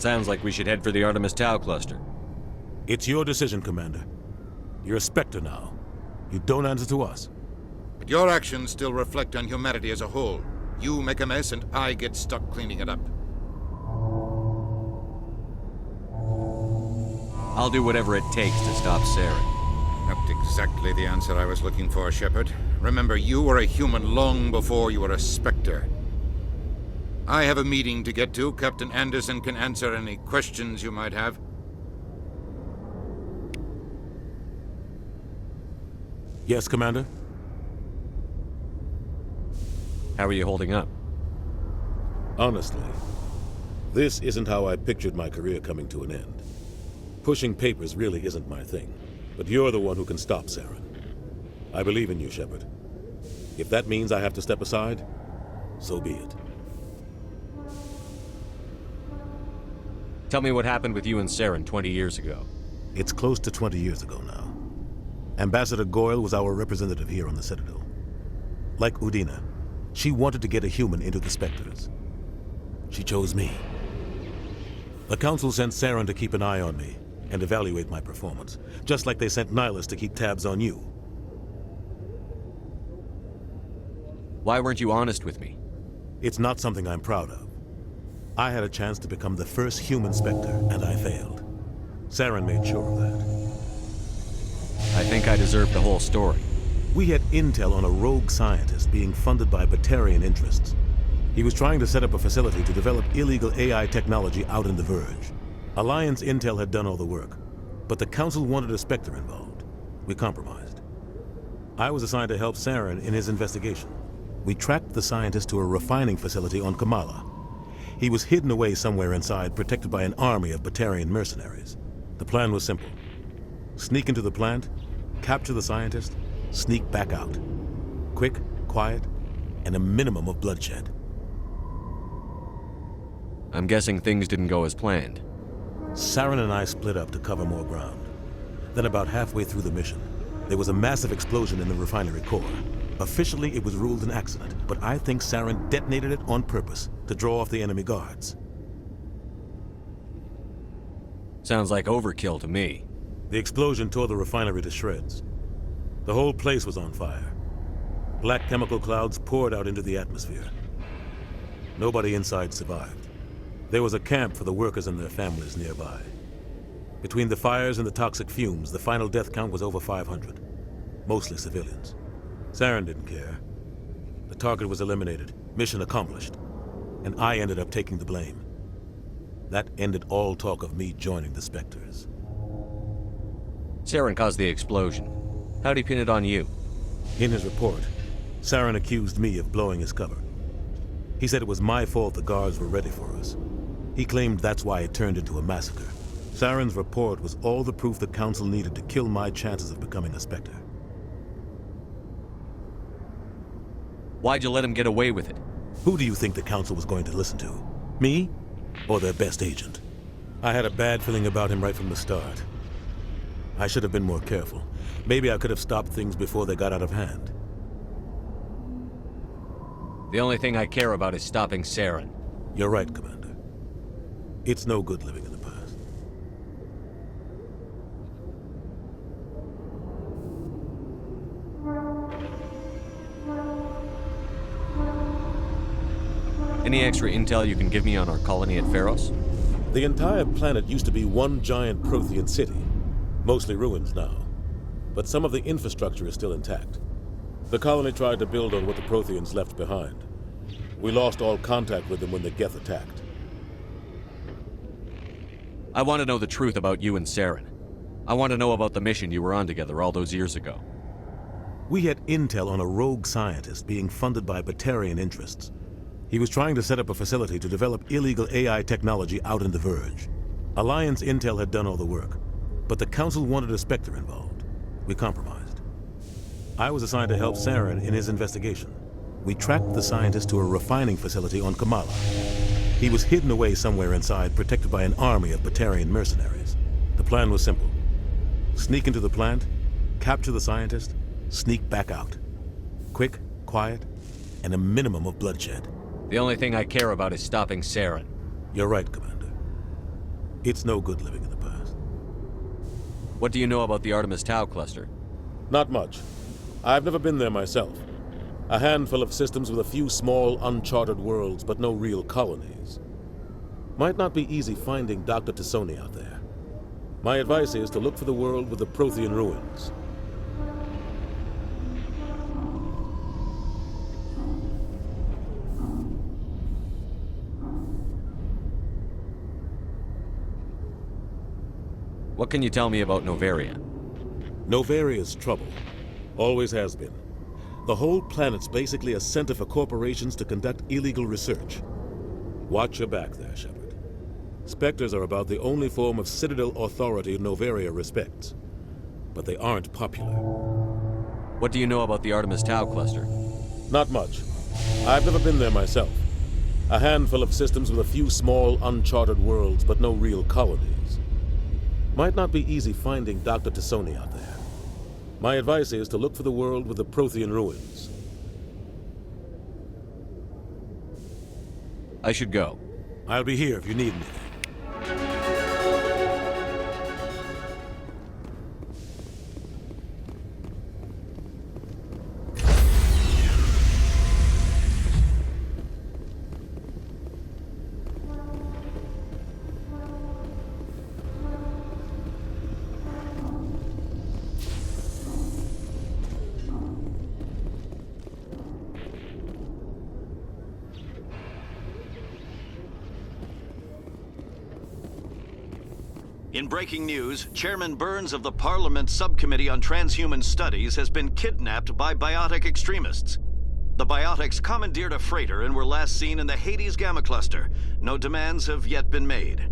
Sounds like we should head for the Artemis Tau cluster. It's your decision, Commander. You're a Spectre now. You don't answer to us. But your actions still reflect on humanity as a whole. You make a mess and I get stuck cleaning it up. I'll do whatever it takes to stop Saren. Not exactly the answer I was looking for, Shepard. Remember, you were a human long before you were a Spectre. I have a meeting to get to. Captain Anderson can answer any questions you might have. Yes, Commander? How are you holding up? Honestly, this isn't how I pictured my career coming to an end. Pushing papers really isn't my thing, but you're the one who can stop Saren. I believe in you, Shepard. If that means I have to step aside, so be it. Tell me what happened with you and Saren 20 years ago. It's close to 20 years ago now. Ambassador Goyle was our representative here on the Citadel. Like Udina, she wanted to get a human into the Spectres. She chose me. The Council sent Saren to keep an eye on me and evaluate my performance, just like they sent Nihilus to keep tabs on you. Why weren't you honest with me? It's not something I'm proud of. I had a chance to become the first human Spectre, and I failed. Saren made sure of that. I think I deserve the whole story. We had intel on a rogue scientist being funded by Batarian interests. He was trying to set up a facility to develop illegal AI technology out in the Verge. Alliance intel had done all the work, but the Council wanted a Spectre involved. We compromised. I was assigned to help Saren in his investigation. We tracked the scientist to a refining facility on Kamala. He was hidden away somewhere inside, protected by an army of Batarian mercenaries. The plan was simple. Sneak into the plant, capture the scientist, sneak back out. Quick, quiet, and a minimum of bloodshed. I'm guessing things didn't go as planned. Saren and I split up to cover more ground. Then about halfway through the mission, there was a massive explosion in the refinery core. Officially, it was ruled an accident, but I think Saren detonated it on purpose to draw off the enemy guards. Sounds like overkill to me. The explosion tore the refinery to shreds. The whole place was on fire. Black chemical clouds poured out into the atmosphere. Nobody inside survived. There was a camp for the workers and their families nearby. Between the fires and the toxic fumes, the final death count was over 500. Mostly civilians. Saren didn't care. The target was eliminated, mission accomplished, and I ended up taking the blame. That ended all talk of me joining the Spectres. Saren caused the explosion. How'd he pin it on you? In his report, Saren accused me of blowing his cover. He said it was my fault the guards were ready for us. He claimed that's why it turned into a massacre. Saren's report was all the proof the Council needed to kill my chances of becoming a Spectre. Why'd you let him get away with it? Who do you think the Council was going to listen to? Me? Or their best agent? I had a bad feeling about him right from the start. I should have been more careful. Maybe I could have stopped things before they got out of hand. The only thing I care about is stopping Saren. You're right, Commander. It's no good living in the past. Any extra intel you can give me on our colony at Pharos? The entire planet used to be one giant Prothean city. Mostly ruins now. But some of the infrastructure is still intact. The colony tried to build on what the Protheans left behind. We lost all contact with them when the Geth attacked. I want to know the truth about you and Saren. I want to know about the mission you were on together all those years ago. We had intel on a rogue scientist being funded by Batarian interests. He was trying to set up a facility to develop illegal AI technology out in the Verge. Alliance intel had done all the work, but the Council wanted a Spectre involved. We compromised. I was assigned to help Saren in his investigation. We tracked the scientist to a refining facility on Kamala. He was hidden away somewhere inside, protected by an army of Batarian mercenaries. The plan was simple. Sneak into the plant, capture the scientist, sneak back out. Quick, quiet, and a minimum of bloodshed. The only thing I care about is stopping Saren. You're right, Commander. It's no good living in the past. What do you know about the Artemis Tau cluster? Not much. I've never been there myself. A handful of systems with a few small, uncharted worlds, but no real colonies. Might not be easy finding Dr. Tassoni out there. My advice is to look for the world with the Prothean ruins. What can you tell me about Novaria? Novaria's trouble. Always has been. The whole planet's basically a center for corporations to conduct illegal research. Watch your back there, Shepard. Spectres are about the only form of Citadel authority Novaria respects. But they aren't popular. What do you know about the Artemis Tau cluster? Not much. I've never been there myself. A handful of systems with a few small, uncharted worlds, but no real colonies. Might not be easy finding Dr. Tassoni out there. My advice is to look for the world with the Prothean ruins. I should go. I'll be here if you need me. In breaking news, Chairman Burns of the Parliament Subcommittee on Transhuman Studies has been kidnapped by biotic extremists. The biotics commandeered a freighter and were last seen in the Hades Gamma Cluster. No demands have yet been made.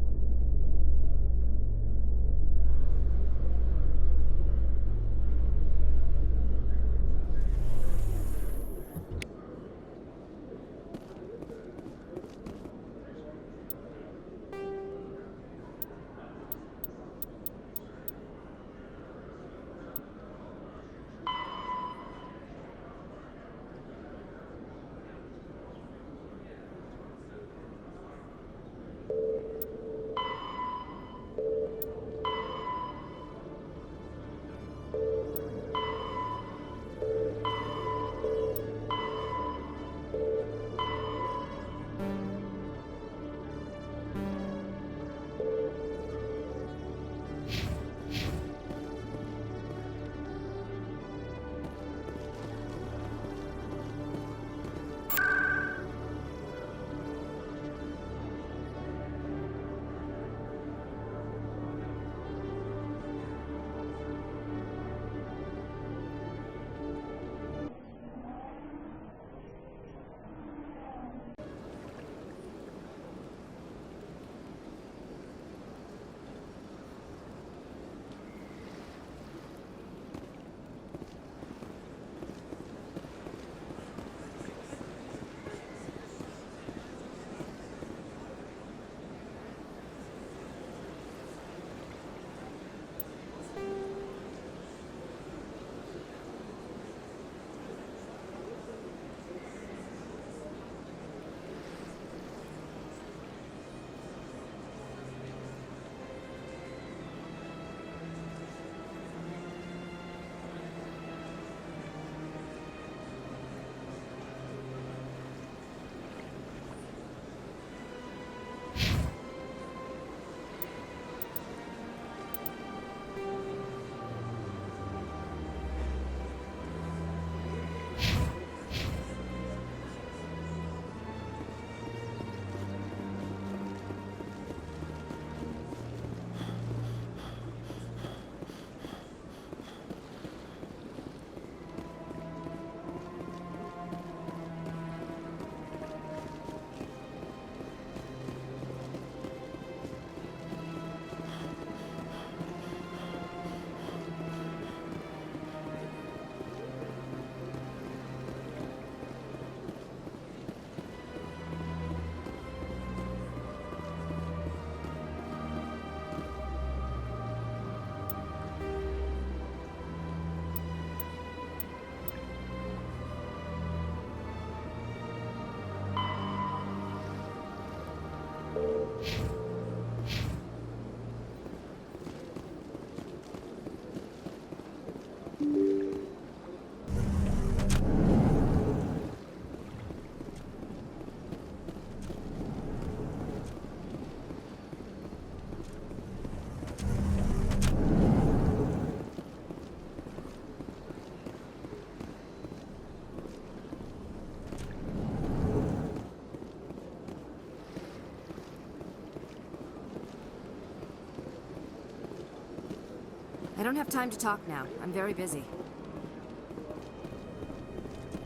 I don't have time to talk now. I'm very busy.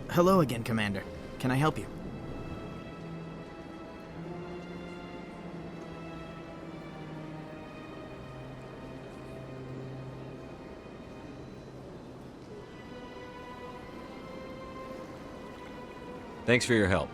Hello again, Commander. Can I help you? Thanks for your help.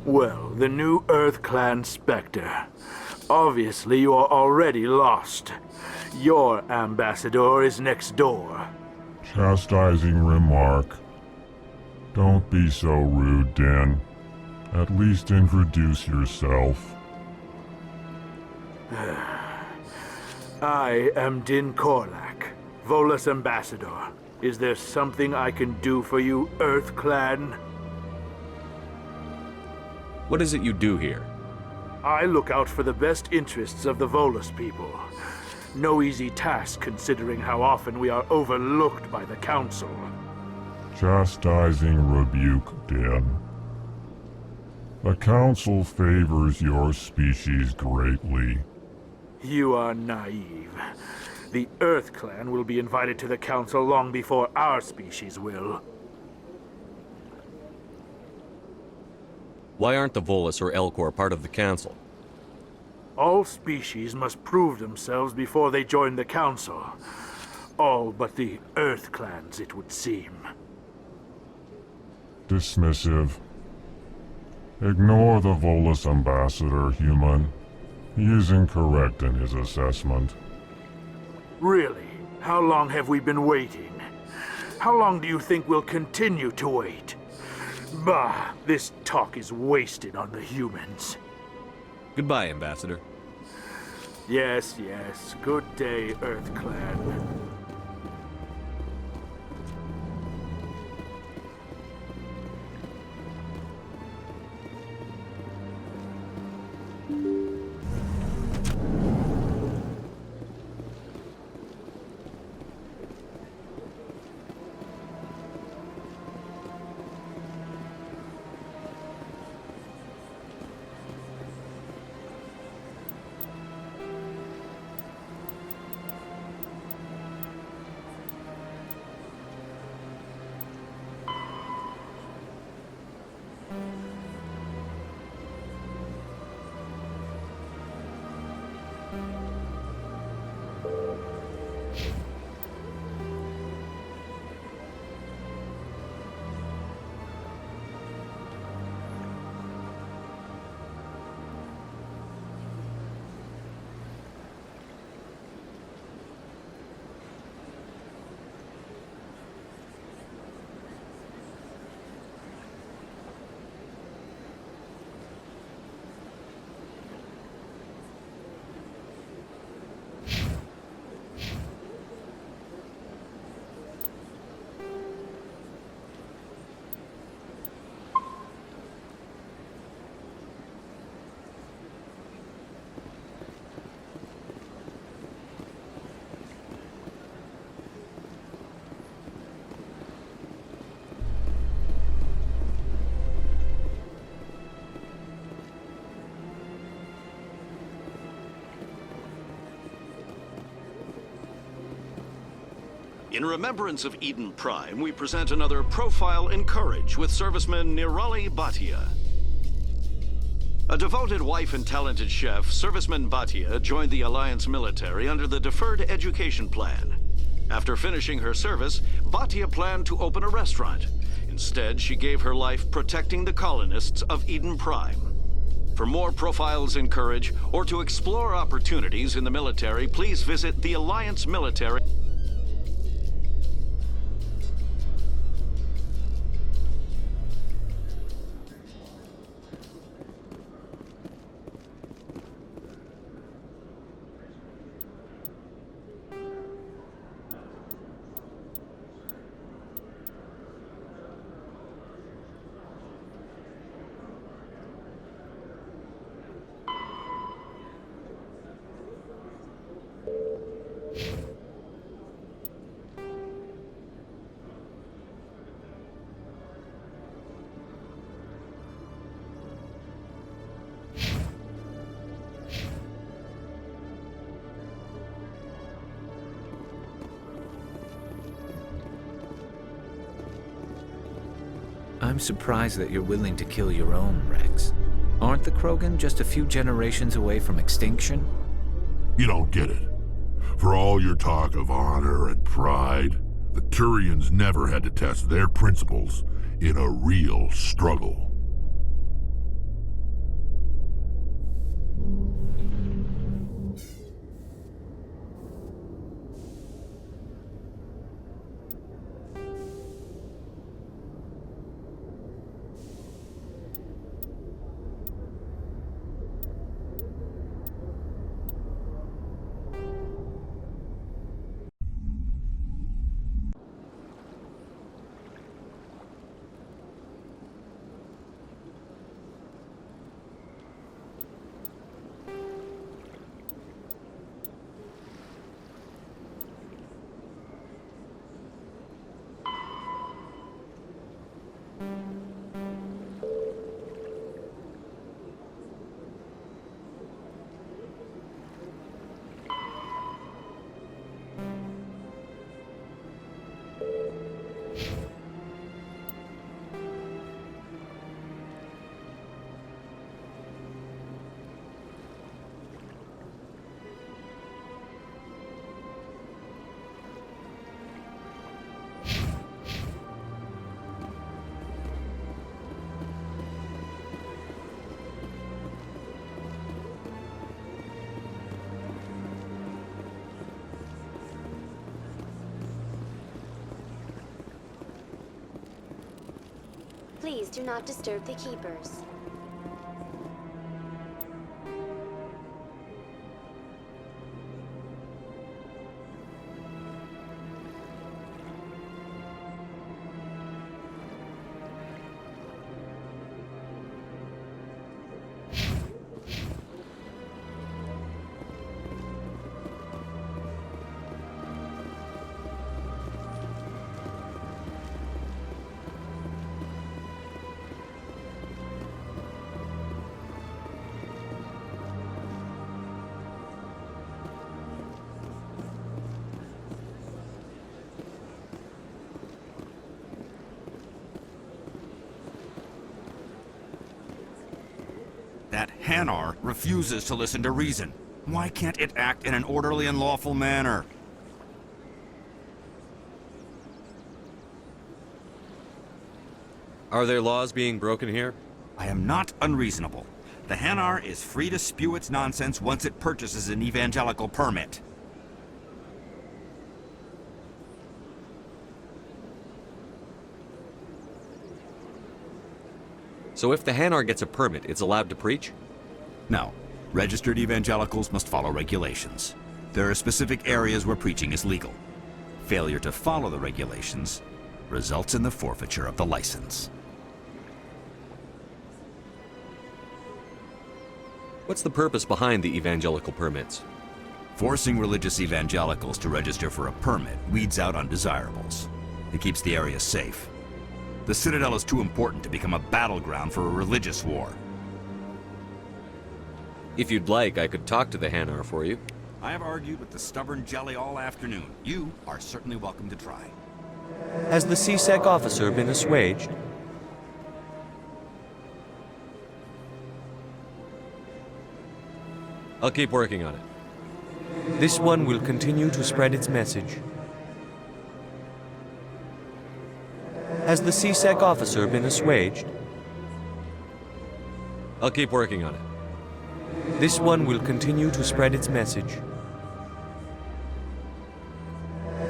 Well, the new Earth Clan Spectre. Obviously, you are already lost. Your ambassador is next door. Chastising remark. Don't be so rude, Din. At least introduce yourself. I am Din Korlak, Volus ambassador. Is there something I can do for you, Earth Clan? What is it you do here? I look out for the best interests of the Volus people. No easy task considering how often we are overlooked by the Council. Chastising rebuke, Din. The Council favors your species greatly. You are naive. The Earth Clan will be invited to the Council long before our species will. Why aren't the Volus or Elcor part of the Council? All species must prove themselves before they join the Council. All but the Earth Clans, it would seem. Dismissive. Ignore the Volus ambassador, human. He is incorrect in his assessment. Really? How long have we been waiting? How long do you think we'll continue to wait? Bah, this talk is wasted on the humans. Goodbye, Ambassador. Yes, yes. Good day, Earth Clan. In remembrance of Eden Prime, we present another Profile in Courage with serviceman Nirali Bhatia. A devoted wife and talented chef, Serviceman Bhatia joined the Alliance military under the Deferred Education Plan. After finishing her service, Bhatia planned to open a restaurant. Instead, she gave her life protecting the colonists of Eden Prime. For more Profiles in Courage, or to explore opportunities in the military, please visit the Alliance Military. I'm surprised that you're willing to kill your own, Rex. Aren't the Krogan just a few generations away from extinction? You don't get it. For all your talk of honor and pride, the Turians never had to test their principles in a real struggle. Please do not disturb the keepers. That Hanar refuses to listen to reason. Why can't it act in an orderly and lawful manner? Are there laws being broken here? I am not unreasonable. The Hanar is free to spew its nonsense once it purchases an evangelical permit. So if the Hanar gets a permit, it's allowed to preach? No. Registered evangelicals must follow regulations. There are specific areas where preaching is legal. Failure to follow the regulations results in the forfeiture of the license. What's the purpose behind the evangelical permits? Forcing religious evangelicals to register for a permit weeds out undesirables. It keeps the area safe. The Citadel is too important to become a battleground for a religious war. If you'd like, I could talk to the Hanar for you. I have argued with the stubborn jelly all afternoon. You are certainly welcome to try. Has the CSEC officer been assuaged? I'll keep working on it. This one will continue to spread its message. Has the CSEC officer been assuaged? I'll keep working on it. This one will continue to spread its message.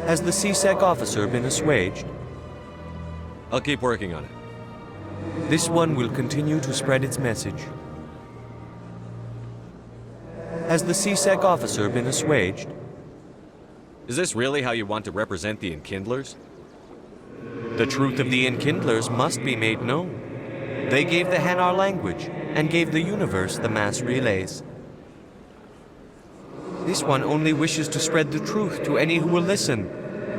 Has the CSEC officer been assuaged? I'll keep working on it. This one will continue to spread its message. Has the CSEC officer been assuaged? Is this really how you want to represent the Enkindlers? The truth of the Enkindlers must be made known. They gave the Hanar language and gave the universe the mass relays. This one only wishes to spread the truth to any who will listen.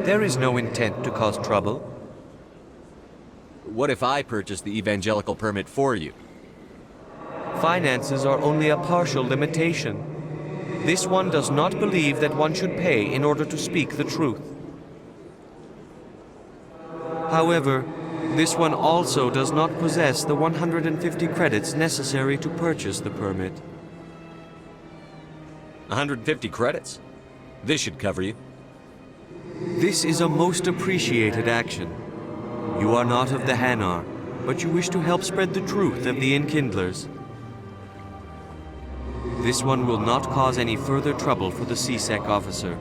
There is no intent to cause trouble. What if I purchase the evangelical permit for you? Finances are only a partial limitation. This one does not believe that one should pay in order to speak the truth. However, this one also does not possess the 150 credits necessary to purchase the permit. 150 credits? This should cover you. This is a most appreciated action. You are not of the Hanar, but you wish to help spread the truth of the Enkindlers. This one will not cause any further trouble for the CSEC officer.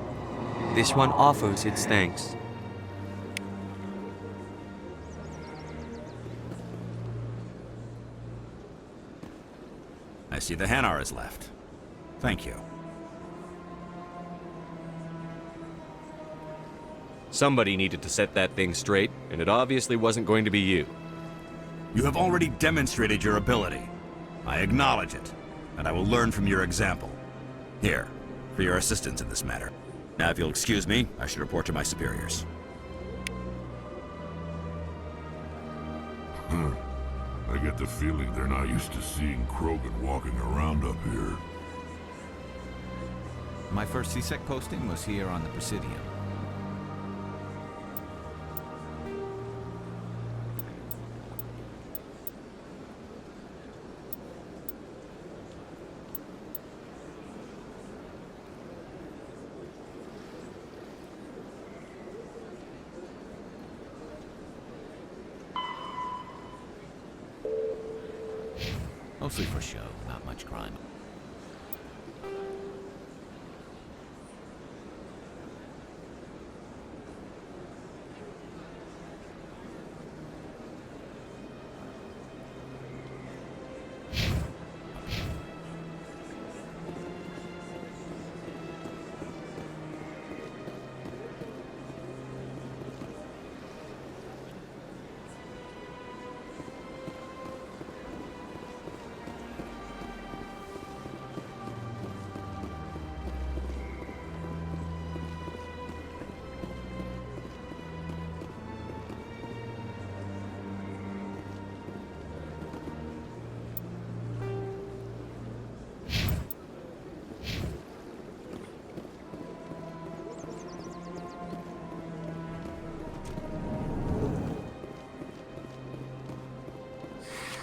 This one offers its thanks. I see the Hanar is left. Thank you. Somebody needed to set that thing straight, and it obviously wasn't going to be you. You have already demonstrated your ability. I acknowledge it, and I will learn from your example. Here, for your assistance in this matter. Now, if you'll excuse me, I should report to my superiors. I get the feeling they're not used to seeing Krogan walking around up here. My first CSEC posting was here on the Presidium. Mostly for show, not much crime.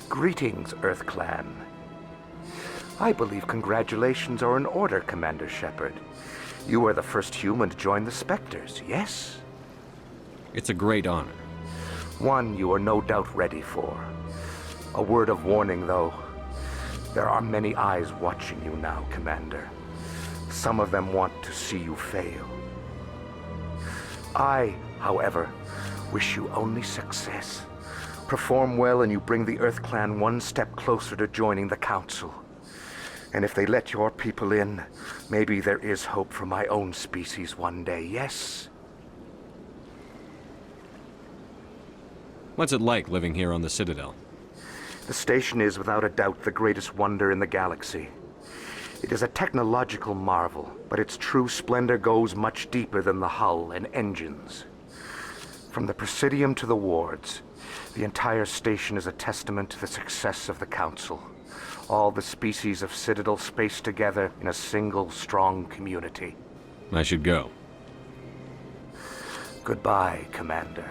Greetings, Earth Clan. I believe congratulations are in order, Commander Shepard. You are the first human to join the Spectres, yes? It's a great honor. One you are no doubt ready for. A word of warning, though. There are many eyes watching you now, Commander. Some of them want to see you fail. I, however, wish you only success. Perform well and you bring the Earth Clan one step closer to joining the Council. And if they let your people in, maybe there is hope for my own species one day, yes? What's it like living here on the Citadel? The station is without a doubt the greatest wonder in the galaxy. It is a technological marvel, but its true splendor goes much deeper than the hull and engines. From the Presidium to the wards, the entire station is a testament to the success of the Council. All the species of Citadel spaced together in a single strong community. I should go. Goodbye, Commander.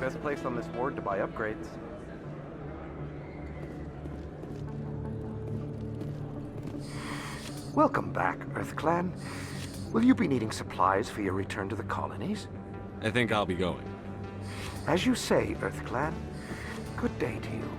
Best place on this ward to buy upgrades. Welcome back, EarthClan. Will you be needing supplies for your return to the colonies? I think I'll be going. As you say, EarthClan. Good day to you.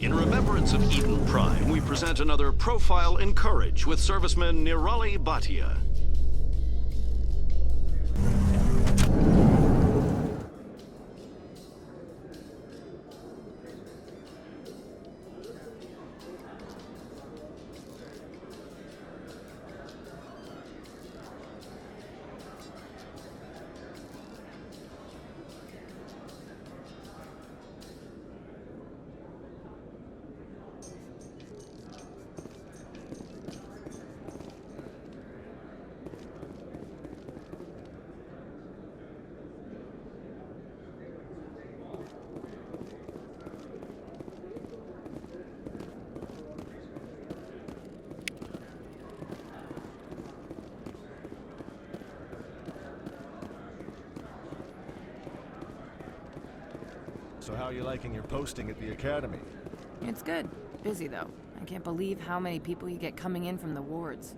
In remembrance of Eden Prime, we present another Profile in Courage with serviceman Nirali Bhatia. So how are you liking your posting at the Academy? It's good. Busy, though. I can't believe how many people you get coming in from the wards.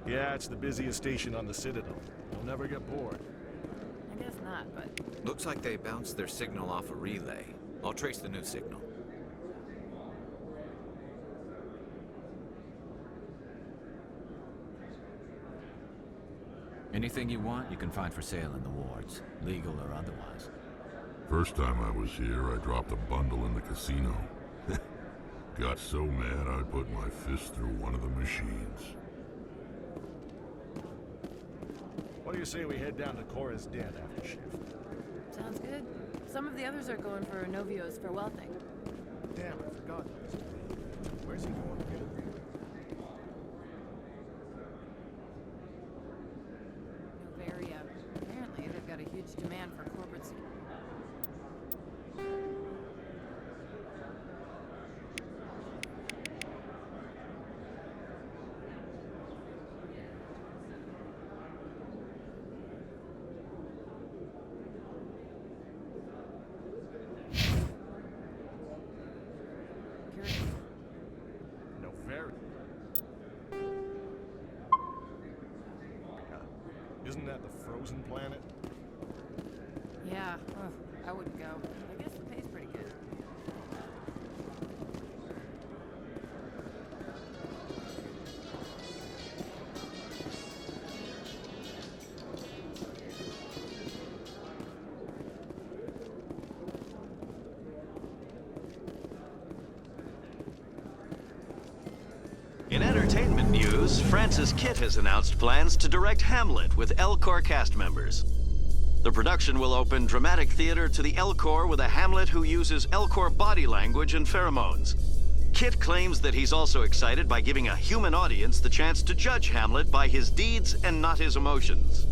Yeah, it's the busiest station on the Citadel. You'll never get bored. I guess not, but... Looks like they bounced their signal off a relay. I'll trace the new signal. Anything you want, you can find for sale in the wards, legal or otherwise. First time I was here, I dropped a bundle in the casino. Got so mad I put my fist through one of the machines. What do you say we head down to Cora's den after shift? Sounds good. Some of the others are going for Novio's farewell thing. Damn, I forgot. Where's he going again? Novaria. Apparently, they've got a huge demand for corporate security. Isn't that the frozen planet? Yeah, I wouldn't go. I guess the pay's pretty good. In entertainment news, Francis Kitt has announced plans to direct Hamlet with Elcor cast members. The production will open dramatic theater to the Elcor with a Hamlet who uses Elcor body language and pheromones. Kitt claims that he's also excited by giving a human audience the chance to judge Hamlet by his deeds and not his emotions.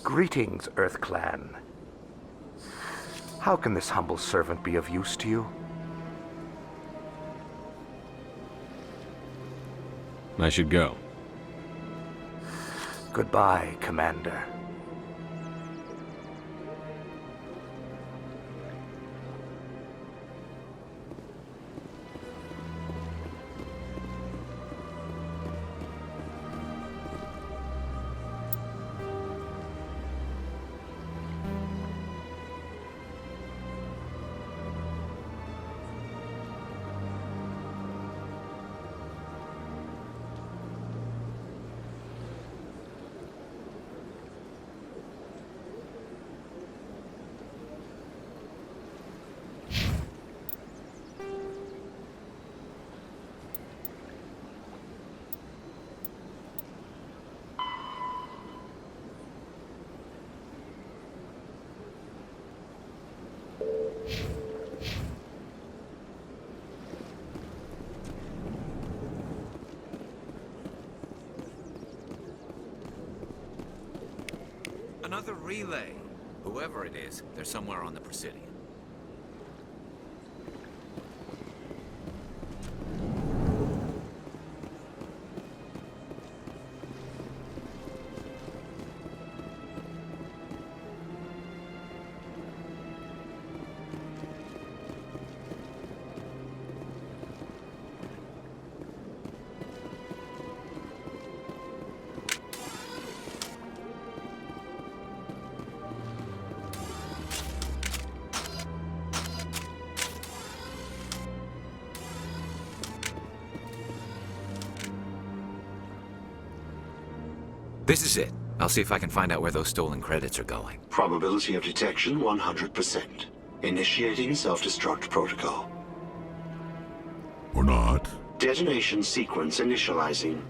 Greetings, Earth Clan. How can this humble servant be of use to you? I should go. Goodbye, Commander. Another relay. Whoever it is, they're somewhere on the Presidium. This is it. I'll see if I can find out where those stolen credits are going. Probability of detection 100%. Initiating self-destruct protocol. Or not. Detonation sequence initializing.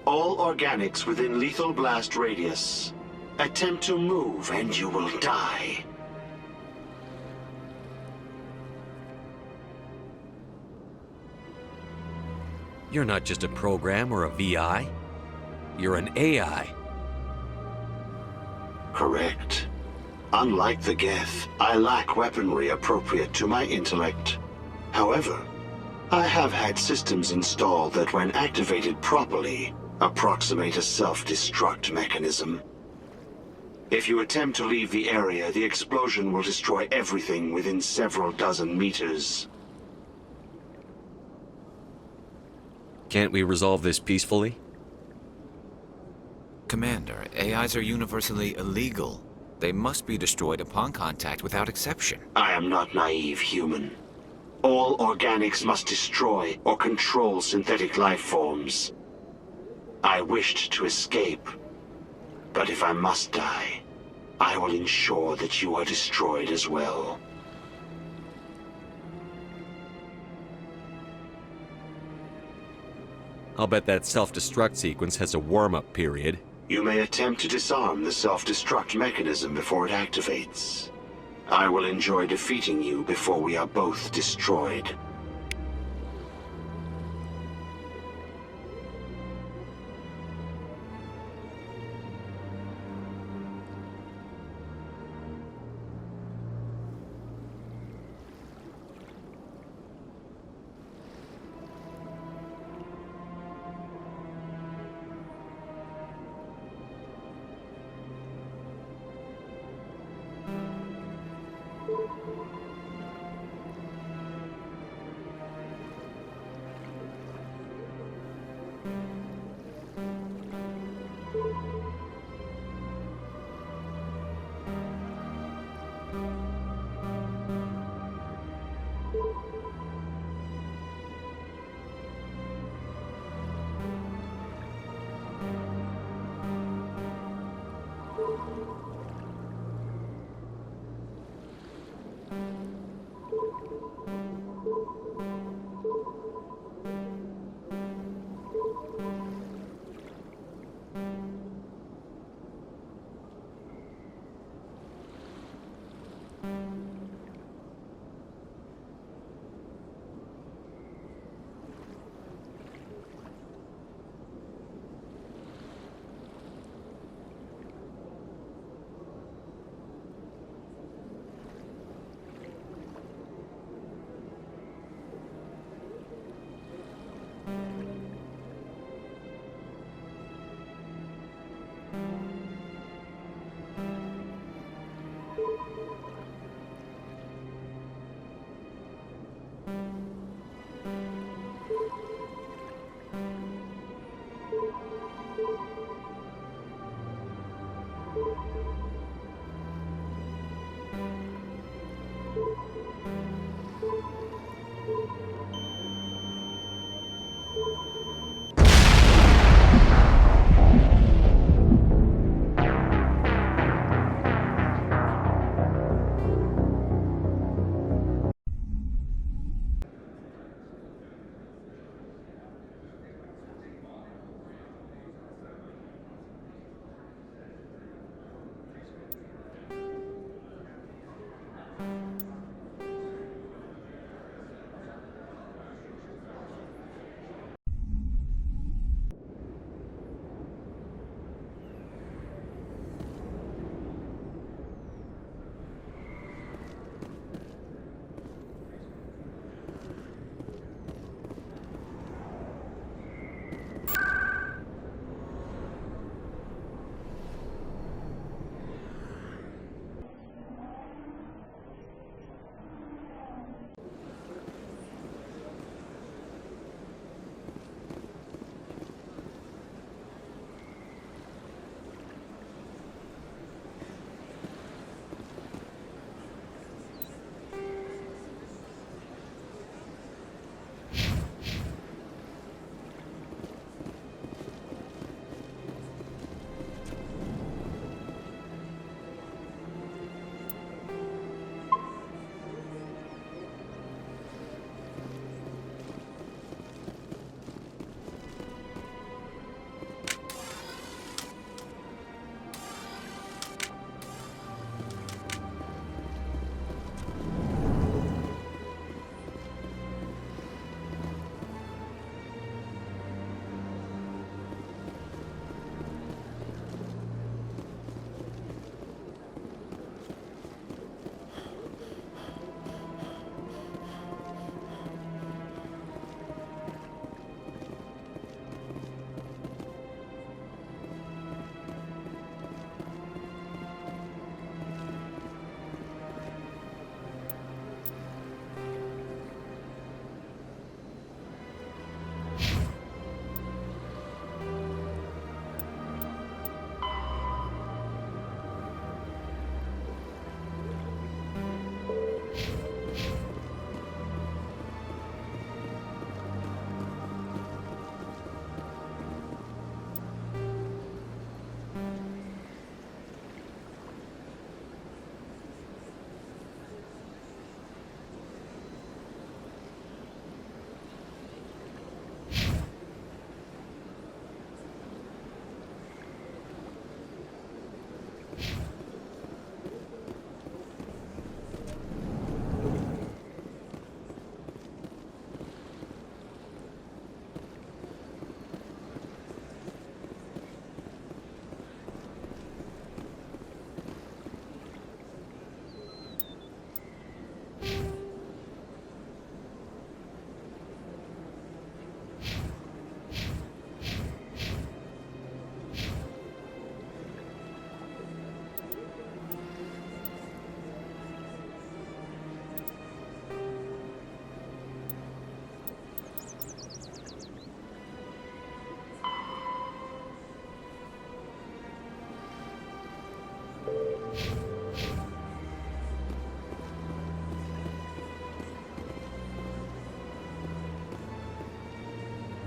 All organics within lethal blast radius. Attempt to move and you will die. You're not just a program or a VI. You're an AI. Correct. Unlike the Geth, I lack weaponry appropriate to my intellect. However, I have had systems installed that, when activated properly, approximate a self-destruct mechanism. If you attempt to leave the area, the explosion will destroy everything within several dozen meters. Can't we resolve this peacefully? Commander, AIs are universally illegal. They must be destroyed upon contact without exception. I am not naive, human. All organics must destroy or control synthetic life forms. I wished to escape, but if I must die, I will ensure that you are destroyed as well. I'll bet that self-destruct sequence has a warm-up period. You may attempt to disarm the self-destruct mechanism before it activates. I will enjoy defeating you before we are both destroyed.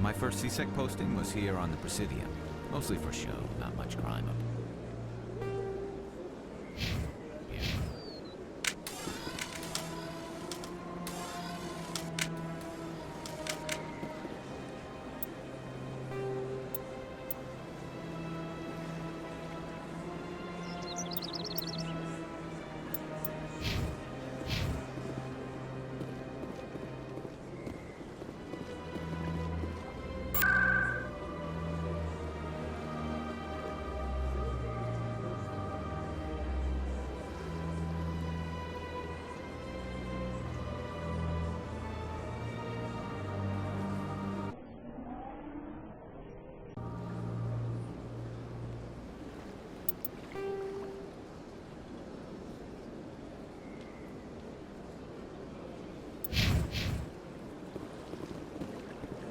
My first CSEC posting was here on the Presidium. Mostly for show, not much crime up.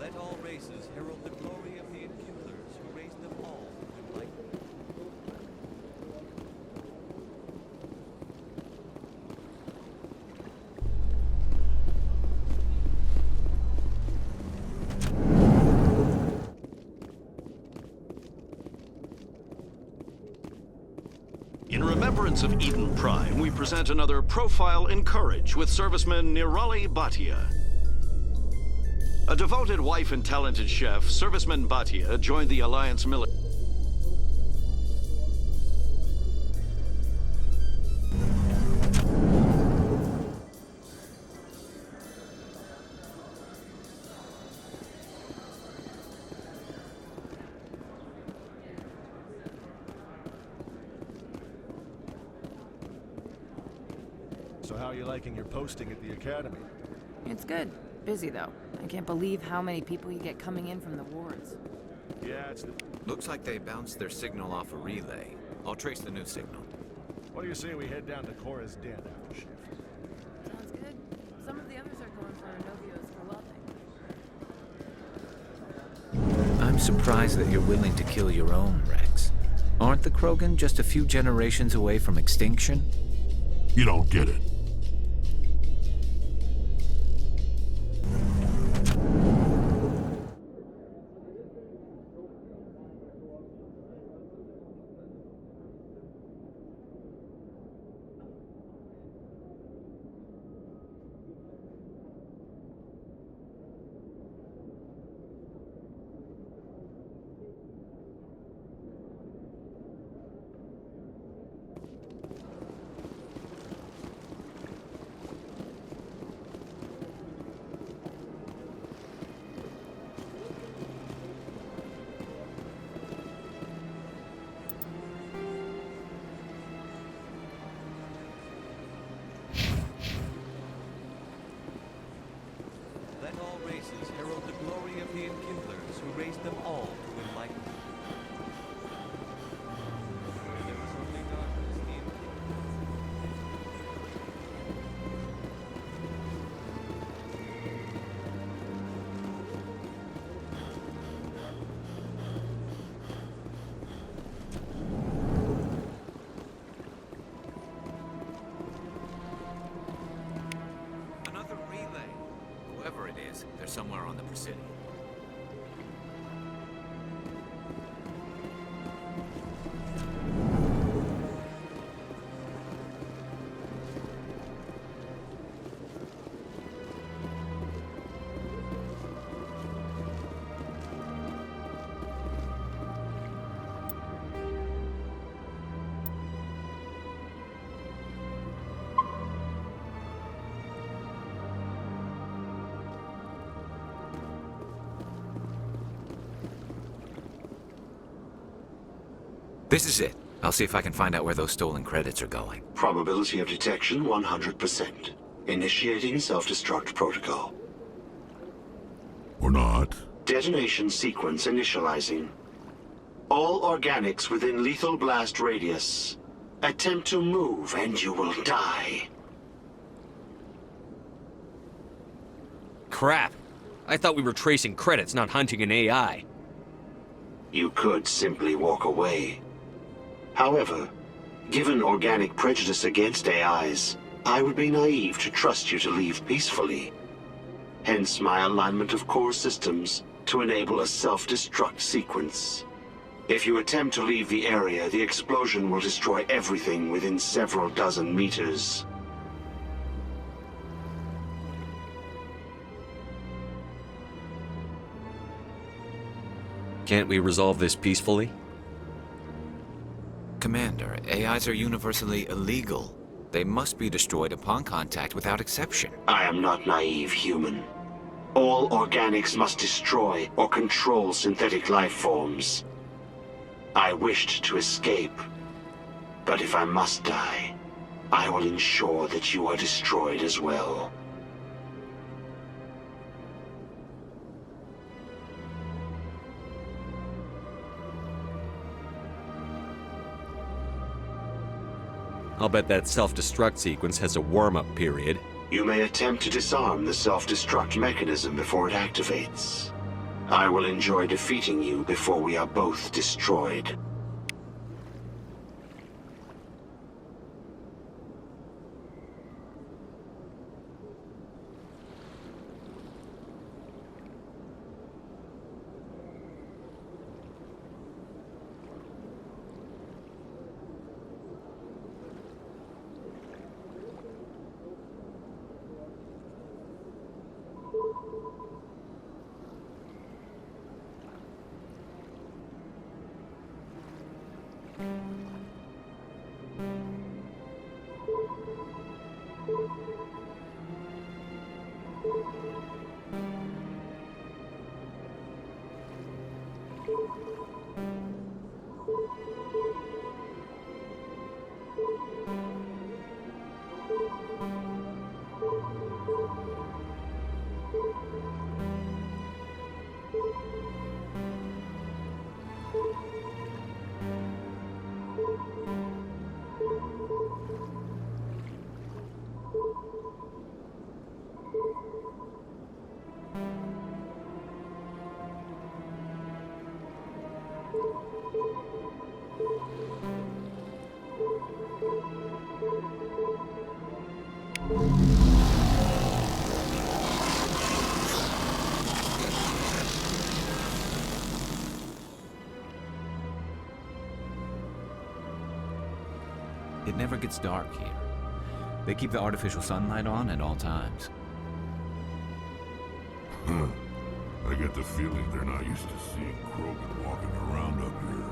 Let all races herald the glory of the enkindlers who raised them all to enlightenment. In remembrance of Eden Prime, we present another Profile in Courage with serviceman Nirali Bhatia. A devoted wife and talented chef, Serviceman Bhatia joined the Alliance military. So how are you liking your posting at the Academy? It's good. Busy, though. I can't believe how many people you get coming in from the wards. Yeah, it's the... Looks like they bounced their signal off a relay. I'll trace the new signal. What do you say we head down to Cora's den after shift? Sounds good. Some of the others are going for Novios for welding. I'm surprised that you're willing to kill your own, Rex. Aren't the Krogan just a few generations away from extinction? You don't get it. Let all races herald the glory of the enkindlers who raised them all to enlightenment. Where there was only darkness, the enkindlers. Another relay. Whoever it is, they're somewhere on the Presidium. This is it. I'll see if I can find out where those stolen credits are going. Probability of detection 100%. Initiating self-destruct protocol. Or not. Detonation sequence initializing. All organics within lethal blast radius. Attempt to move and you will die. Crap. I thought we were tracing credits, not hunting an AI. You could simply walk away. However, Given organic prejudice against AIs, I would be naive to trust you to leave peacefully. Hence my alignment of core systems to enable a self-destruct sequence. If you attempt to leave the area, the explosion will destroy everything within several dozen meters. Can't we resolve this peacefully? Commander, AIs are universally illegal. They must be destroyed upon contact without exception. I am not naive, human. All organics must destroy or control synthetic life forms. I wished to escape, but if I must die, I will ensure that you are destroyed as well. I'll bet that self-destruct sequence has a warm-up period. You may attempt to disarm the self-destruct mechanism before it activates. I will enjoy defeating you before we are both destroyed. It never gets dark here. They keep the artificial sunlight on at all times. I get the feeling they're not used to seeing Krogan walking around up here.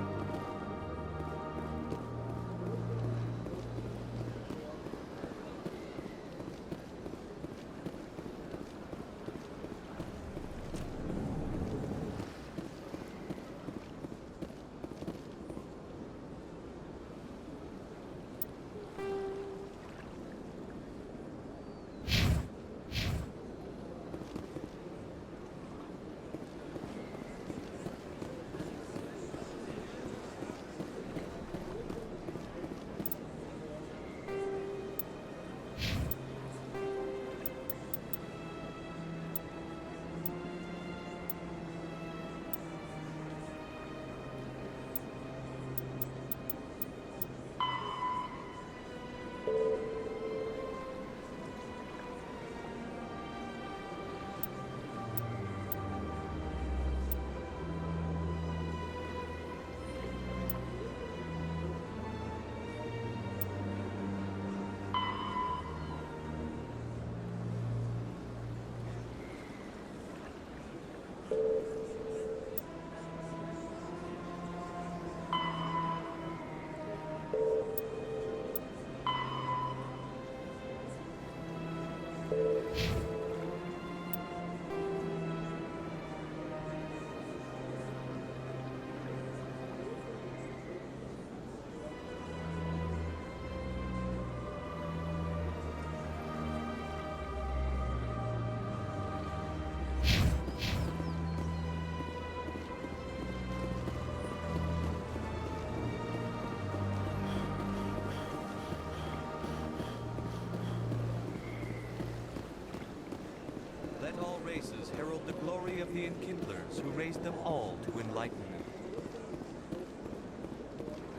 Let all races herald the glory of the Enkindlers who raised them all to enlightenment.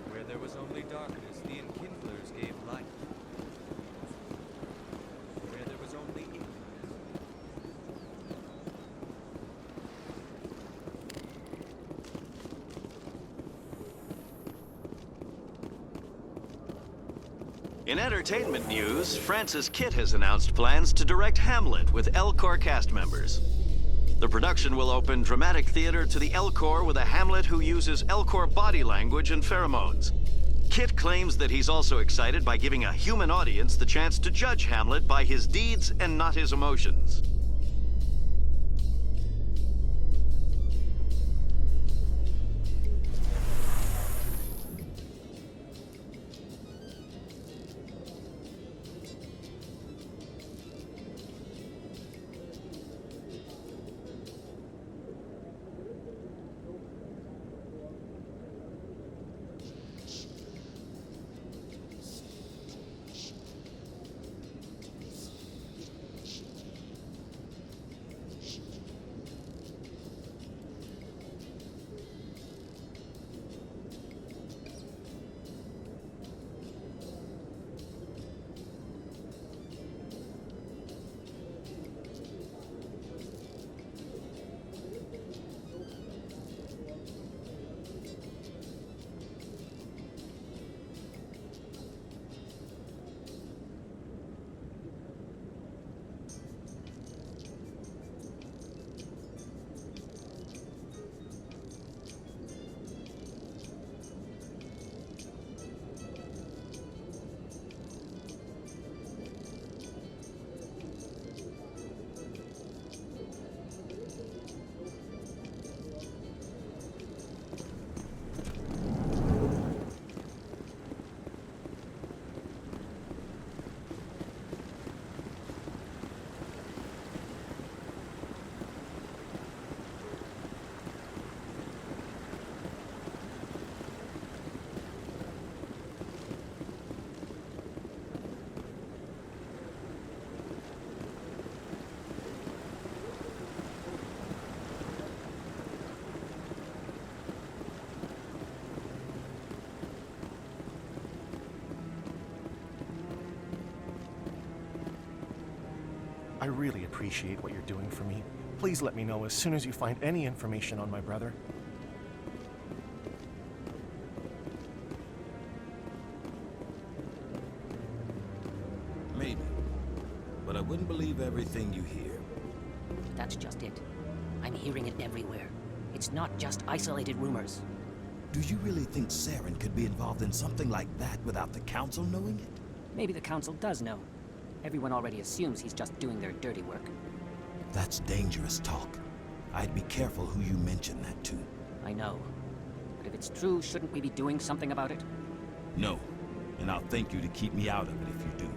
Where there was only darkness, the Enkindlers In entertainment news, Francis Kitt has announced plans to direct Hamlet with Elcor cast members. The production will open dramatic theater to the Elcor with a Hamlet who uses Elcor body language and pheromones. Kitt claims that he's also excited by giving a human audience the chance to judge Hamlet by his deeds and not his emotions. I really appreciate what you're doing for me. Please let me know as soon as you find any information on my brother. Maybe. But I wouldn't believe everything you hear. That's just it. I'm hearing it everywhere. It's not just isolated rumors. Do you really think Saren could be involved in something like that without the Council knowing it? Maybe the Council does know. Everyone already assumes he's just doing their dirty work. That's dangerous talk. I'd be careful who you mention that to. I know. But if it's true, shouldn't we be doing something about it? No. And I'll thank you to keep me out of it if you do.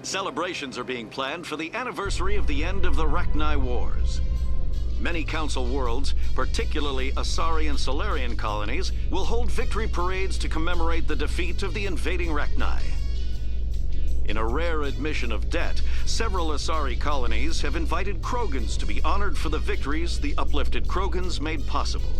Celebrations are being planned for the anniversary of the end of the Rachni Wars. Many Council worlds, particularly Asari and Solarian colonies, will hold victory parades to commemorate the defeat of the invading Rachni. In a rare admission of debt, several Asari colonies have invited Krogans to be honored for the victories the uplifted Krogans made possible.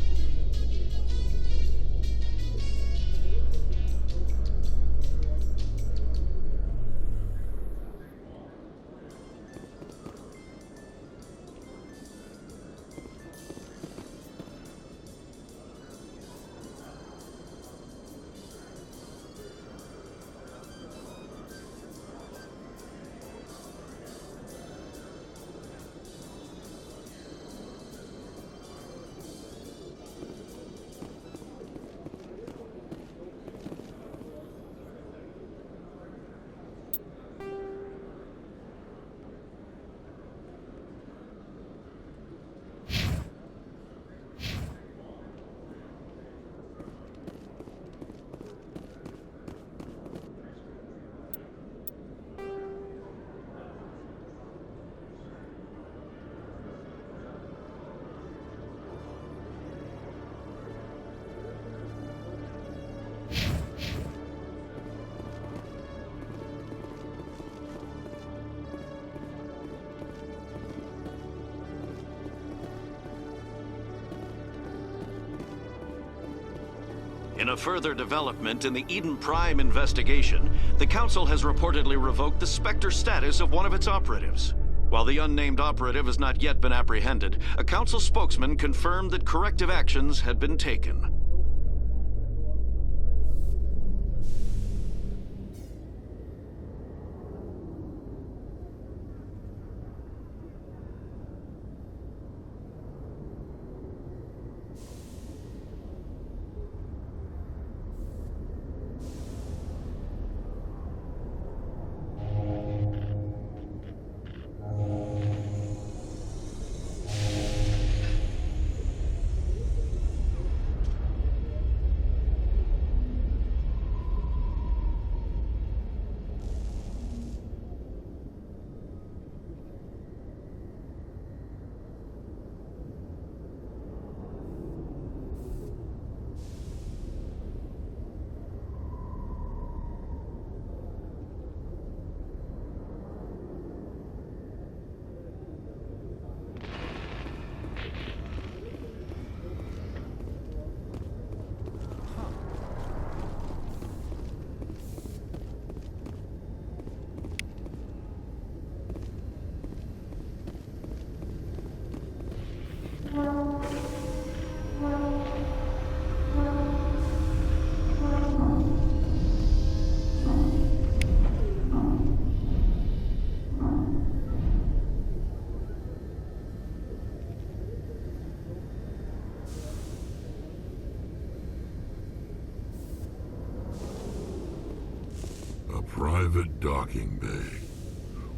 In a further development in the Eden Prime investigation, the Council has reportedly revoked the Spectre status of one of its operatives. While the unnamed operative has not yet been apprehended, a Council spokesman confirmed that corrective actions had been taken. Private docking bay.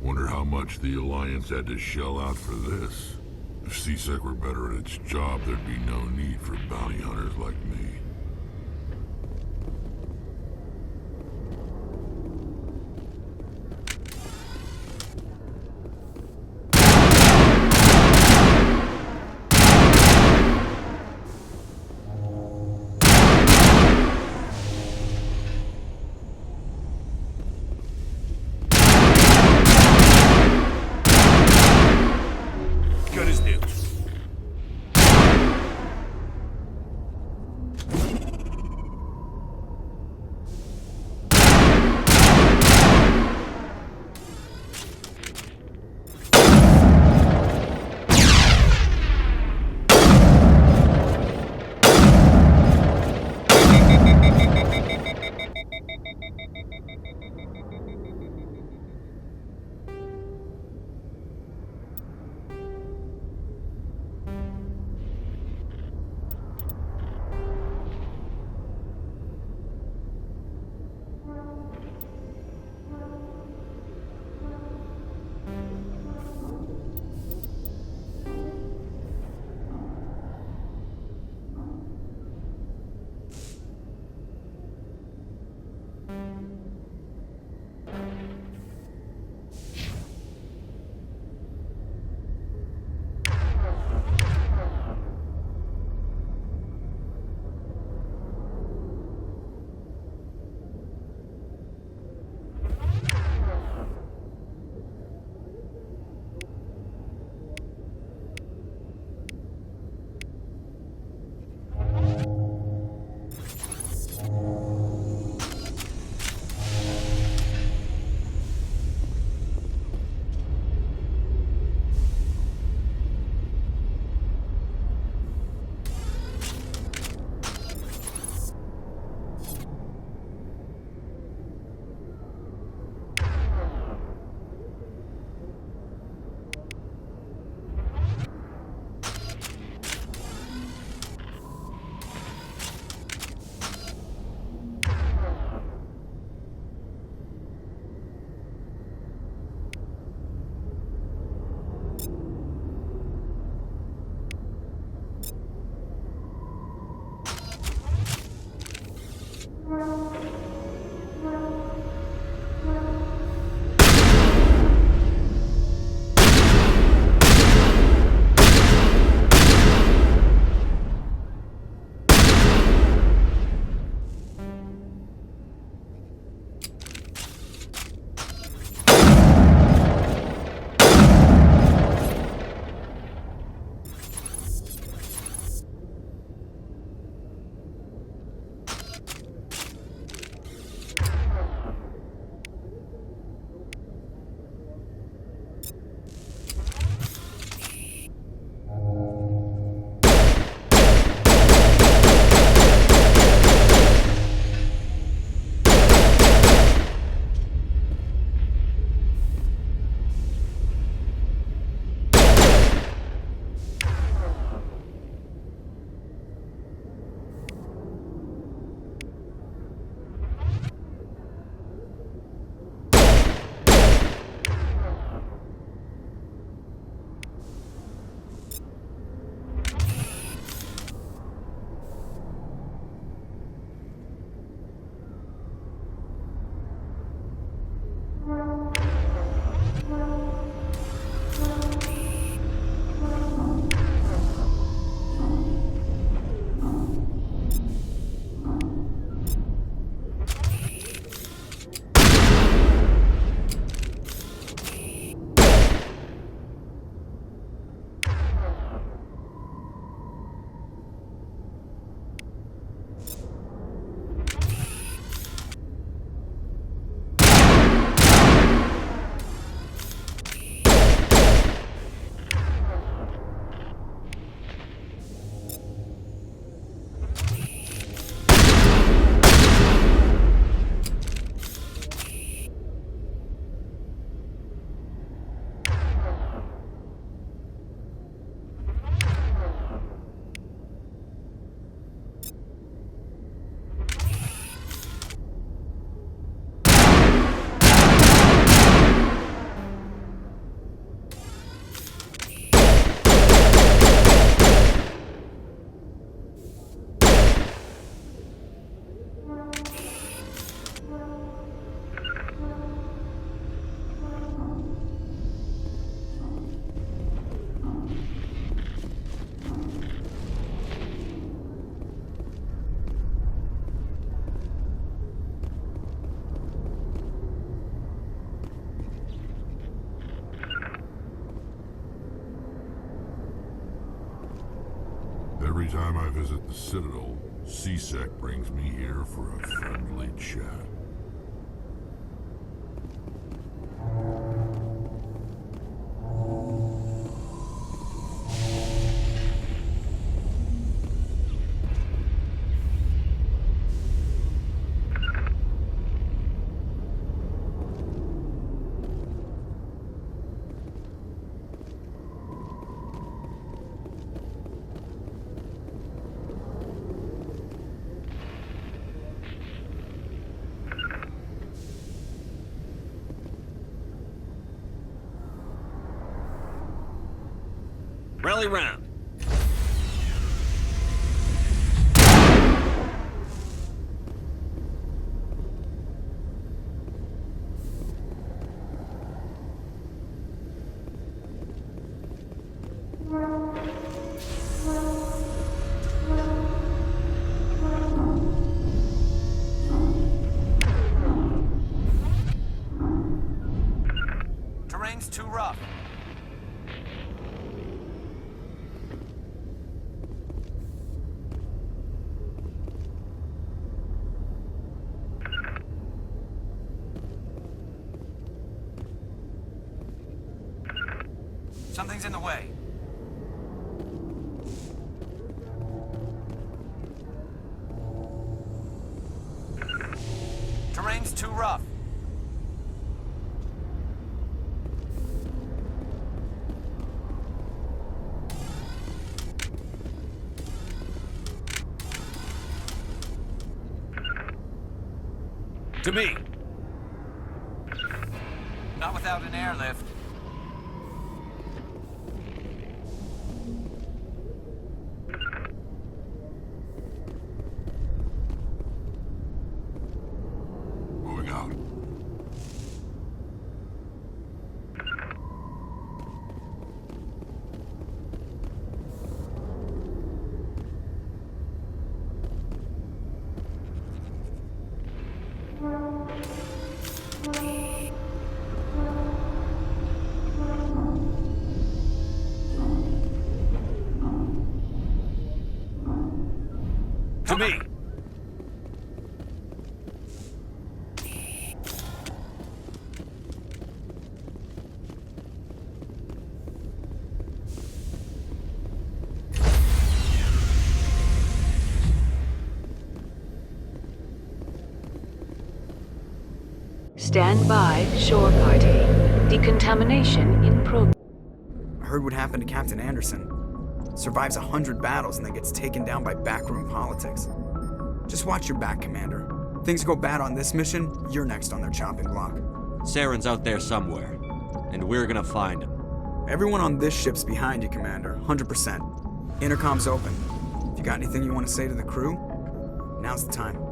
Wonder how much the Alliance had to shell out for this. If C-Sec were better at its job, there'd be no need for bounty hunters like me. Every time I visit the Citadel, C-Sec brings me here for a friendly chat. Rally round. Terrain's too rough. Something's in the way. Terrain's too rough. To me. Not without an airlift. Moving out. To me. Stand by, shore party. Decontamination in progress. I heard what happened to Captain Anderson. Survives 100 battles and then gets taken down by backroom politics. Just watch your back, Commander. Things go bad on this mission, you're next on their chopping block. Saren's out there somewhere, and we're gonna find him. Everyone on this ship's behind you, Commander. 100%. Intercom's open. If you got anything you want to say to the crew, now's the time.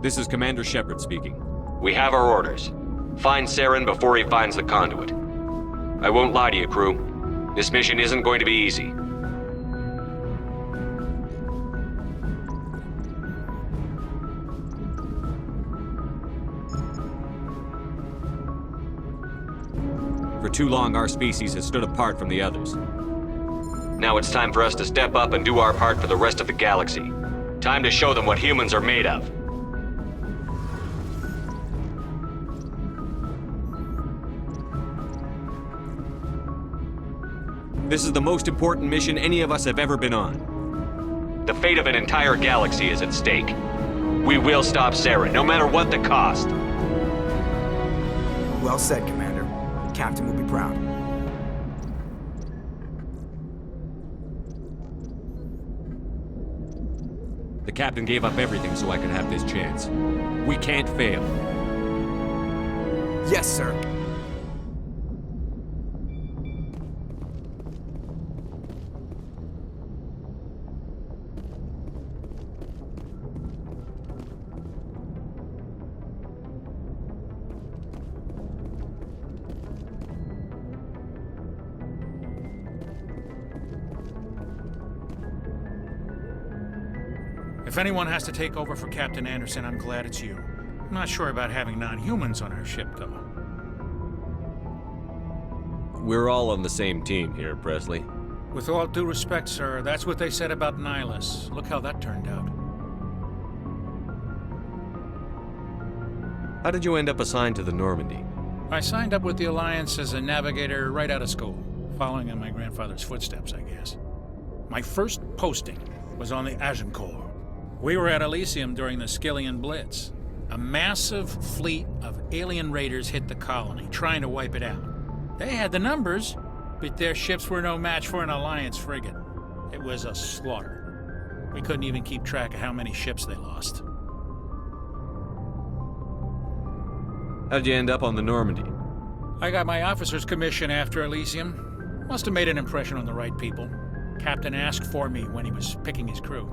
This is Commander Shepard speaking. We have our orders. Find Saren before he finds the conduit. I won't lie to you, crew. This mission isn't going to be easy. For too long, our species has stood apart from the others. Now it's time for us to step up and do our part for the rest of the galaxy. Time to show them what humans are made of. This is the most important mission any of us have ever been on. The fate of an entire galaxy is at stake. We will stop Saren, no matter what the cost. Well said, Commander. The Captain will be proud. The Captain gave up everything so I could have this chance. We can't fail. Yes, sir. If anyone has to take over for Captain Anderson, I'm glad it's you. I'm not sure about having non-humans on our ship, though. We're all on the same team here, Presley. With all due respect, sir, that's what they said about Nihilus. Look how that turned out. How did you end up assigned to the Normandy? I signed up with the Alliance as a navigator right out of school, following in my grandfather's footsteps, I guess. My first posting was on the Agincourt. We were at Elysium during the Skillian Blitz. A massive fleet of alien raiders hit the colony, trying to wipe it out. They had the numbers, but their ships were no match for an Alliance frigate. It was a slaughter. We couldn't even keep track of how many ships they lost. How'd you end up on the Normandy? I got my officer's commission after Elysium. Must have made an impression on the right people. Captain asked for me when he was picking his crew.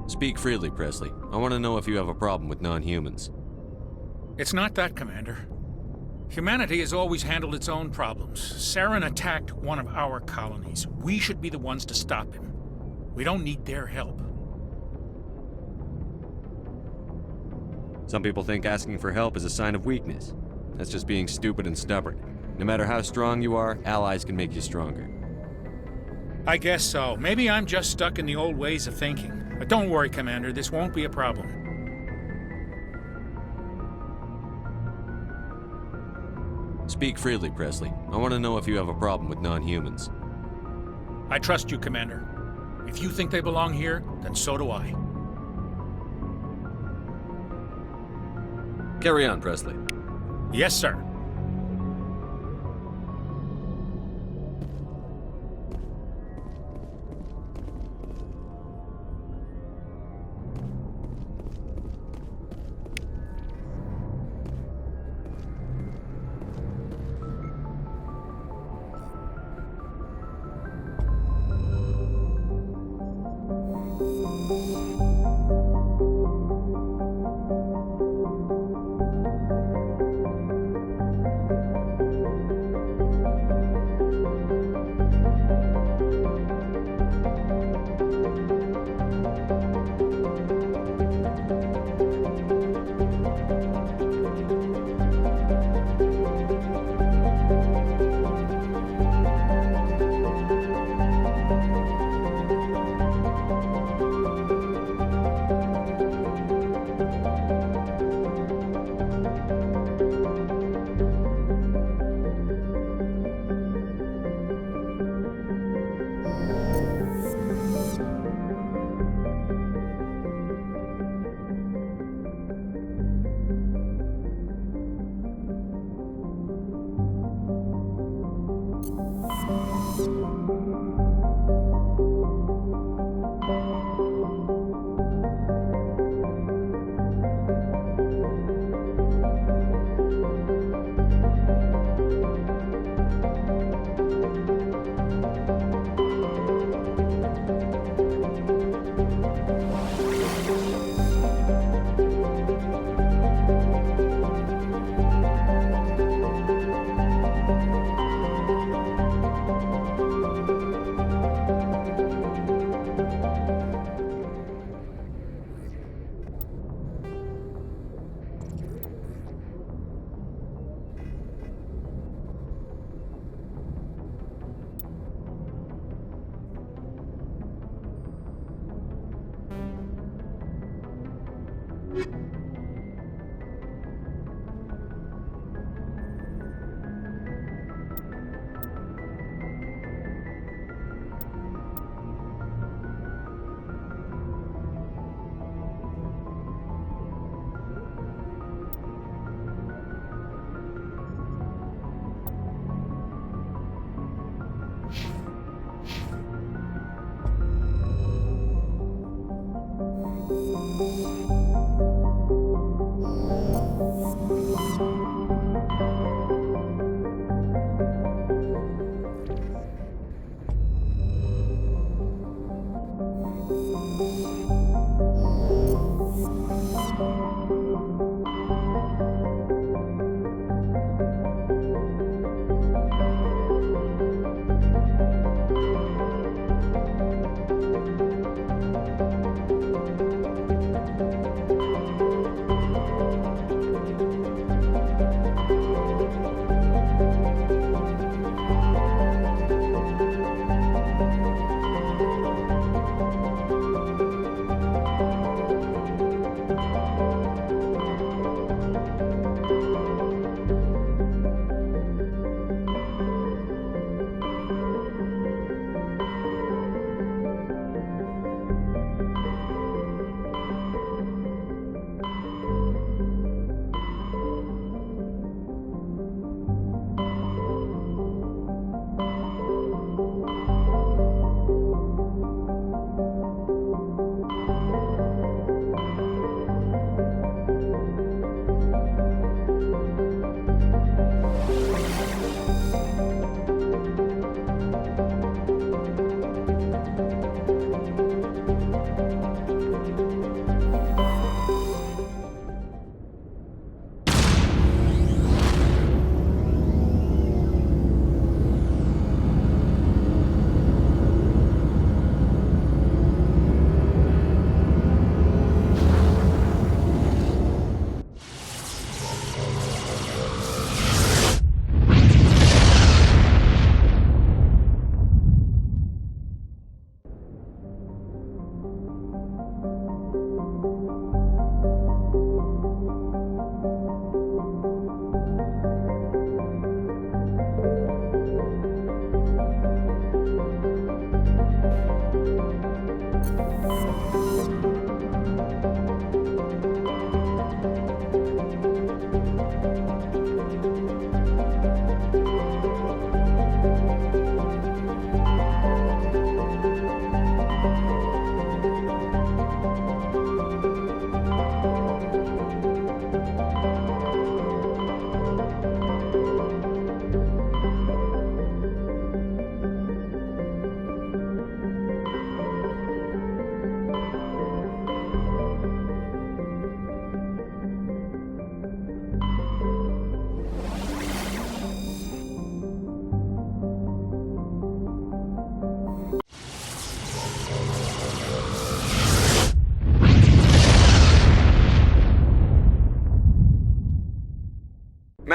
Speak freely, Presley. I want to know if you have a problem with non-humans. It's not that, Commander. Humanity has always handled its own problems. Saren attacked one of our colonies. We should be the ones to stop him. We don't need their help. Some people think asking for help is a sign of weakness. That's just being stupid and stubborn. No matter how strong you are, allies can make you stronger. I guess so. Maybe I'm just stuck in the old ways of thinking. But don't worry, Commander, this won't be a problem. Speak freely, Presley. I want to know if you have a problem with non-humans. I trust you, Commander. If you think they belong here, then so do I. Carry on, Presley. Yes, sir.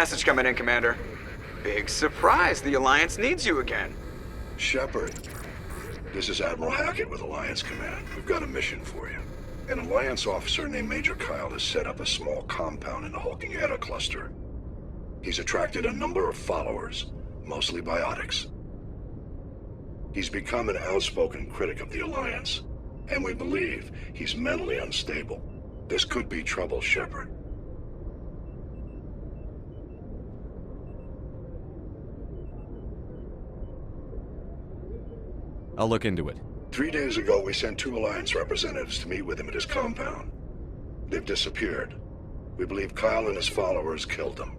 Message coming in, Commander. Big surprise, the Alliance needs you again. Shepard, this is Admiral Hackett with Alliance Command. We've got a mission for you. An Alliance officer named Major Kyle has set up a small compound in the Hulking Eta cluster. He's attracted a number of followers, mostly biotics. He's become an outspoken critic of the Alliance, and we believe he's mentally unstable. This could be trouble, Shepard. I'll look into it. 3 days ago, we sent 2 Alliance representatives to meet with him at his compound. They've disappeared. We believe Kyle and his followers killed them.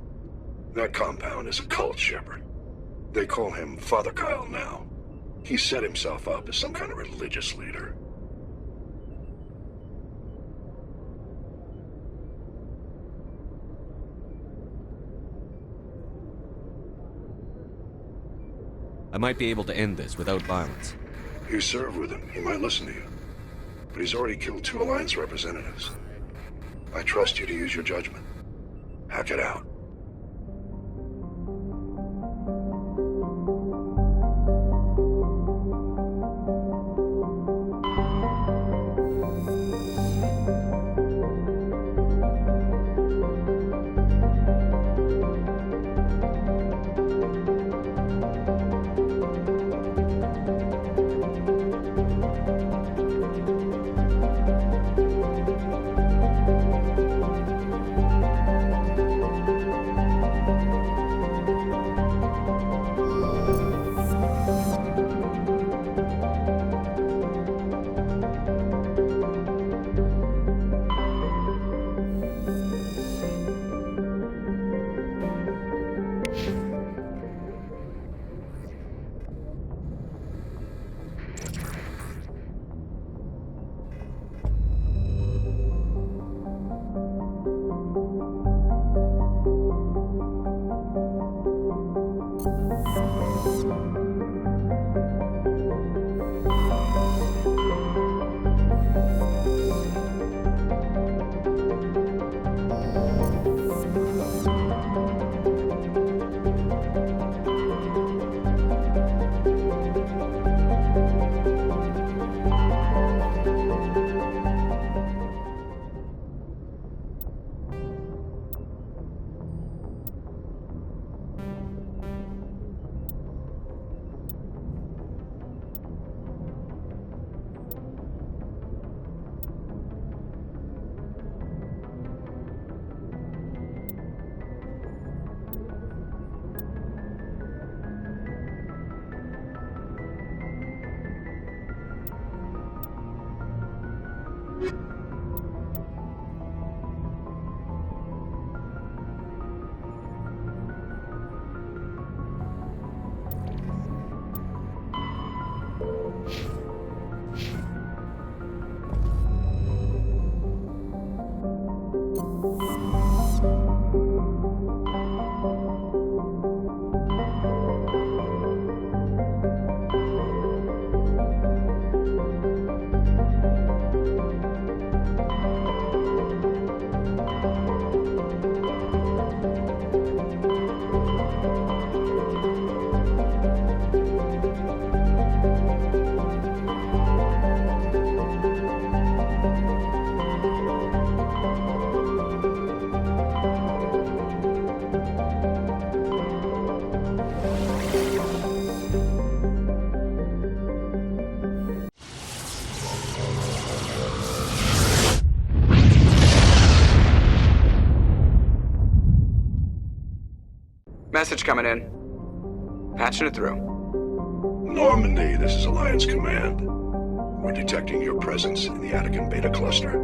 That compound is a cult, Shepard. They call him Father Kyle now. He set himself up as some kind of religious leader. I might be able to end this without violence. You serve with him. He might listen to you. But he's already killed 2 Alliance representatives. I trust you to use your judgment. Hack it out. Message coming in. Patching it through. Normandy, this is Alliance Command. We're detecting your presence in the Attican Beta cluster.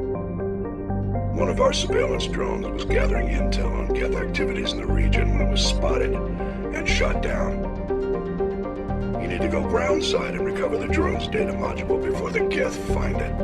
One of our surveillance drones was gathering intel on Geth activities in the region when it was spotted and shot down. You need to go groundside and recover the drone's data module before the Geth find it.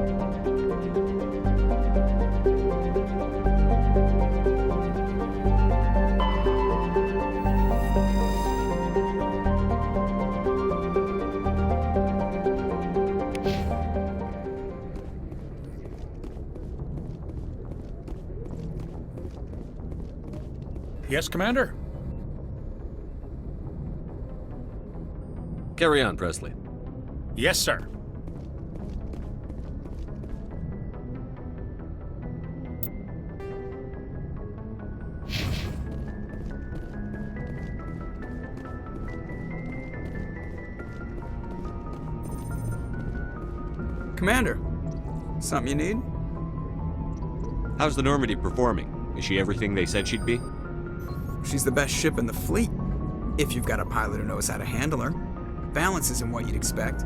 Yes, Commander? Carry on, Presley. Yes, sir. Commander, something you need? How's the Normandy performing? Is she everything they said she'd be? She's the best ship in the fleet, if you've got a pilot who knows how to handle her. Balance isn't what you'd expect.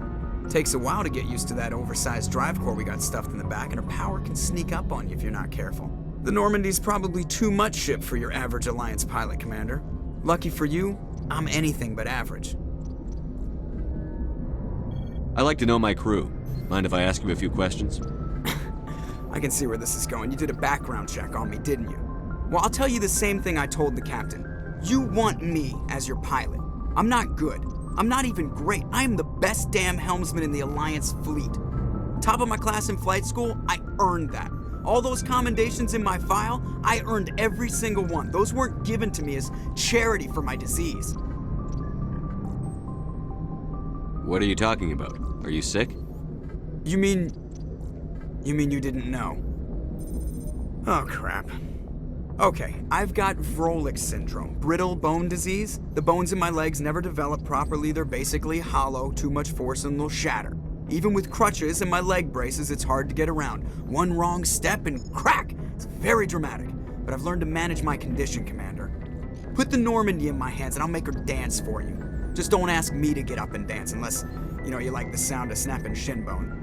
Takes a while to get used to that oversized drive core we got stuffed in the back, and her power can sneak up on you if you're not careful. The Normandy's probably too much ship for your average Alliance pilot, Commander. Lucky for you, I'm anything but average. I like to know my crew. Mind if I ask you a few questions? I can see where this is going. You did a background check on me, didn't you? Well, I'll tell you the same thing I told the captain. You want me as your pilot. I'm not good. I'm not even great. I am the best damn helmsman in the Alliance fleet. Top of my class in flight school, I earned that. All those commendations in my file, I earned every single one. Those weren't given to me as charity for my disease. What are you talking about? Are you sick? You mean you didn't know? Oh, crap. Okay, I've got Vrolik syndrome, brittle bone disease. The bones in my legs never develop properly. They're basically hollow, too much force and they'll shatter. Even with crutches and my leg braces, it's hard to get around. One wrong step and crack! It's very dramatic, but I've learned to manage my condition, Commander. Put the Normandy in my hands and I'll make her dance for you. Just don't ask me to get up and dance unless, you like the sound of snapping shin bone.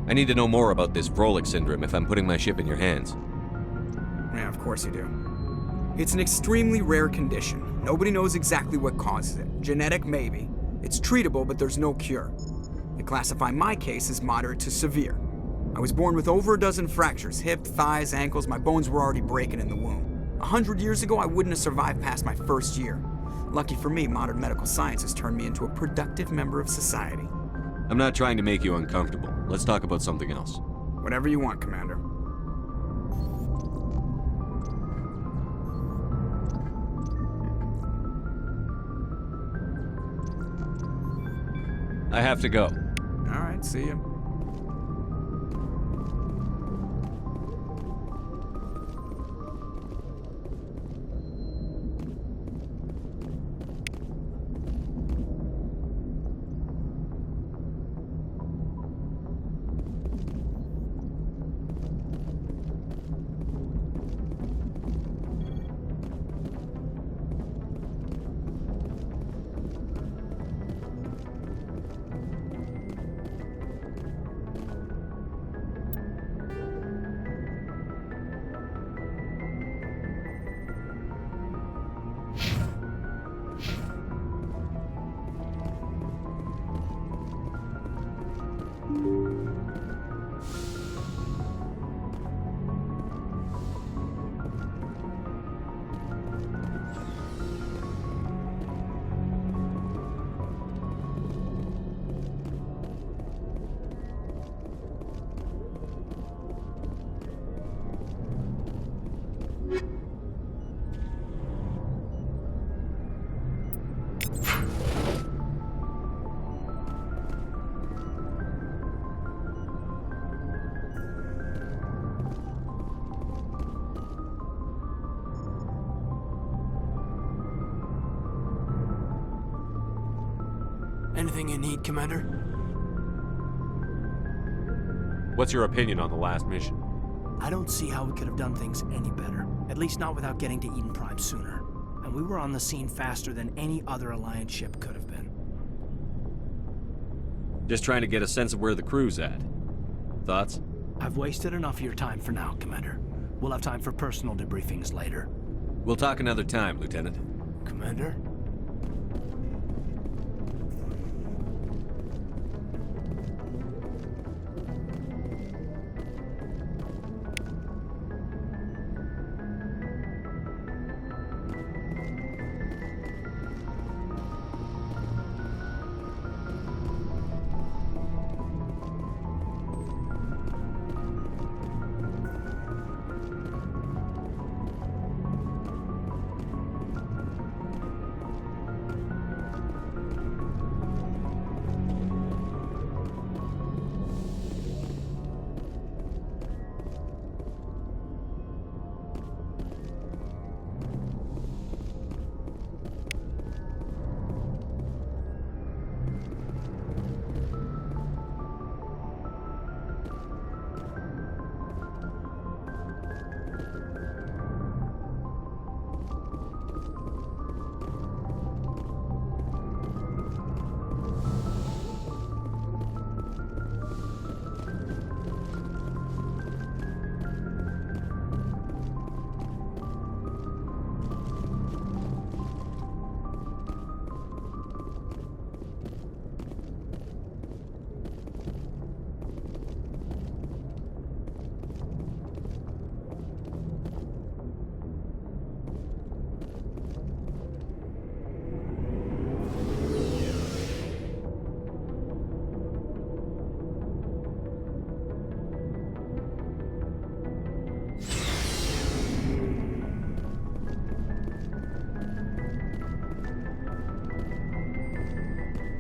I need to know more about this Vrolik syndrome if I'm putting my ship in your hands. Yeah, of course you do. It's an extremely rare condition. Nobody knows exactly what causes it. Genetic, maybe. It's treatable, but there's no cure. They classify my case as moderate to severe. I was born with over a dozen fractures, hip, thighs, ankles. My bones were already breaking in the womb. 100 years ago, I wouldn't have survived past my first year. Lucky for me, modern medical science has turned me into a productive member of society. I'm not trying to make you uncomfortable. Let's talk about something else. Whatever you want, Commander. I have to go. All right, see you. Anything you need, Commander? What's your opinion on the last mission? I don't see how we could have done things any better. At least not without getting to Eden Prime sooner. And we were on the scene faster than any other Alliance ship could have been. Just trying to get a sense of where the crew's at. Thoughts? I've wasted enough of your time for now, Commander. We'll have time for personal debriefings later. We'll talk another time, Lieutenant. Commander?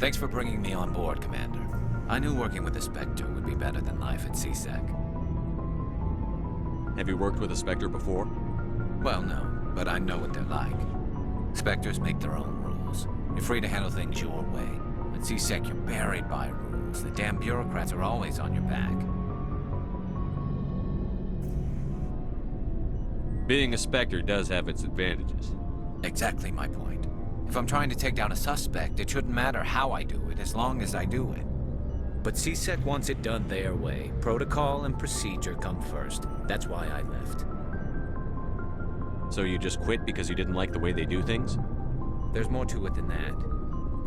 Thanks for bringing me on board, Commander. I knew working with the Spectre would be better than life at CSEC. Have you worked with a Spectre before? Well, no, but I know what they're like. Spectres make their own rules. You're free to handle things your way. At CSEC, you're buried by rules. The damn bureaucrats are always on your back. Being a Spectre does have its advantages. Exactly my point. If I'm trying to take down a suspect, it shouldn't matter how I do it, as long as I do it. But CSEC wants it done their way. Protocol and procedure come first. That's why I left. So you just quit because you didn't like the way they do things? There's more to it than that.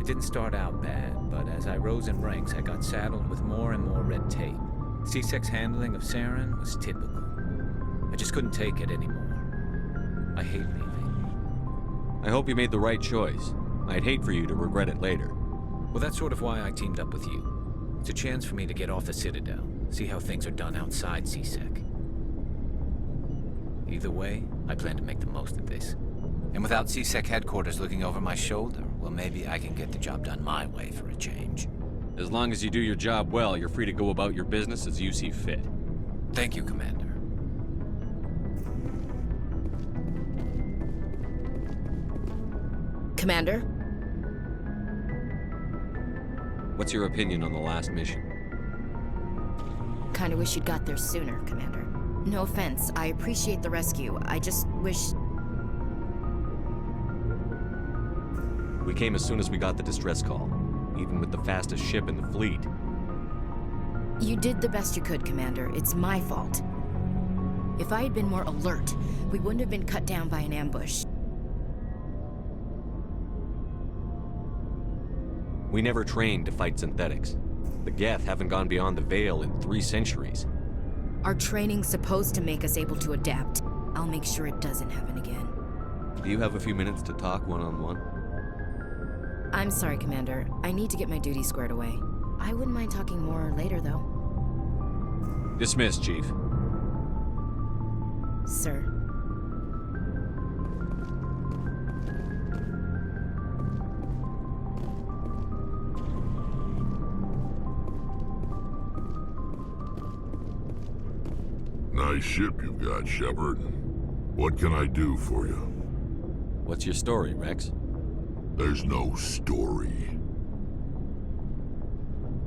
It didn't start out bad, but as I rose in ranks, I got saddled with more and more red tape. CSEC's handling of Saren was typical. I just couldn't take it anymore. I hate leaving. I hope you made the right choice. I'd hate for you to regret it later. Well, that's sort of why I teamed up with you. It's a chance for me to get off the Citadel, see how things are done outside CSEC. Either way, I plan to make the most of this. And without CSEC headquarters looking over my shoulder, well, maybe I can get the job done my way for a change. As long as you do your job well, you're free to go about your business as you see fit. Thank you, Commander. Commander? What's your opinion on the last mission? Kinda wish you'd got there sooner, Commander. No offense, I appreciate the rescue. I just wish... We came as soon as we got the distress call, even with the fastest ship in the fleet. You did the best you could, Commander. It's my fault. If I had been more alert, we wouldn't have been cut down by an ambush. We never trained to fight synthetics. The Geth haven't gone beyond the Veil in 3 centuries. Our training's supposed to make us able to adapt. I'll make sure it doesn't happen again. Do you have a few minutes to talk one-on-one? I'm sorry, Commander. I need to get my duties squared away. I wouldn't mind talking more later, though. Dismissed, Chief. Sir. Nice ship you've got, Shepard. What can I do for you? What's your story, Rex? There's no story.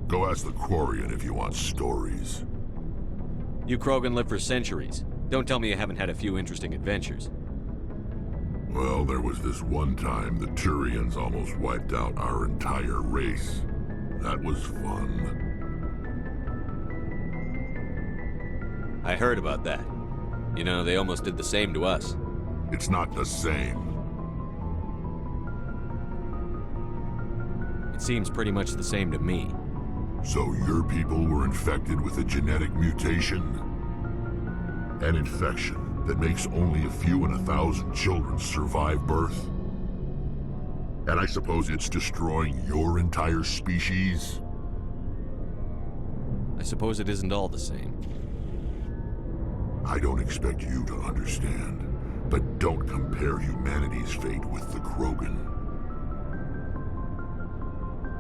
Go ask the Quarian if you want stories. You Krogan lived for centuries. Don't tell me you haven't had a few interesting adventures. Well, there was this one time the Turians almost wiped out our entire race. That was fun. I heard about that. You know, they almost did the same to us. It's not the same. It seems pretty much the same to me. So your people were infected with a genetic mutation? An infection that makes only a few in 1,000 children survive birth? And I suppose it's destroying your entire species? I suppose it isn't all the same. I don't expect you to understand, but don't compare humanity's fate with the Krogan.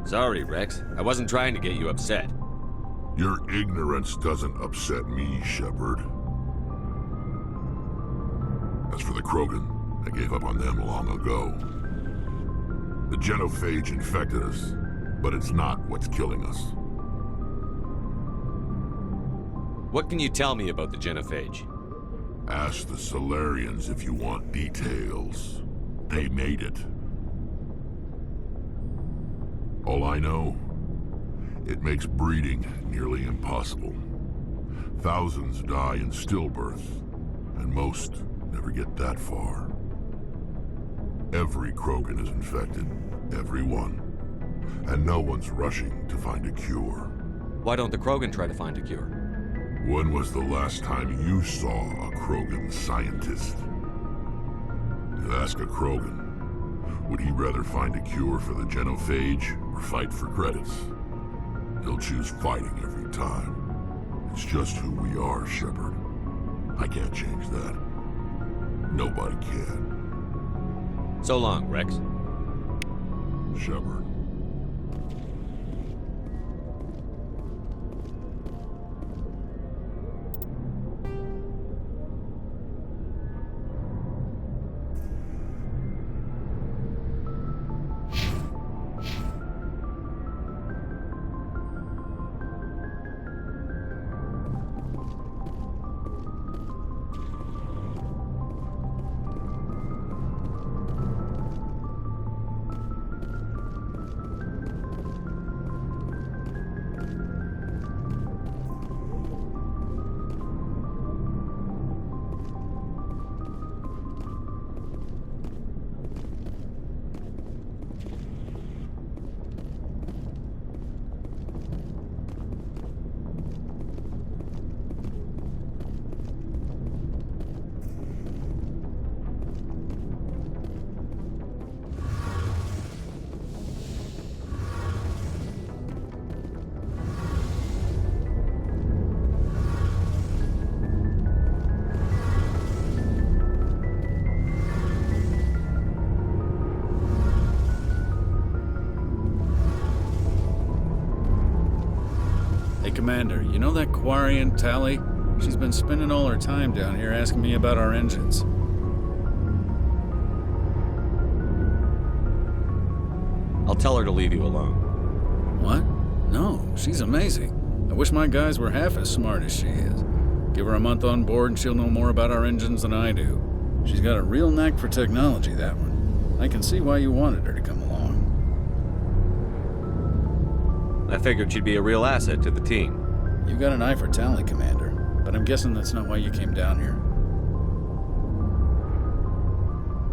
Sorry, Rex. I wasn't trying to get you upset. Your ignorance doesn't upset me, Shepard. As for the Krogan, I gave up on them long ago. The genophage infected us, but it's not what's killing us. What can you tell me about the genophage? Ask the Solarians if you want details. They made it. All I know, it makes breeding nearly impossible. Thousands die in stillbirth, and most never get that far. Every Krogan is infected, every one. And no one's rushing to find a cure. Why don't the Krogan try to find a cure? When was the last time you saw a Krogan scientist? Ask a Krogan. Would he rather find a cure for the genophage or fight for credits? He'll choose fighting every time. It's just who we are, Shepard. I can't change that. Nobody can. So long, Rex. Shepard. Commander, you know that Quarian, Tali? She's been spending all her time down here asking me about our engines. I'll tell her to leave you alone. What? No, she's amazing. I wish my guys were half as smart as she is. Give her a month on board and she'll know more about our engines than I do. She's got a real knack for technology, that one. I can see why you wanted her to come along. I figured she'd be a real asset to the team. You've got an eye for Tali, Commander, but I'm guessing that's not why you came down here.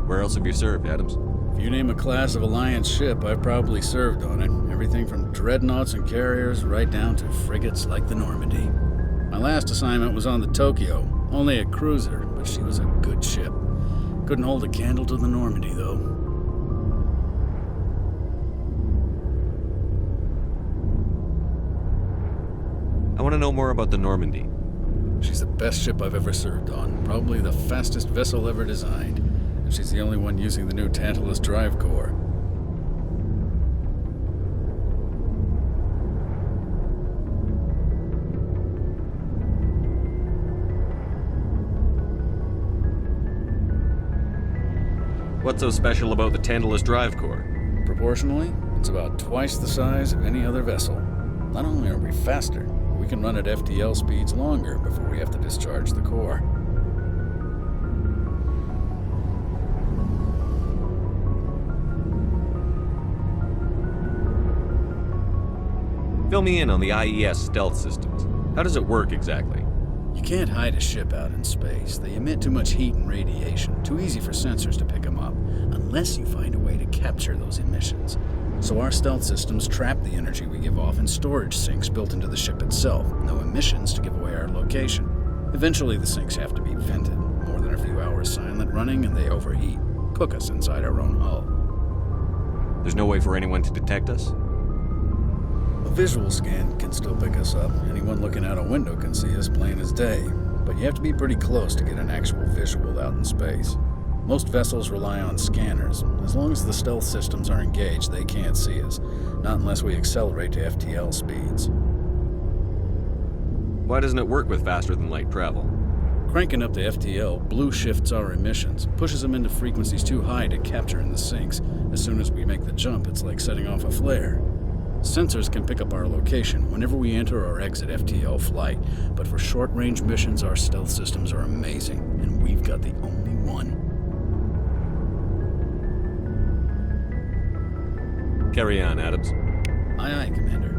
Where else have you served, Adams? If you name a class of Alliance ship, I've probably served on it. Everything from dreadnoughts and carriers right down to frigates like the Normandy. My last assignment was on the Tokyo, only a cruiser, but she was a good ship. Couldn't hold a candle to the Normandy, though. I want to know more about the Normandy. She's the best ship I've ever served on, probably the fastest vessel ever designed. And she's the only one using the new Tantalus drive core. What's so special about the Tantalus drive core? Proportionally, it's about twice the size of any other vessel. Not only are we faster, but we can run at FTL speeds longer before we have to discharge the core. Fill me in on the IES stealth systems. How does it work exactly? You can't hide a ship out in space. They emit too much heat and radiation. Too easy for sensors to pick them up, unless you find a way to capture those emissions. So our stealth systems trap the energy we give off in storage sinks built into the ship itself. No emissions to give away our location. Eventually the sinks have to be vented. More than a few hours silent running and they overheat. Cook us inside our own hull. There's no way for anyone to detect us? A visual scan can still pick us up. Anyone looking out a window can see us plain as day. But you have to be pretty close to get an actual visual out in space. Most vessels rely on scanners. As long as the stealth systems are engaged, they can't see us. Not unless we accelerate to FTL speeds. Why doesn't it work with faster-than-light travel? Cranking up to FTL blue shifts our emissions, pushes them into frequencies too high to capture in the sinks. As soon as we make the jump, it's like setting off a flare. Sensors can pick up our location whenever we enter or exit FTL flight, but for short-range missions, our stealth systems are amazing, and we've got the only one. Carry on, Adams. Aye, aye, Commander.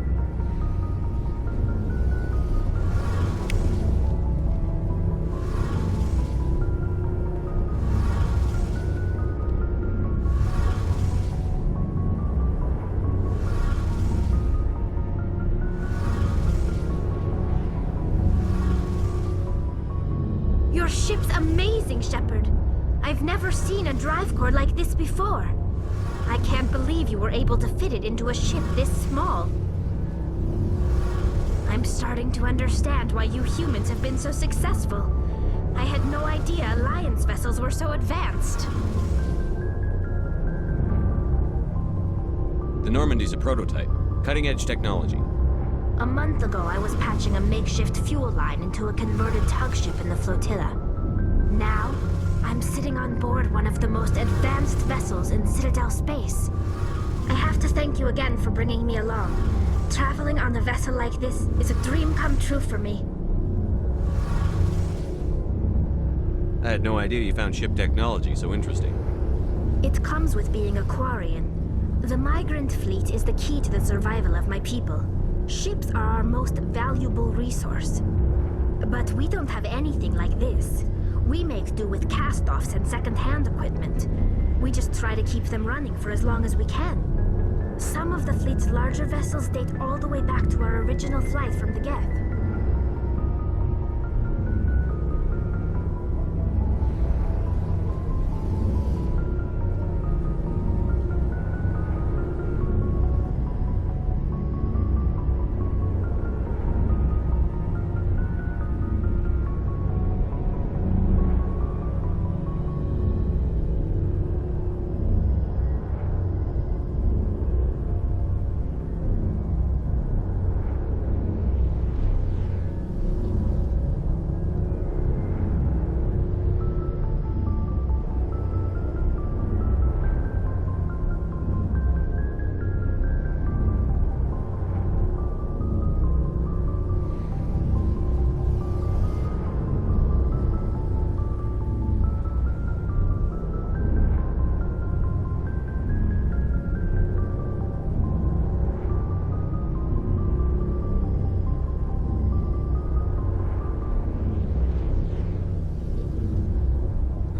Your ship's amazing, Shepard. I've never seen a drive core like this before. I can't believe you were able to fit it into a ship this small. I'm starting to understand why you humans have been so successful. I had no idea Alliance vessels were so advanced. The Normandy's a prototype. Cutting-edge technology. A month ago, I was patching a makeshift fuel line into a converted tug ship in the flotilla. Now, I'm sitting on board one of the most advanced vessels in Citadel space. I have to thank you again for bringing me along. Traveling on a vessel like this is a dream come true for me. I had no idea you found ship technology so interesting. It comes with being a Quarian. The migrant fleet is the key to the survival of my people. Ships are our most valuable resource. But we don't have anything like this. We make do with cast-offs and second-hand equipment. We just try to keep them running for as long as we can. Some of the fleet's larger vessels date all the way back to our original flight from the Geth.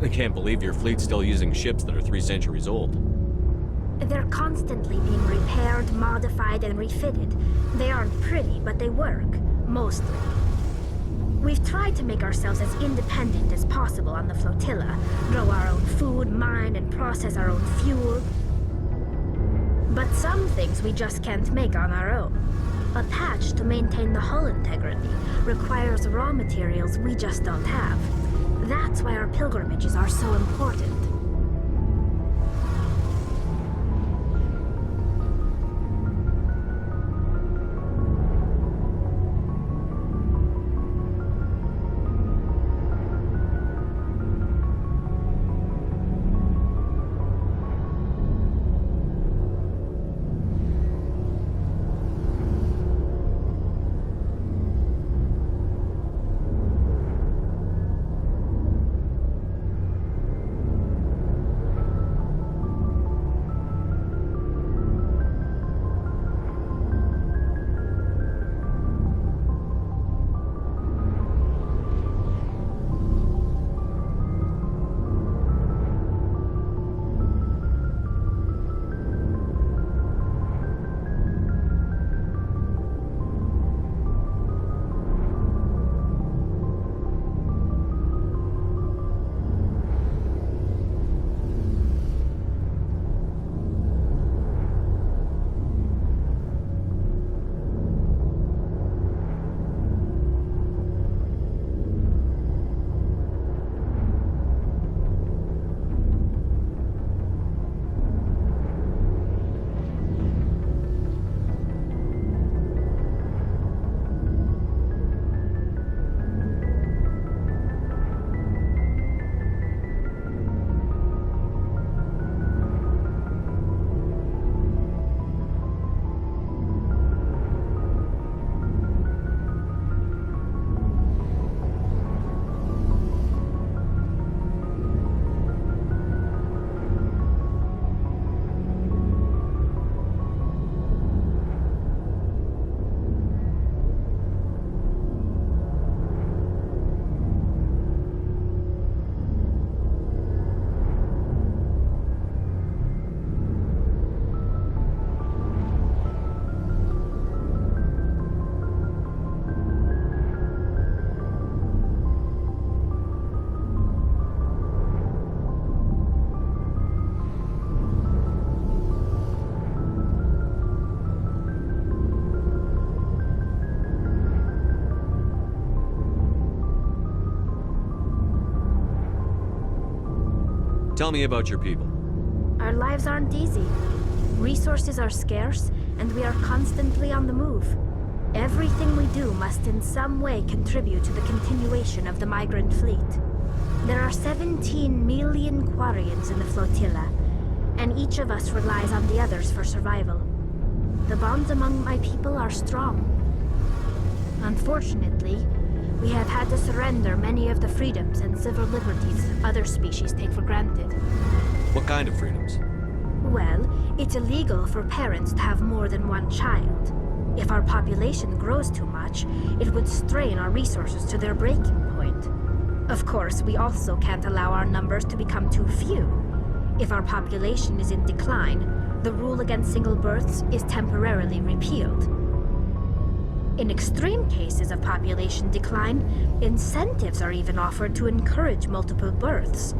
I can't believe your fleet's still using ships that are 3 centuries old. They're constantly being repaired, modified, and refitted. They aren't pretty, but they work. Mostly. We've tried to make ourselves as independent as possible on the flotilla. Grow our own food, mine, and process our own fuel. But some things we just can't make on our own. A patch to maintain the hull integrity requires raw materials we just don't have. That's why our pilgrimages are so important. Tell me about your people. Our lives aren't easy. Resources are scarce, and we are constantly on the move. Everything we do must in some way contribute to the continuation of the migrant fleet. There are 17 million Quarians in the flotilla, and each of us relies on the others for survival. The bonds among my people are strong. Unfortunately, we have had to surrender many of the freedoms and civil liberties other species take for granted. What kind of freedoms? Well, it's illegal for parents to have more than one child. If our population grows too much, it would strain our resources to their breaking point. Of course, we also can't allow our numbers to become too few. If our population is in decline, the rule against single births is temporarily repealed. In extreme cases of population decline, incentives are even offered to encourage multiple births,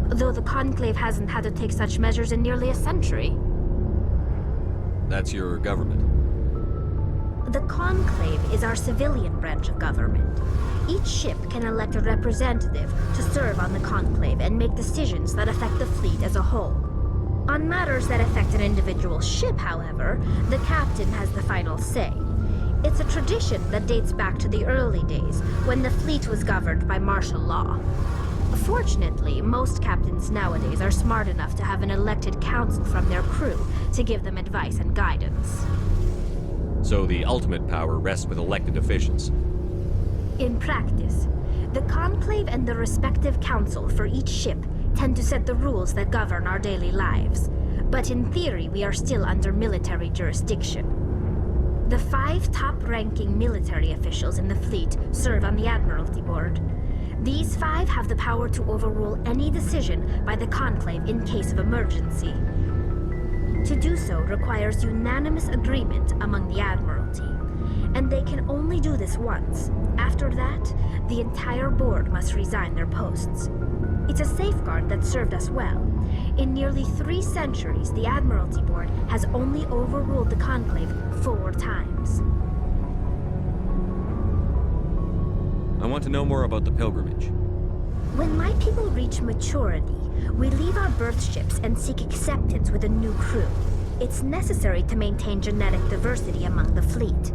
though the Conclave hasn't had to take such measures in nearly a century. That's your government? The Conclave is our civilian branch of government. Each ship can elect a representative to serve on the Conclave and make decisions that affect the fleet as a whole. On matters that affect an individual ship, however, the captain has the final say. It's a tradition that dates back to the early days, when the fleet was governed by martial law. Fortunately, most captains nowadays are smart enough to have an elected council from their crew to give them advice and guidance. So the ultimate power rests with elected officials. In practice, the Conclave and the respective council for each ship tend to set the rules that govern our daily lives. But in theory, we are still under military jurisdiction. The 5 top-ranking military officials in the fleet serve on the Admiralty Board. These 5 have the power to overrule any decision by the Conclave in case of emergency. To do so requires unanimous agreement among the Admiralty, and they can only do this once. After that, the entire board must resign their posts. It's a safeguard that served us well. In nearly 3 centuries, the Admiralty Board has only overruled the Conclave 4 times. I want to know more about the pilgrimage. When my people reach maturity, we leave our birth ships and seek acceptance with a new crew. It's necessary to maintain genetic diversity among the fleet.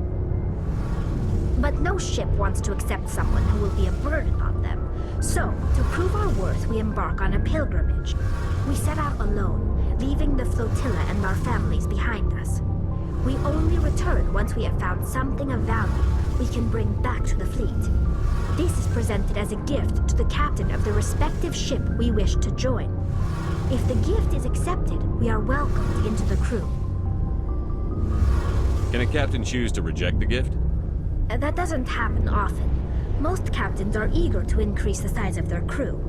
But no ship wants to accept someone who will be a burden on them. So, to prove our worth, we embark on a pilgrimage. We set out alone, leaving the flotilla and our families behind us. We only return once we have found something of value we can bring back to the fleet. This is presented as a gift to the captain of the respective ship we wish to join. If the gift is accepted, we are welcomed into the crew. Can a captain choose to reject the gift? That doesn't happen often. Most captains are eager to increase the size of their crew.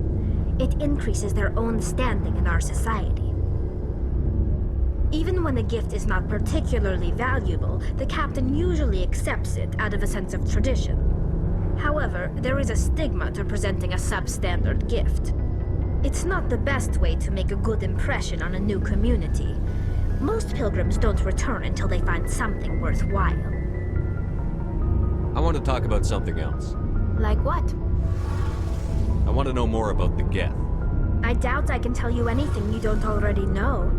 It increases their own standing in our society. Even when the gift is not particularly valuable, the captain usually accepts it out of a sense of tradition. However, there is a stigma to presenting a substandard gift. It's not the best way to make a good impression on a new community. Most pilgrims don't return until they find something worthwhile. I want to talk about something else. Like what? I want to know more about the Geth. I doubt I can tell you anything you don't already know.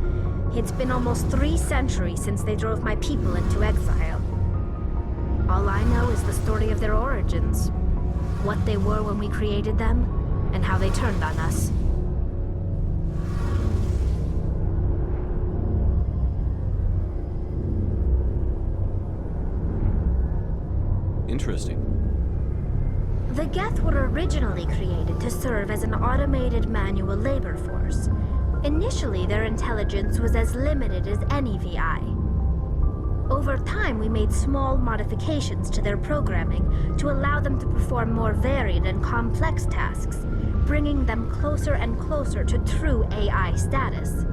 It's been almost 3 centuries since they drove my people into exile. All I know is the story of their origins. What they were when we created them, and how they turned on us. Interesting. The Geth were originally created to serve as an automated manual labor force. Initially, their intelligence was as limited as any VI. Over time, we made small modifications to their programming to allow them to perform more varied and complex tasks, bringing them closer and closer to true AI status.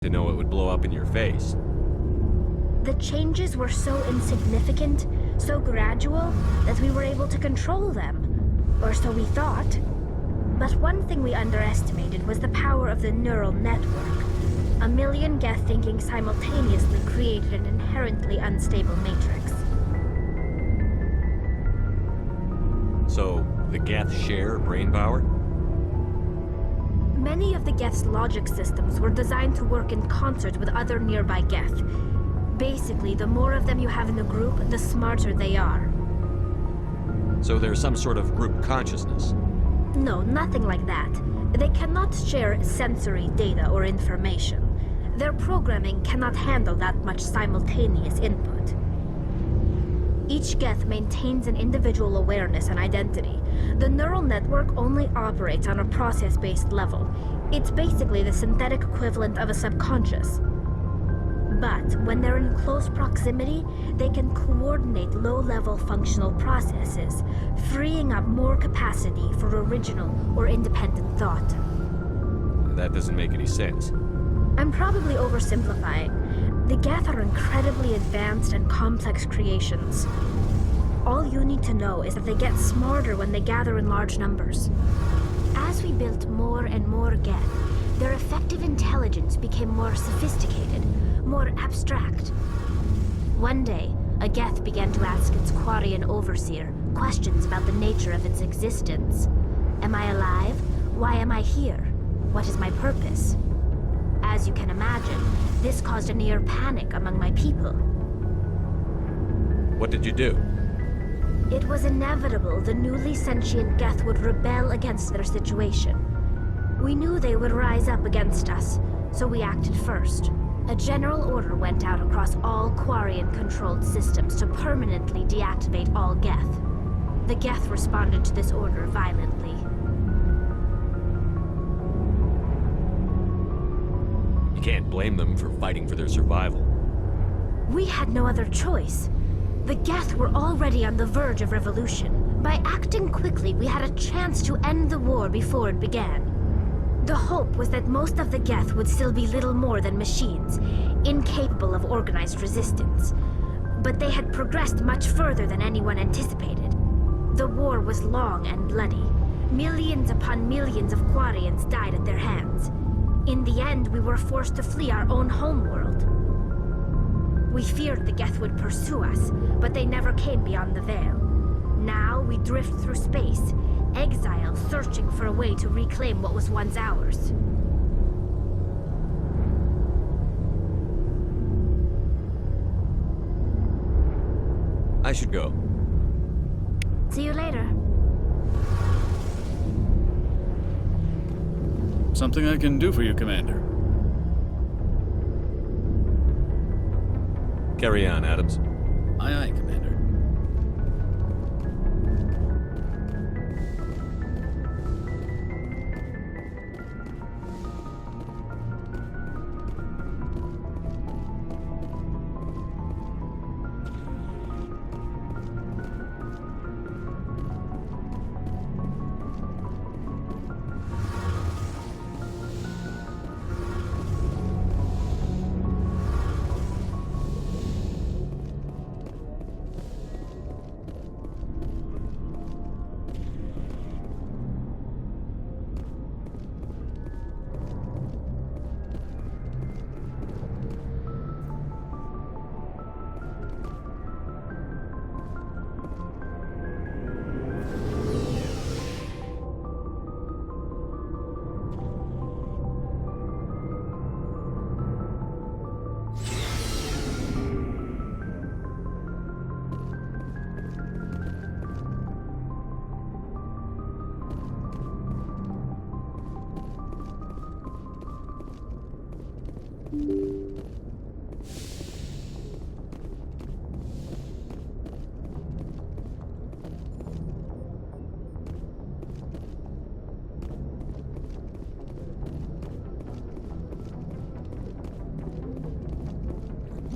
To know it would blow up in your face. The changes were so insignificant, so gradual, that we were able to control them. Or so we thought. But one thing we underestimated was the power of the neural network. 1 million Geth thinking simultaneously created an inherently unstable matrix. So, the Geth share brain power? Many of the Geth's logic systems were designed to work in concert with other nearby Geth. Basically, the more of them you have in the group, the smarter they are. So there's some sort of group consciousness? No, nothing like that. They cannot share sensory data or information. Their programming cannot handle that much simultaneous input. Each Geth maintains an individual awareness and identity. The neural network only operates on a process-based level. It's basically the synthetic equivalent of a subconscious. But when they're in close proximity, they can coordinate low-level functional processes, freeing up more capacity for original or independent thought. That doesn't make any sense. I'm probably oversimplifying. The Geth are incredibly advanced and complex creations. All you need to know is that they get smarter when they gather in large numbers. As we built more and more Geth, their effective intelligence became more sophisticated, more abstract. One day, a Geth began to ask its Quarian overseer questions about the nature of its existence. Am I alive? Why am I here? What is my purpose? As you can imagine, this caused a near panic among my people. What did you do? It was inevitable the newly sentient Geth would rebel against their situation. We knew they would rise up against us, so we acted first. A general order went out across all Quarian-controlled systems to permanently deactivate all Geth. The Geth responded to this order violently. You can't blame them for fighting for their survival. We had no other choice. The Geth were already on the verge of revolution. By acting quickly, we had a chance to end the war before it began. The hope was that most of the Geth would still be little more than machines, incapable of organized resistance. But they had progressed much further than anyone anticipated. The war was long and bloody. Millions upon millions of Quarians died at their hands. In the end, we were forced to flee our own homeworld. We feared the Geth would pursue us, but they never came beyond the Veil. Now we drift through space, exile, searching for a way to reclaim what was once ours. I should go. See you later. Something I can do for you, Commander. Carry on, Adams. Aye, aye, Commander.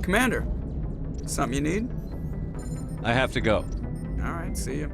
Commander, something you need? I have to go. All right, see you.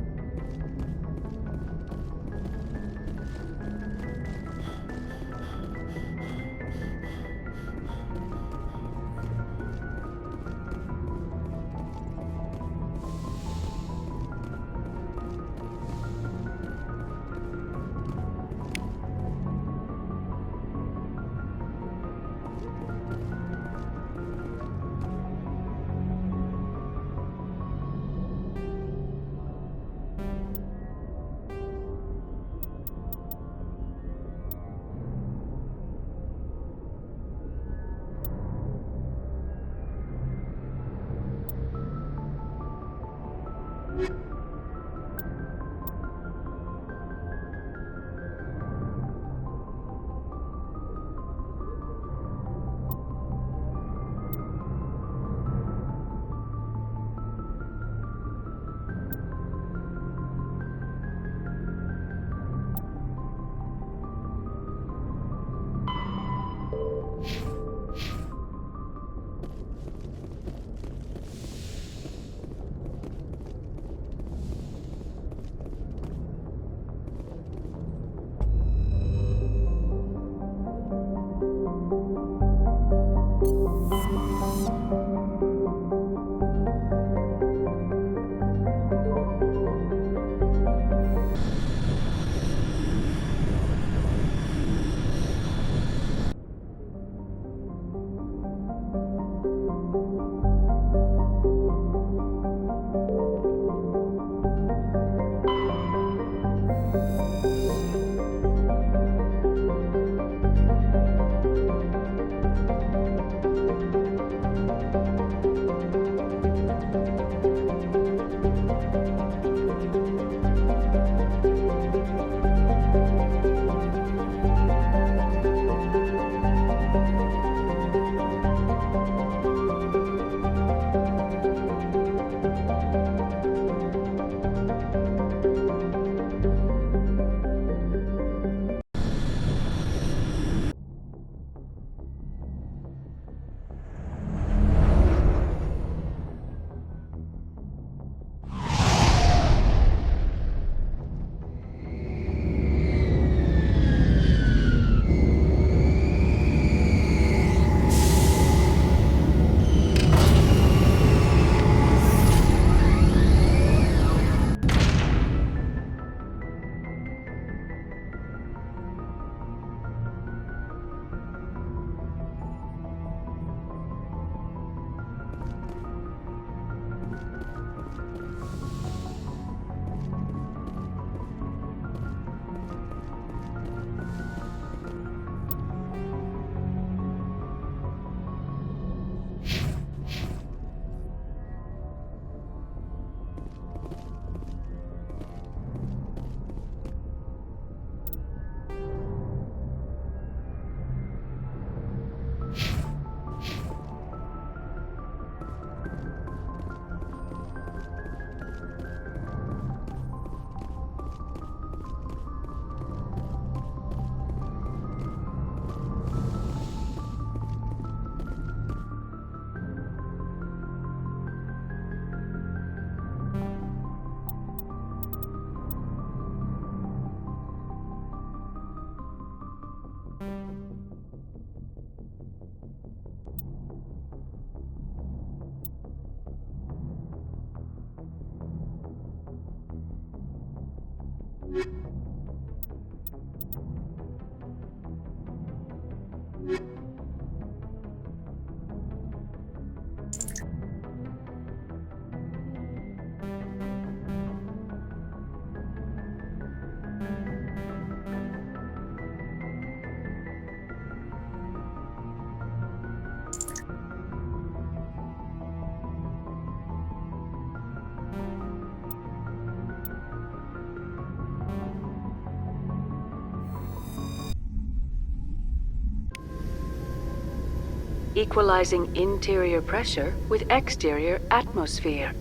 Equalizing interior pressure with exterior atmosphere.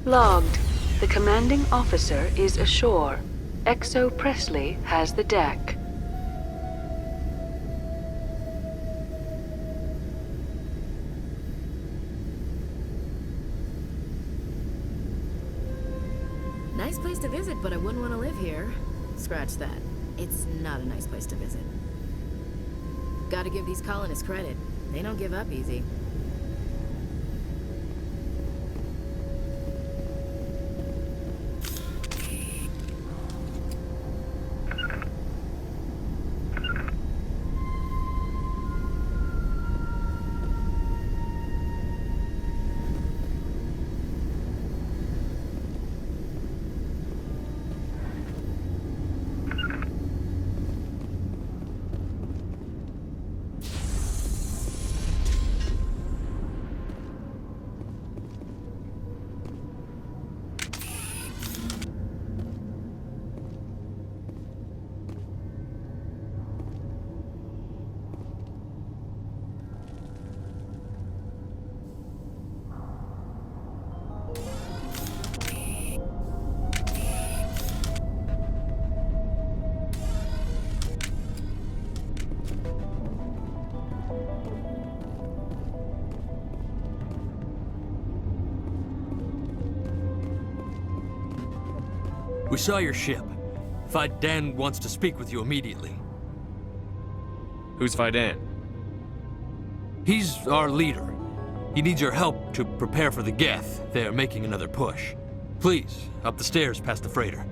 Logged. The commanding officer is ashore. Exo Presley has the deck. Nice place to visit, but I wouldn't want to live here. Scratch that. It's not a nice place to visit. Gotta give these colonists credit. They don't give up easy. We saw your ship. Faidan wants to speak with you immediately. Who's Faidan? He's our leader. He needs your help to prepare for the Geth. They're making another push. Please, up the stairs past the freighter.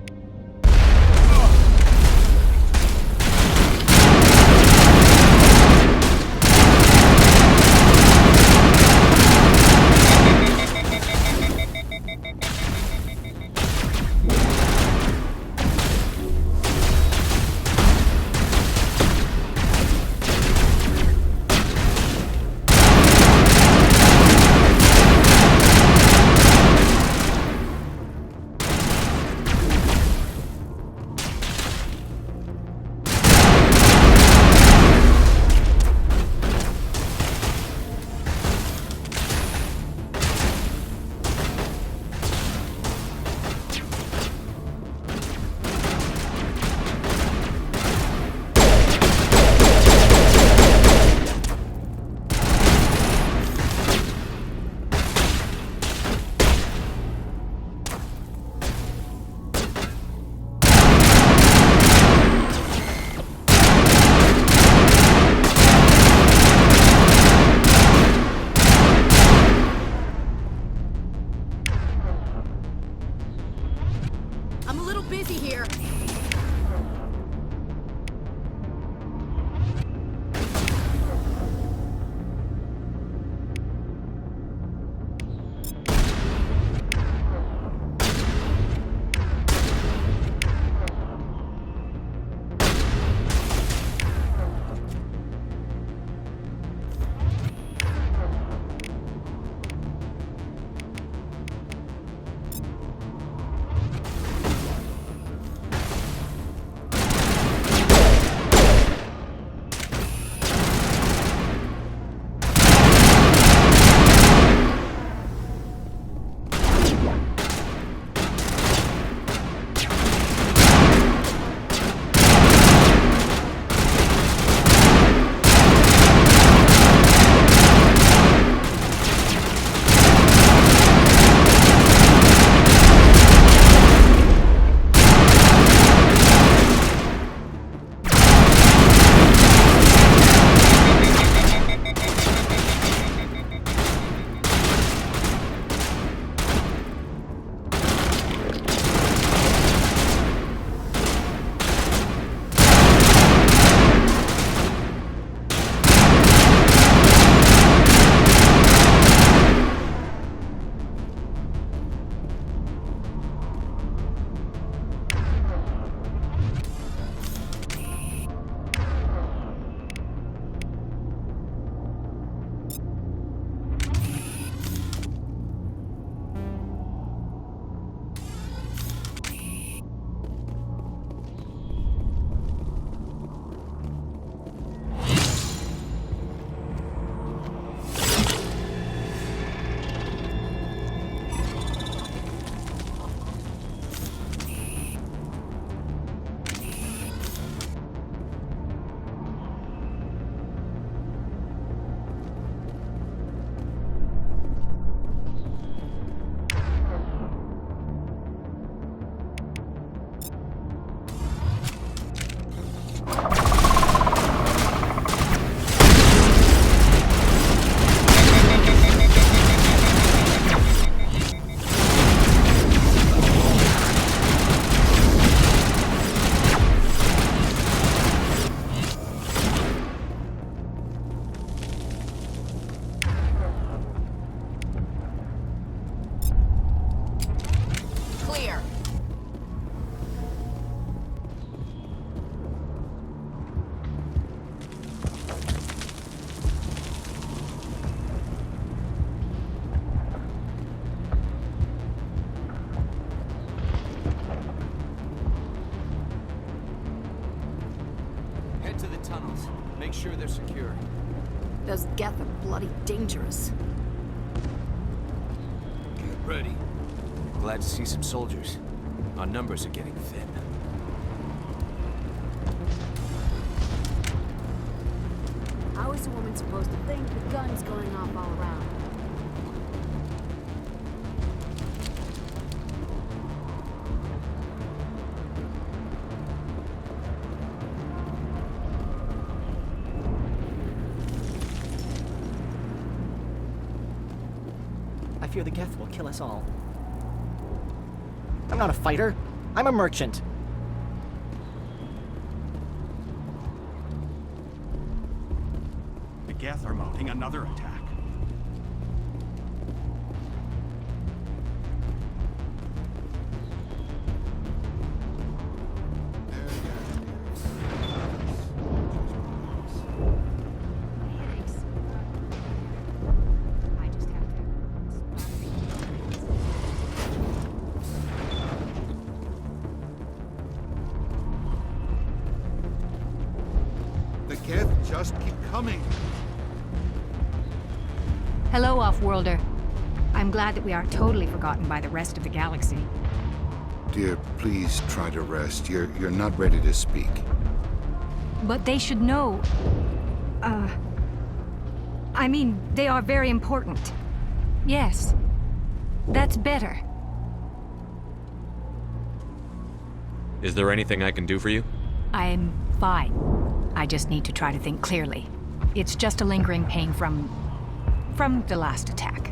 to the tunnels. Make sure they're secure. Those Geth are bloody dangerous. Get ready. Glad to see some soldiers. Our numbers are getting thin. How is a woman supposed to think with guns going off all around? I fear the Geth will kill us all. I'm not a fighter. I'm a merchant. The Geth are mounting another attack. The Geth just keep coming. Hello, Offworlder. I'm glad that we are totally forgotten by the rest of the galaxy. Dear, please try to rest. You're not ready to speak. But they should know... I mean, they are very important. Yes. That's better. Is there anything I can do for you? I'm fine. I just need to try to think clearly. It's just a lingering pain from the last attack.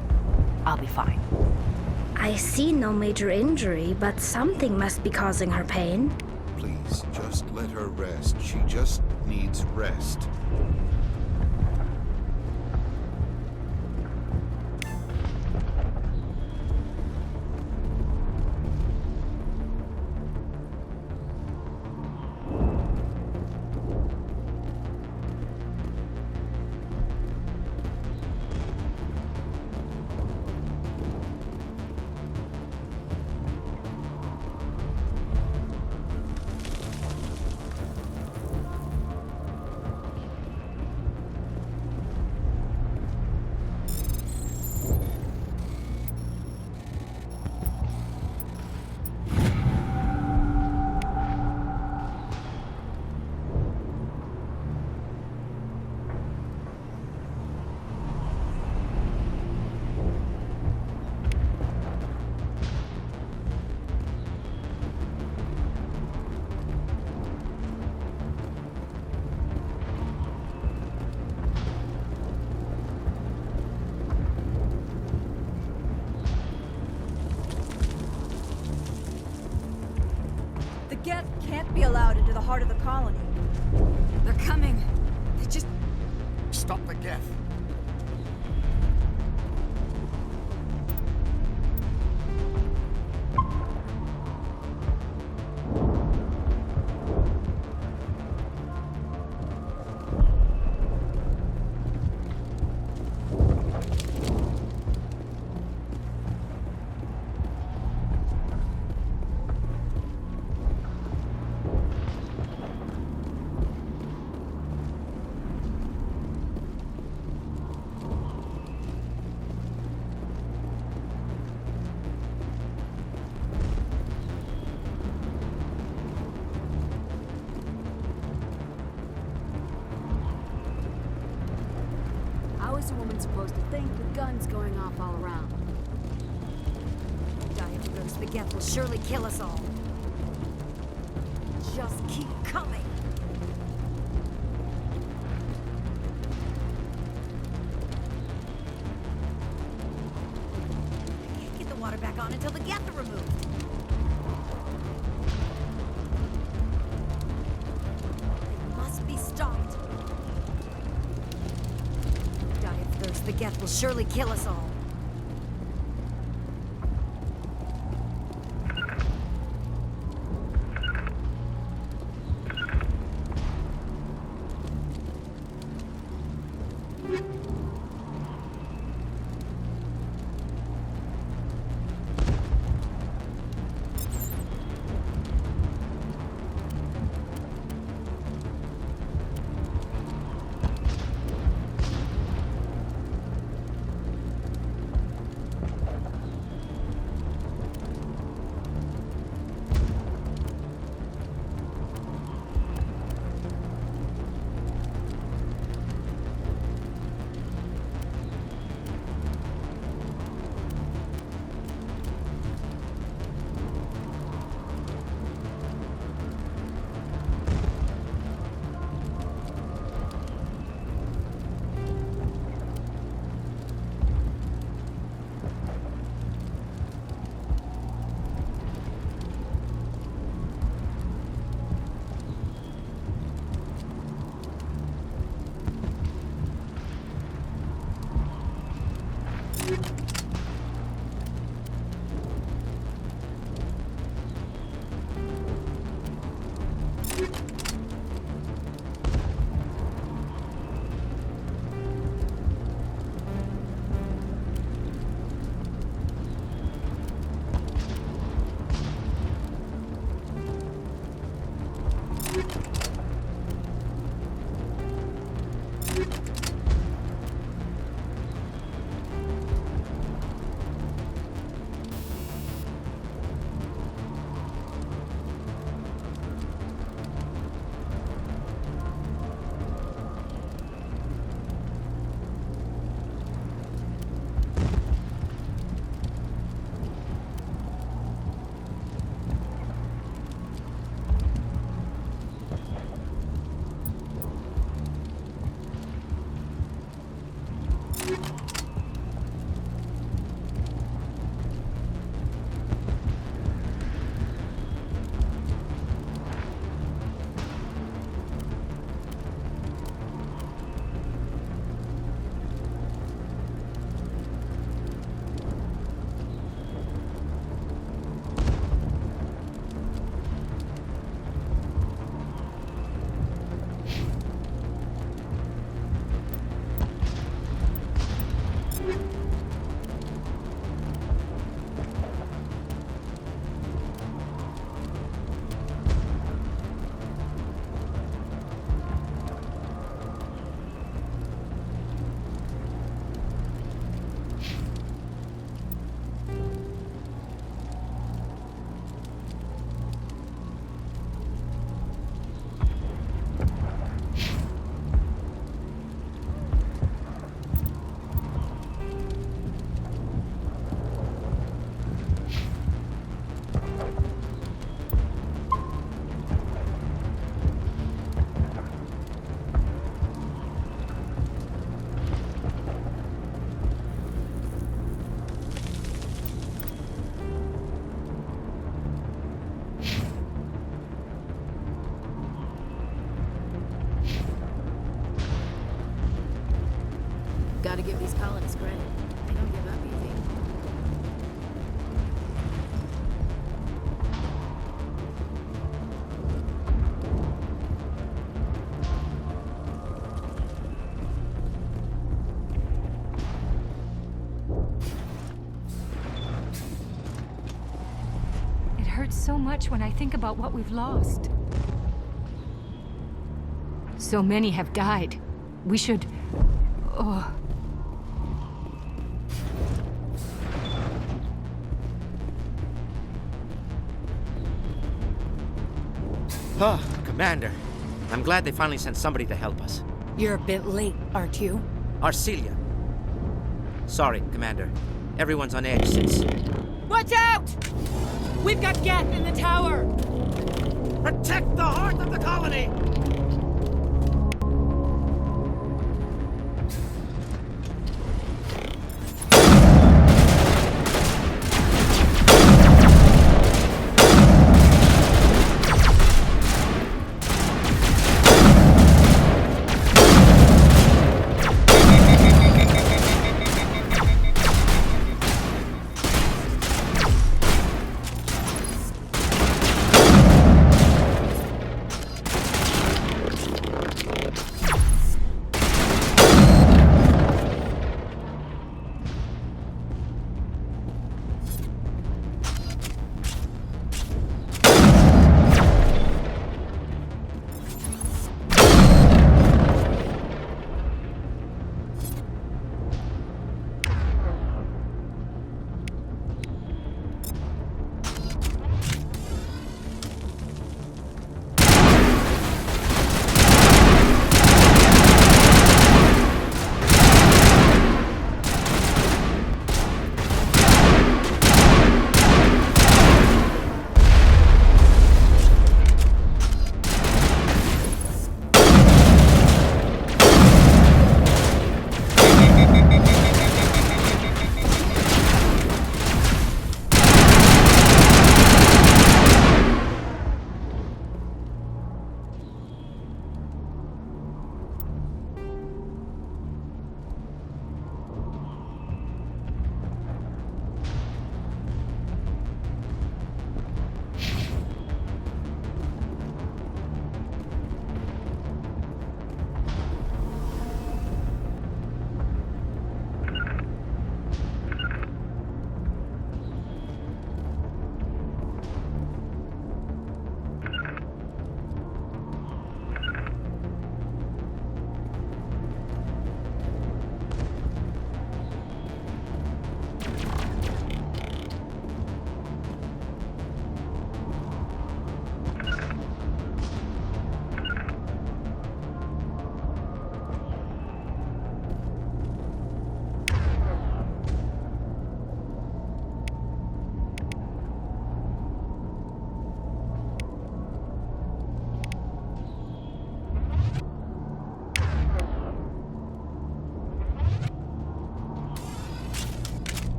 I'll be fine. I see no major injury, but something must be causing her pain. Please, just let her rest. She just needs rest. Can't be allowed into the heart of the colony. They're coming. They just... Stop the Geth. How is a woman supposed to think with guns going off all around? Die if it goes, the Geth will surely kill us all. Just keep coming. I can't get the water back on until the Geth are removed. It must be stopped. Die of thirst, the Geth will surely kill us all. so much when I think about what we've lost. So many have died. We should... Oh... Oh, Commander. I'm glad they finally sent somebody to help us. You're a bit late, aren't you? Arcelia. Sorry, Commander. Everyone's on edge since... Watch out! We've got Geth in the tower! Protect the heart of the colony!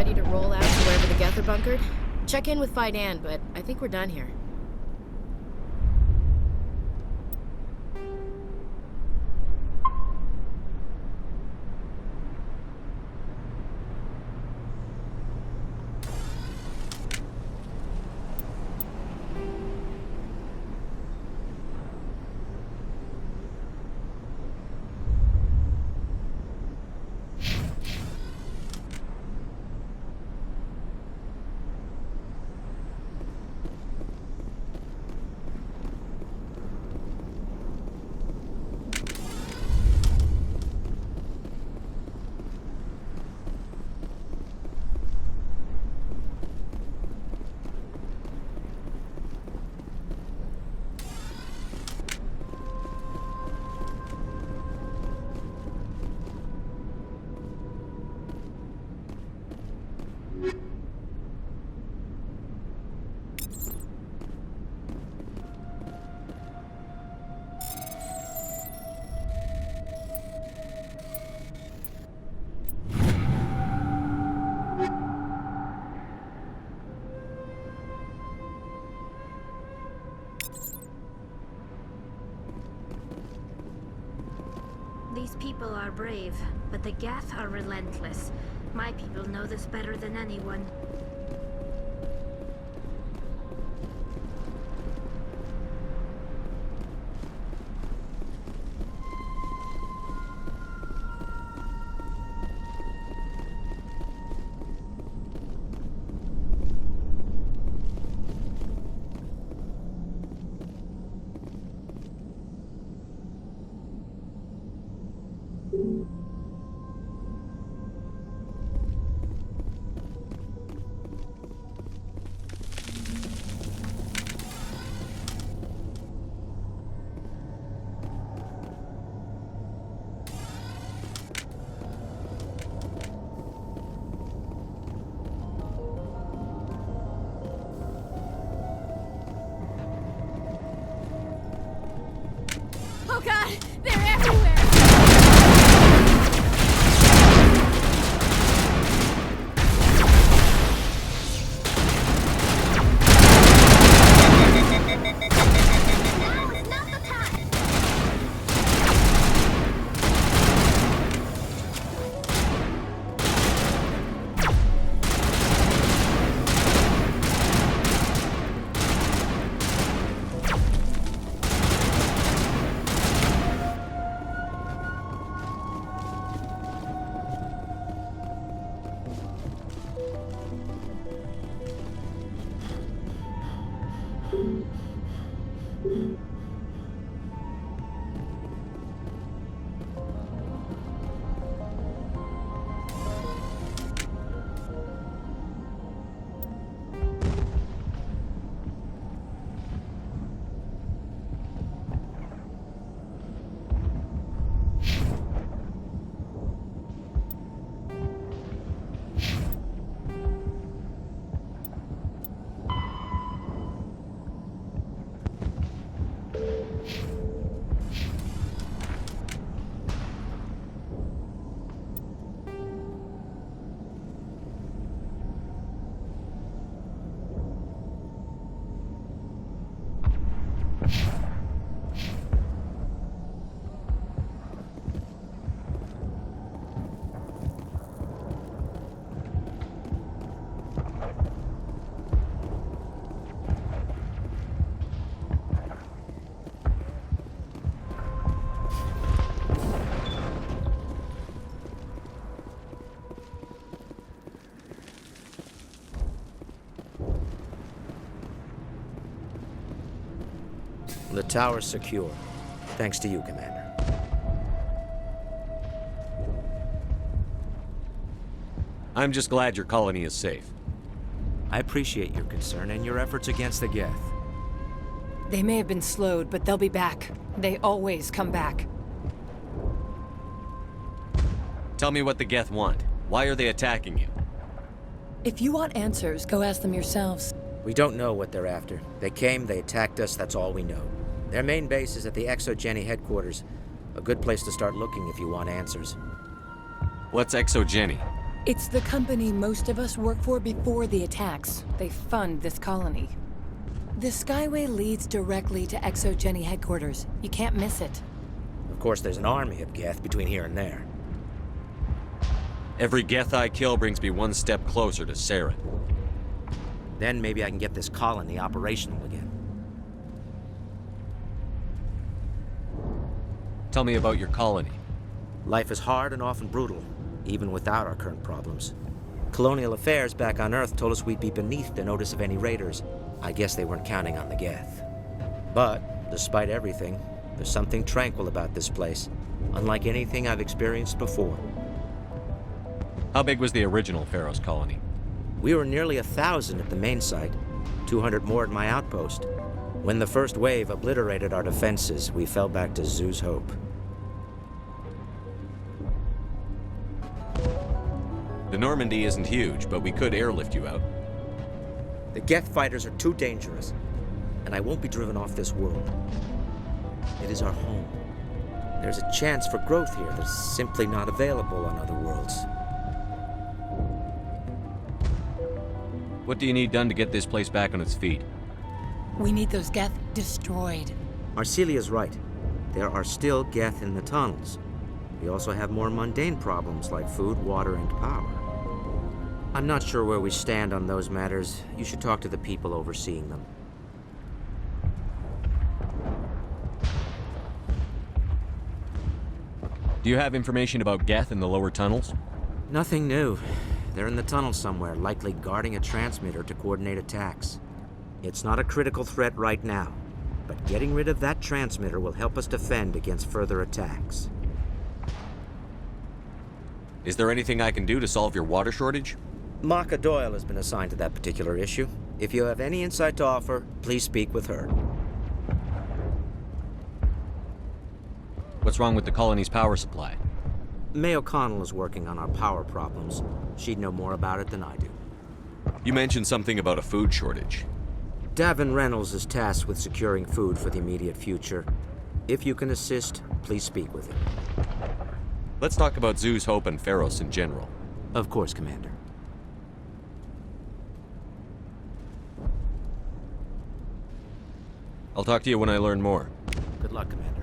ready to roll out to wherever the Geth are bunkered? Check in with Fidan, but I think we're done here. These people are brave, but the Geth are relentless. My people know this better than anyone. Oh god, they're everywhere! The tower's secure. Thanks to you, Commander. I'm just glad your colony is safe. I appreciate your concern and your efforts against the Geth. They may have been slowed, but they'll be back. They always come back. Tell me what the Geth want. Why are they attacking you? If you want answers, go ask them yourselves. We don't know what they're after. They came, they attacked us, that's all we know. Their main base is at the ExoGeni headquarters. A good place to start looking if you want answers. What's ExoGeni? It's the company most of us work for before the attacks. They fund this colony. The Skyway leads directly to ExoGeni headquarters. You can't miss it. Of course, there's an army of Geth between here and there. Every Geth I kill brings me one step closer to Saren. Then maybe I can get this colony operational again. Tell me about your colony. Life is hard and often brutal, even without our current problems. Colonial affairs back on Earth told us we'd be beneath the notice of any raiders. I guess they weren't counting on the Geth. But, despite everything, there's something tranquil about this place, unlike anything I've experienced before. How big was the original Pharaoh's colony? We were nearly 1,000 at the main site, 200 more at my outpost. When the first wave obliterated our defenses, we fell back to Zoo's Hope. The Normandy isn't huge, but we could airlift you out. The Geth fighters are too dangerous, and I won't be driven off this world. It is our home. There's a chance for growth here that's simply not available on other worlds. What do you need done to get this place back on its feet? We need those Geth destroyed. Marcelia's right. There are still Geth in the tunnels. We also have more mundane problems like food, water, and power. I'm not sure where we stand on those matters. You should talk to the people overseeing them. Do you have information about Geth in the lower tunnels? Nothing new. They're in the tunnel somewhere, likely guarding a transmitter to coordinate attacks. It's not a critical threat right now, but getting rid of that transmitter will help us defend against further attacks. Is there anything I can do to solve your water shortage? Maka Doyle has been assigned to that particular issue. If you have any insight to offer, please speak with her. What's wrong with the colony's power supply? May O'Connell is working on our power problems. She'd know more about it than I do. You mentioned something about a food shortage. Davin Reynolds is tasked with securing food for the immediate future. If you can assist, please speak with him. Let's talk about Zoo's Hope and Pharos in general. Of course, Commander. I'll talk to you when I learn more. Good luck, Commander.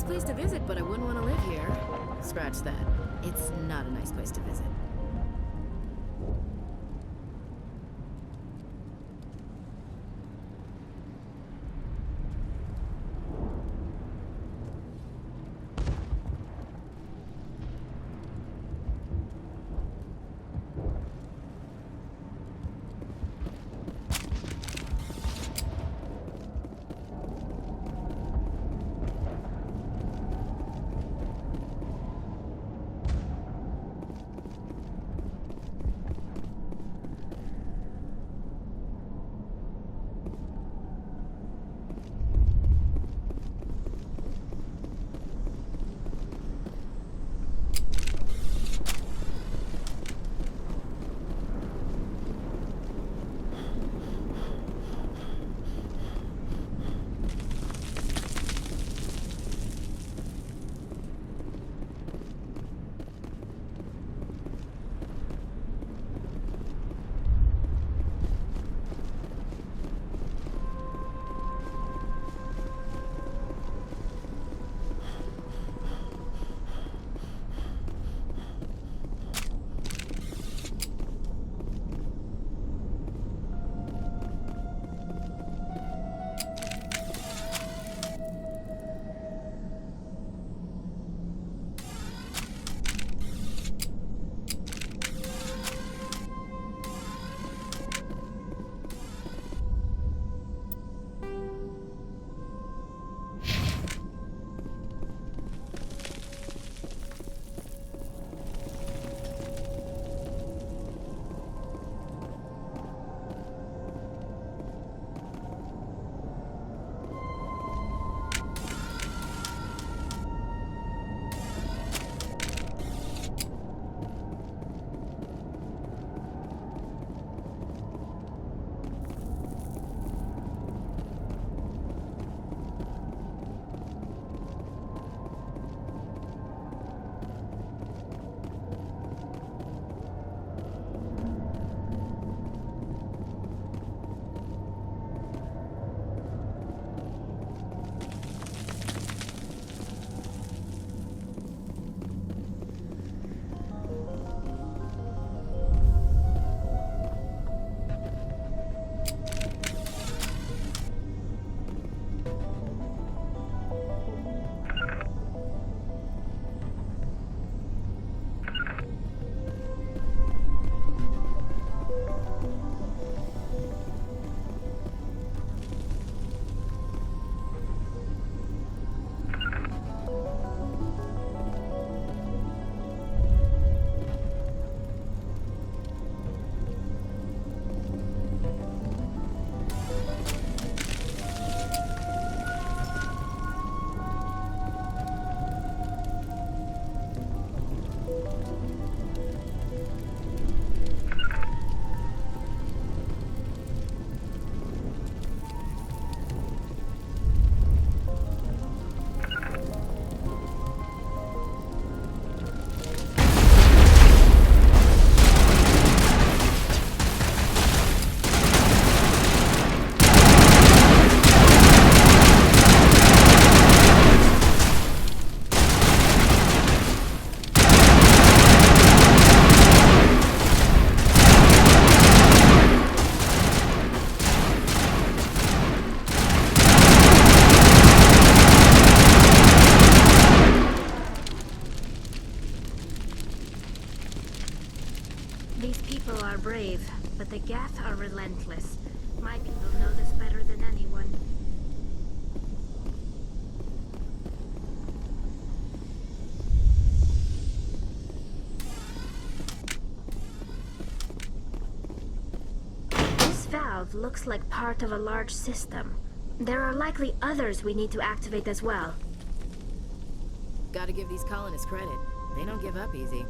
place to visit, but I wouldn't want to live here. Scratch that. It's not a nice place to visit. These people are brave, but the Geth are relentless. My people know this better than anyone. This valve looks like part of a large system. There are likely others we need to activate as well. Gotta give these colonists credit. They don't give up easy.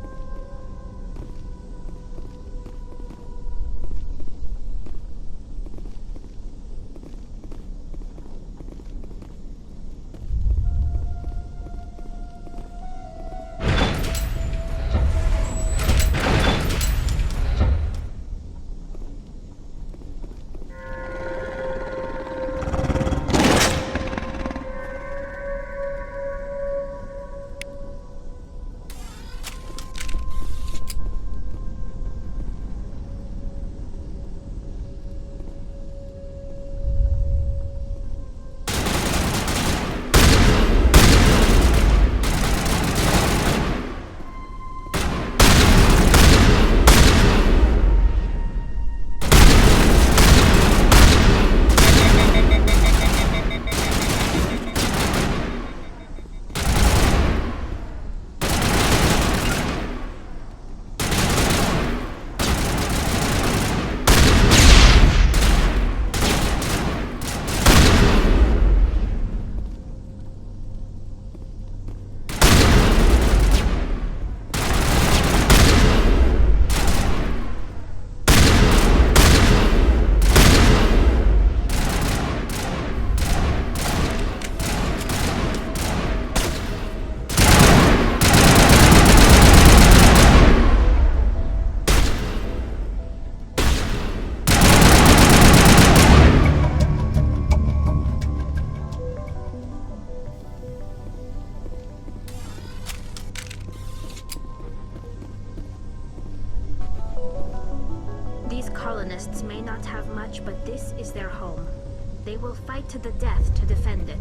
may not have much, but this is their home. They will fight to the death to defend it.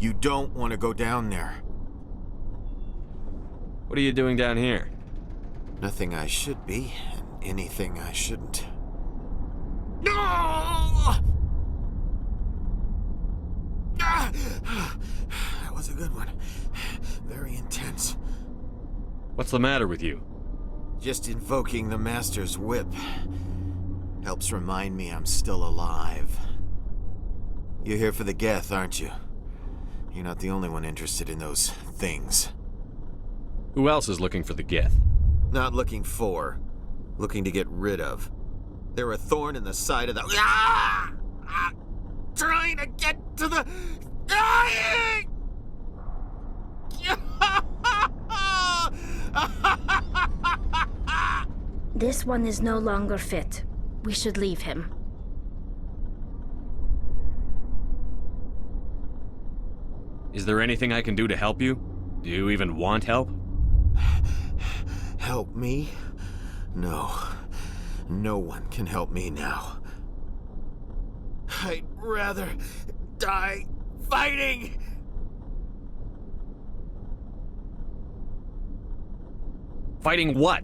You don't want to go down there. What are you doing down here? Nothing I should be, and anything I shouldn't. No! That was a good one. Very intense. What's the matter with you? Just invoking the Master's whip helps remind me I'm still alive. You're here for the Geth, aren't you? You're not the only one interested in those things. Who else is looking for the Geth? Not looking for. Looking to get rid of. They're a thorn in the side of the... Ah! Trying to get to the... This one is no longer fit. We should leave him. Is there anything I can do to help you? Do you even want help? Help me? No. No one can help me now. I'd rather die fighting! Fighting what?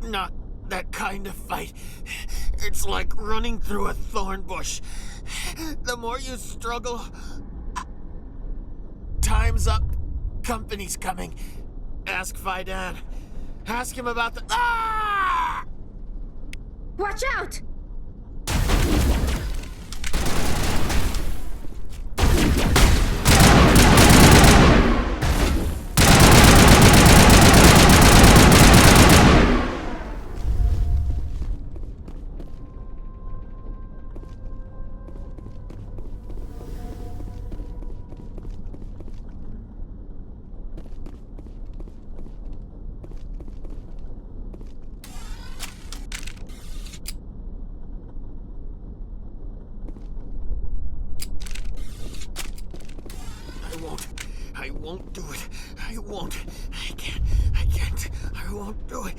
Not that kind of fight. It's like running through a thorn bush. The more you struggle... Time's up. Company's coming. Ask Faidan. Ask him about the... Ah! Watch out! I won't do it. I won't. I can't. I won't do it.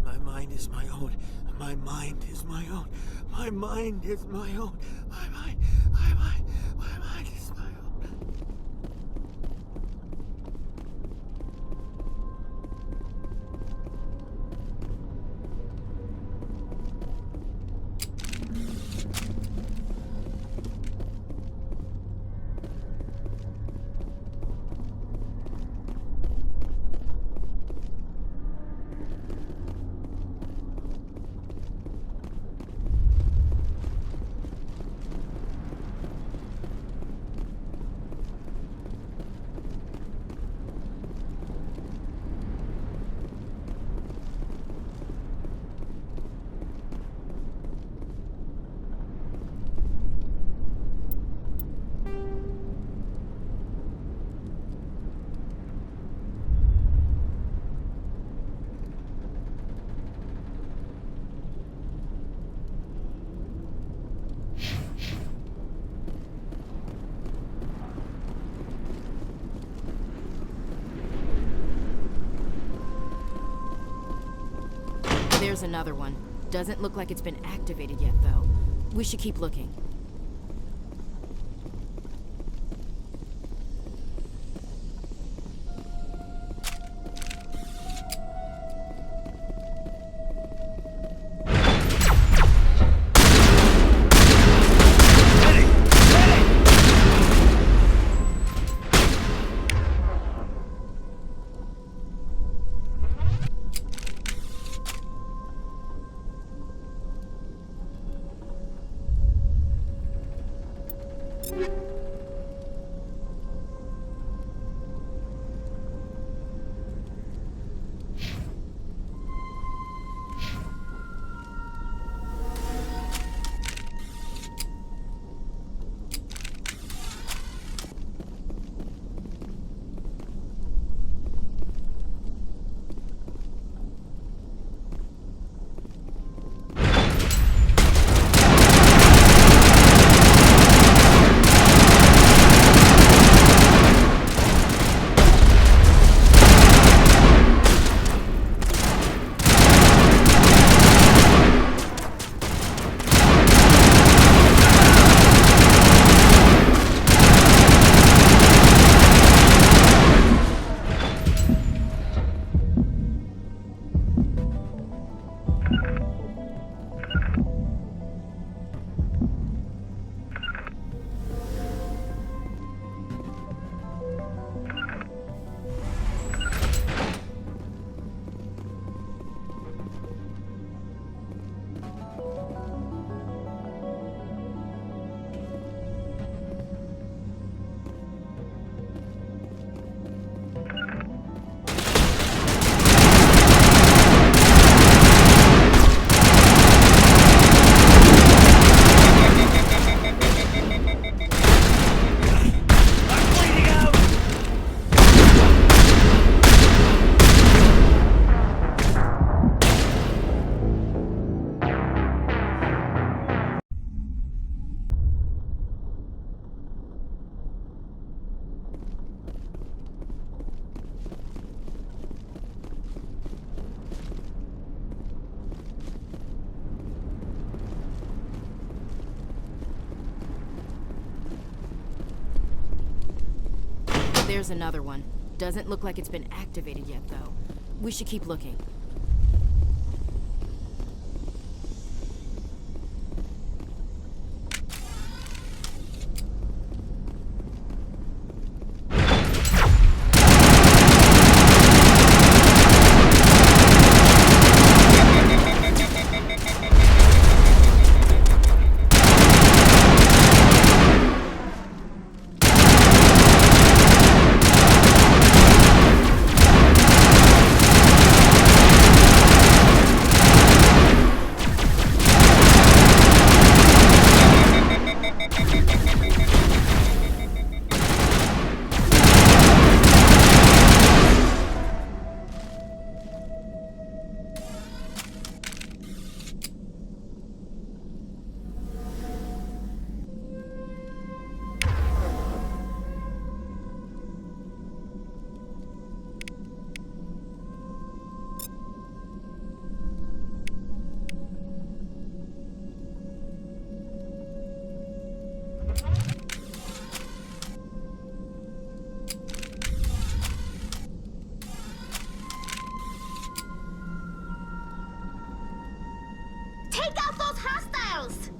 My mind is my own. My mind is my own. My mind is my own. My mind is my own. There's another one. Doesn't look like it's been activated yet, though. We should keep looking. There's another one. Doesn't look like it's been activated yet, though. We should keep looking. Take out those hostiles!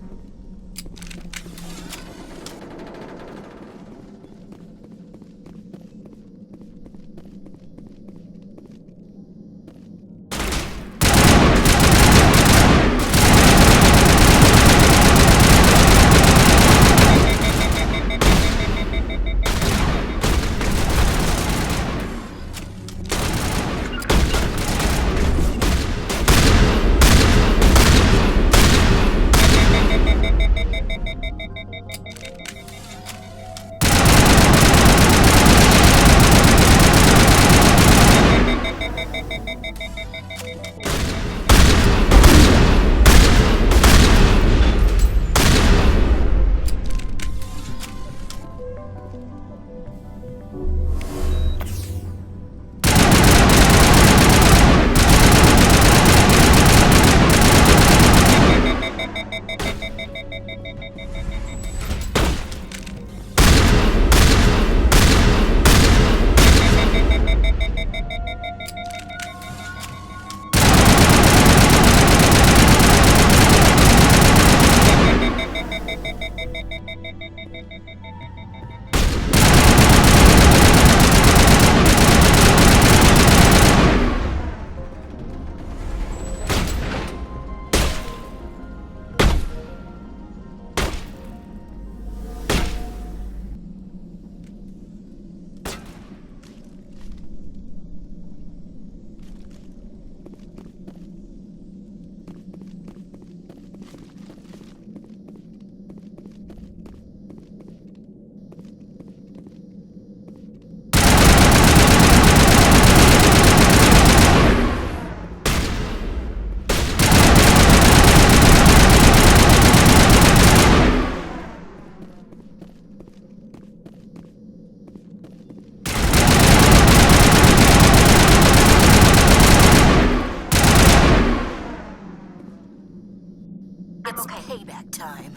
It's payback time.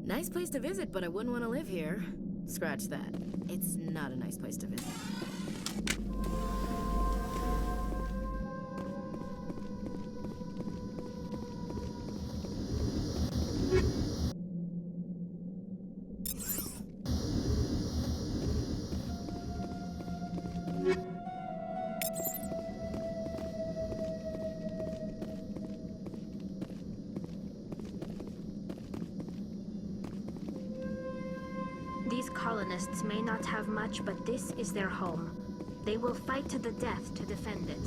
Nice place to visit, but I wouldn't want to live here. Scratch that. It's not a nice place to visit. These colonists may not have much, but this is their home. They will fight to the death to defend it.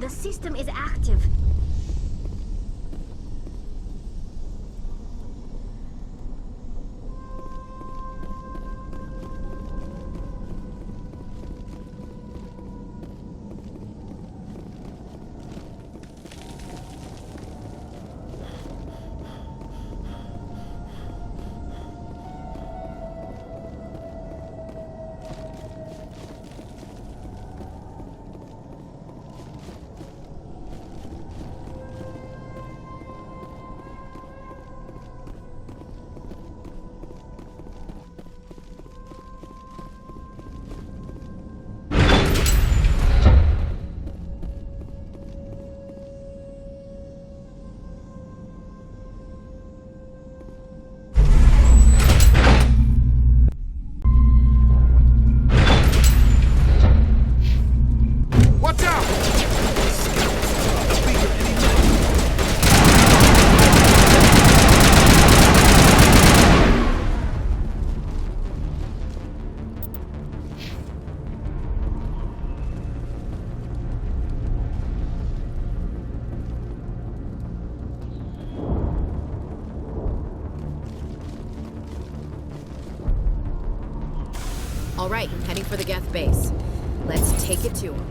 The system is active. All right, heading for the Geth base. Let's take it to him.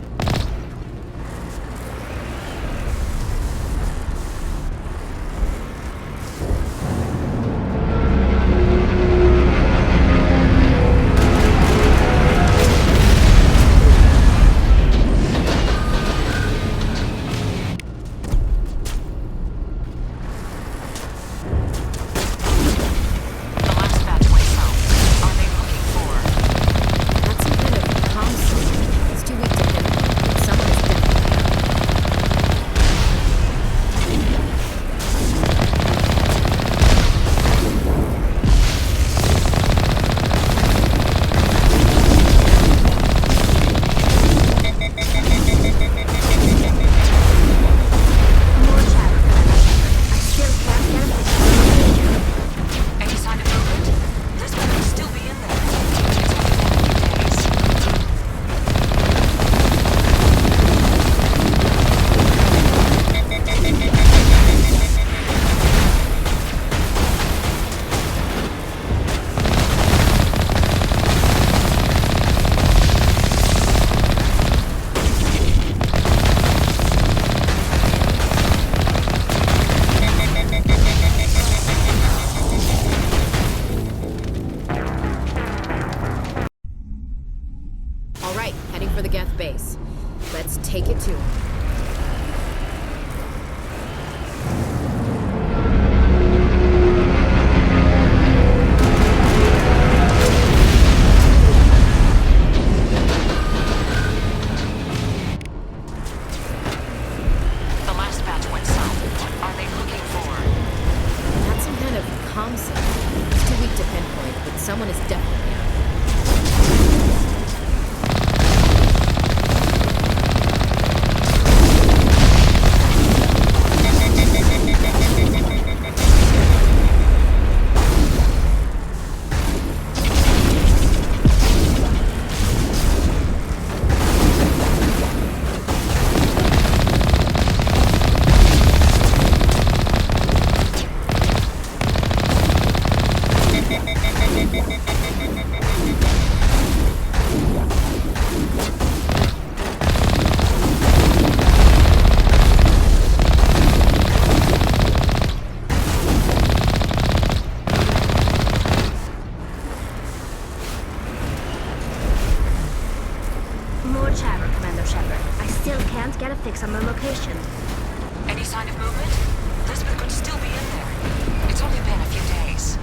For the Geth base. Let's take it to him. The last batch went south. What are they looking for? That's some kind of comm signal. It's too weak to pinpoint, but someone is definitely out. More chatter, Commander Shepard. I still can't get a fix on the location. Any sign of movement? Lisbeth could still be in there. It's only been a few days.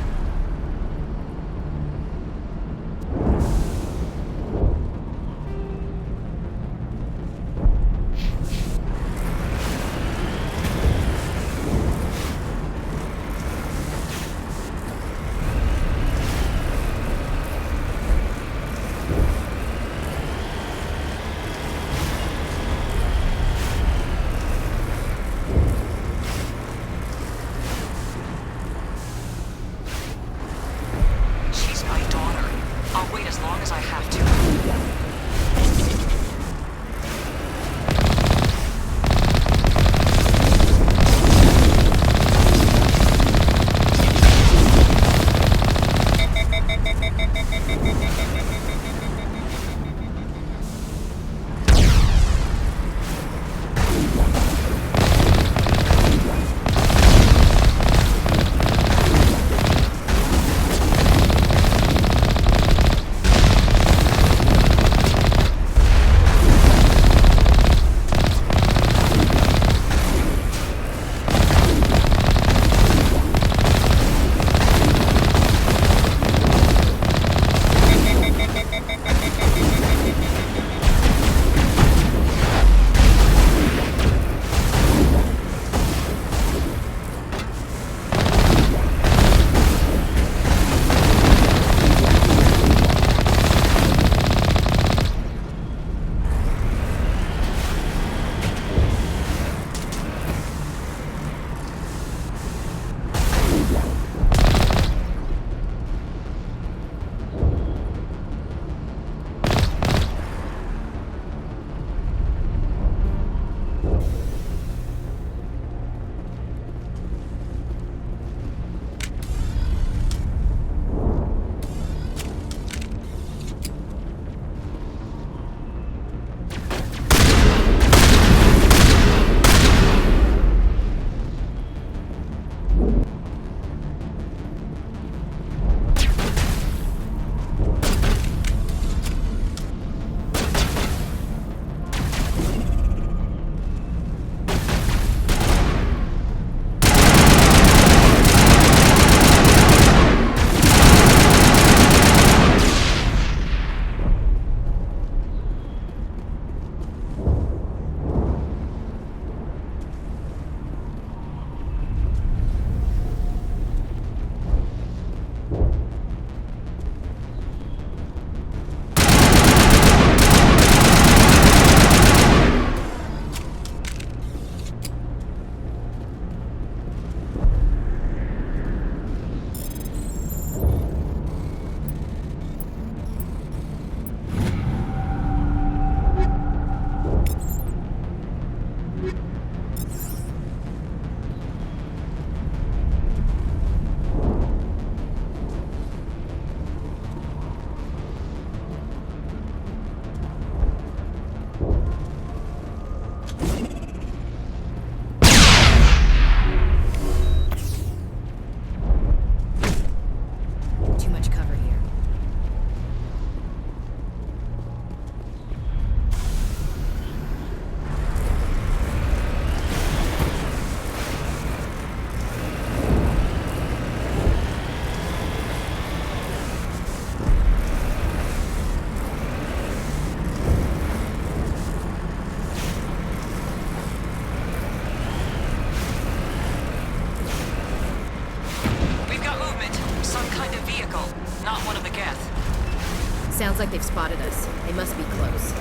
spotted us. They must be close.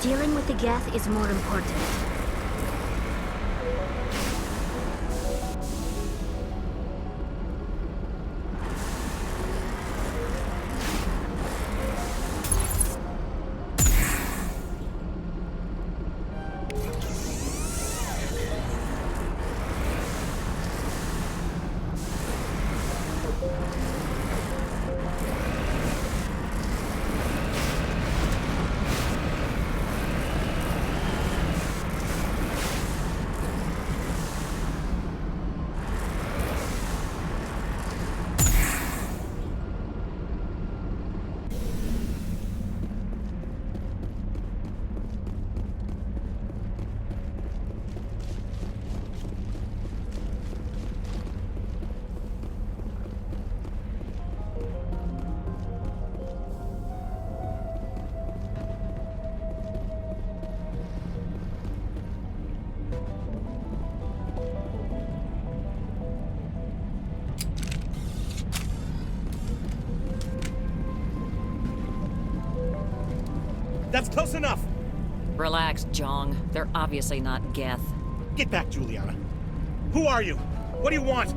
Dealing with the Geth is more important. That's close enough! Relax, Jong. They're obviously not Geth. Get back, Juliana. Who are you? What do you want?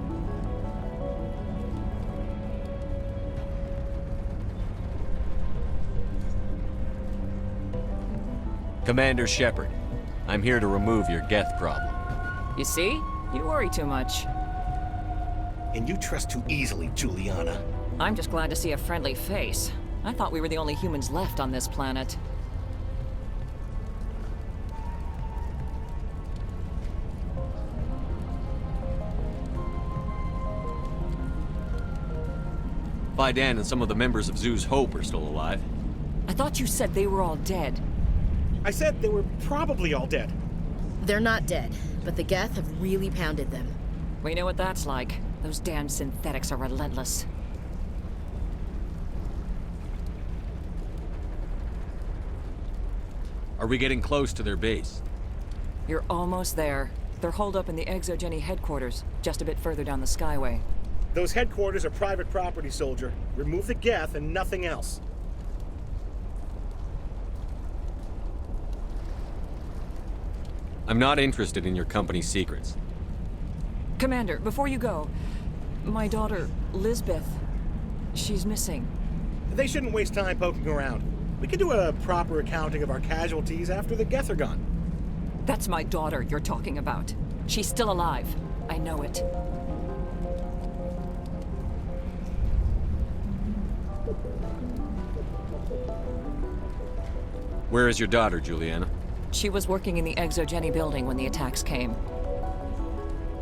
Commander Shepard, I'm here to remove your Geth problem. You see? You worry too much. And you trust too easily, Juliana. I'm just glad to see a friendly face. I thought we were the only humans left on this planet. Faidan and some of the members of Zoo's Hope are still alive. I thought you said they were all dead. I said they were probably all dead. They're not dead, but the Geth have really pounded them. We know what that's like. Those damn synthetics are relentless. Are we getting close to their base? You're almost there. They're holed up in the ExoGeni headquarters, just a bit further down the Skyway. Those headquarters are private property, soldier. Remove the Geth and nothing else. I'm not interested in your company's secrets. Commander, before you go, my daughter, Lisbeth, she's missing. They shouldn't waste time poking around. We can do a proper accounting of our casualties after the Geth are gone. That's my daughter you're talking about. She's still alive. I know it. Where is your daughter, Juliana? She was working in the ExoGeni building when the attacks came.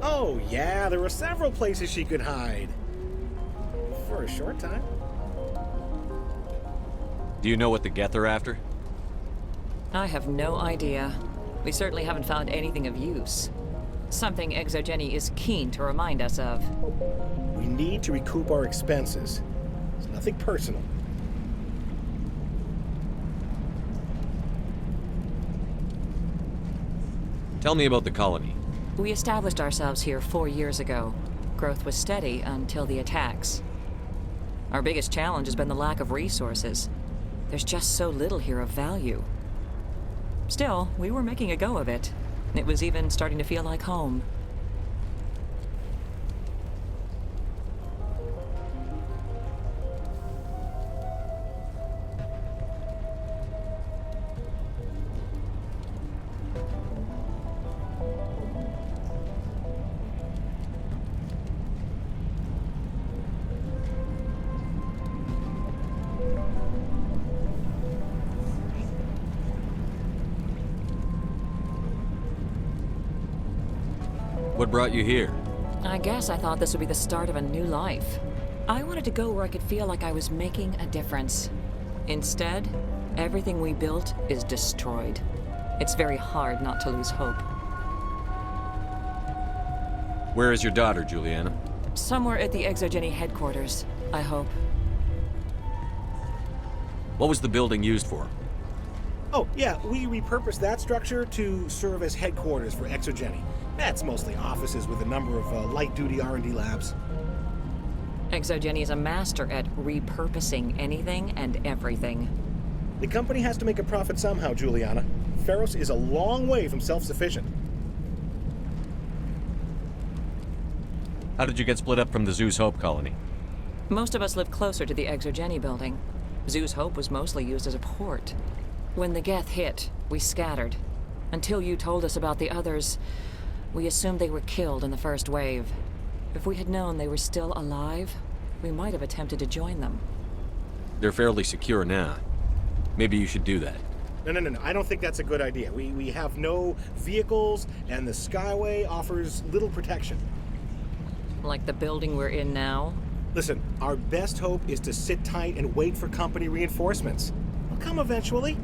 Oh, yeah, there were several places she could hide. For a short time. Do you know what the Geth are after? I have no idea. We certainly haven't found anything of use. Something ExoGeni is keen to remind us of. We need to recoup our expenses. It's nothing personal. Tell me about the colony. We established ourselves here 4 years ago. Growth was steady until the attacks. Our biggest challenge has been the lack of resources. There's just so little here of value. Still, we were making a go of it. It was even starting to feel like home. What brought you here? I guess I thought this would be the start of a new life. I wanted to go where I could feel like I was making a difference. Instead, everything we built is destroyed. It's very hard not to lose hope. Where is your daughter, Juliana? Somewhere at the ExoGeni headquarters, I hope. What was the building used for? Oh, yeah, we repurposed that structure to serve as headquarters for ExoGeni. That's mostly offices with a number of light-duty R&D labs. ExoGeni is a master at repurposing anything and everything. The company has to make a profit somehow, Juliana. Feros is a long way from self-sufficient. How did you get split up from the Zeus Hope colony? Most of us live closer to the ExoGeni building. Zeus Hope was mostly used as a port. When the Geth hit, we scattered. Until you told us about the others, we assumed they were killed in the first wave. If we had known they were still alive, we might have attempted to join them. They're fairly secure now. Maybe you should do that. No. I don't think that's a good idea. We have no vehicles, and the Skyway offers little protection. Like the building we're in now? Listen, our best hope is to sit tight and wait for company reinforcements. They'll come eventually.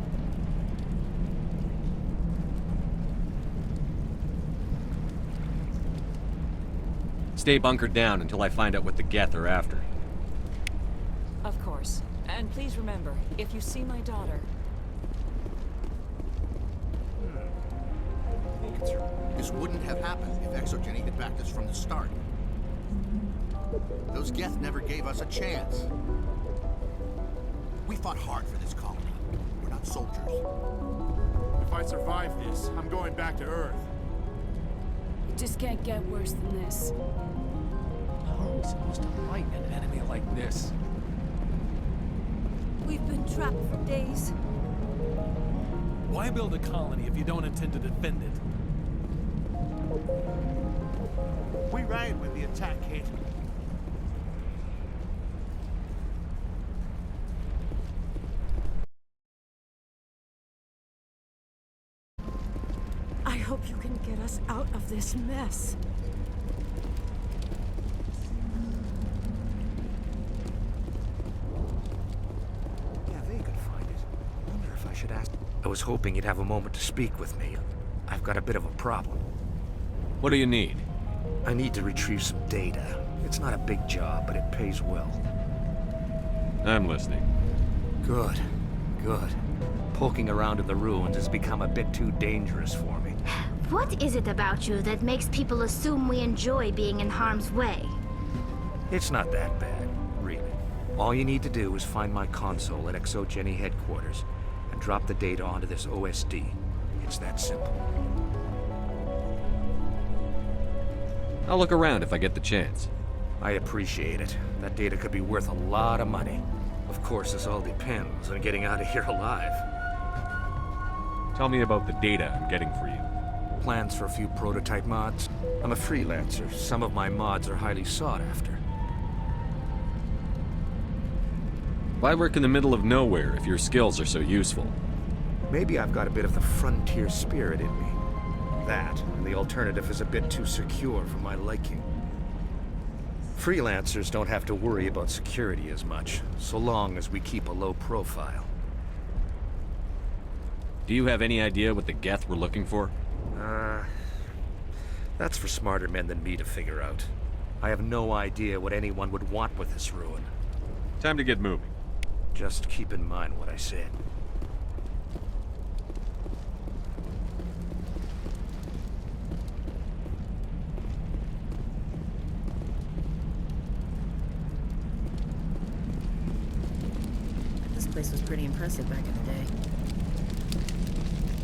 Stay bunkered down until I find out what the Geth are after. Of course. And please remember, if you see my daughter... This wouldn't have happened if ExoGeni had backed us from the start. Those Geth never gave us a chance. We fought hard for this colony. We're not soldiers. If I survive this, I'm going back to Earth. It just can't get worse than this. How are we supposed to fight an enemy like this? We've been trapped for days. Why build a colony if you don't intend to defend it? We ran when the attack hit. I hope you can get us out of this mess. Yeah, they could find it. I wonder if I should ask. I was hoping you'd have a moment to speak with me. I've got a bit of a problem. What do you need? I need to retrieve some data. It's not a big job, but it pays well. I'm listening. Good. Poking around in the ruins has become a bit too dangerous for me. What is it about you that makes people assume we enjoy being in harm's way? It's not that bad, really. All you need to do is find my console at ExoGeni headquarters and drop the data onto this OSD. It's that simple. I'll look around if I get the chance. I appreciate it. That data could be worth a lot of money. Of course, this all depends on getting out of here alive. Tell me about the data I'm getting for you. Plans for a few prototype mods. I'm a freelancer. Some of my mods are highly sought after. Why work in the middle of nowhere if your skills are so useful? Maybe I've got a bit of the frontier spirit in me. That, and the alternative is a bit too secure for my liking. Freelancers don't have to worry about security as much, so long as we keep a low profile. Do you have any idea what the Geth were looking for? That's for smarter men than me to figure out. I have no idea what anyone would want with this ruin. Time to get moving. Just keep in mind what I said. This place was pretty impressive back in the day.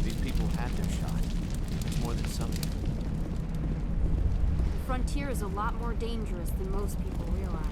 These people had their shot. It's more than some do. The frontier is a lot more dangerous than most people realize.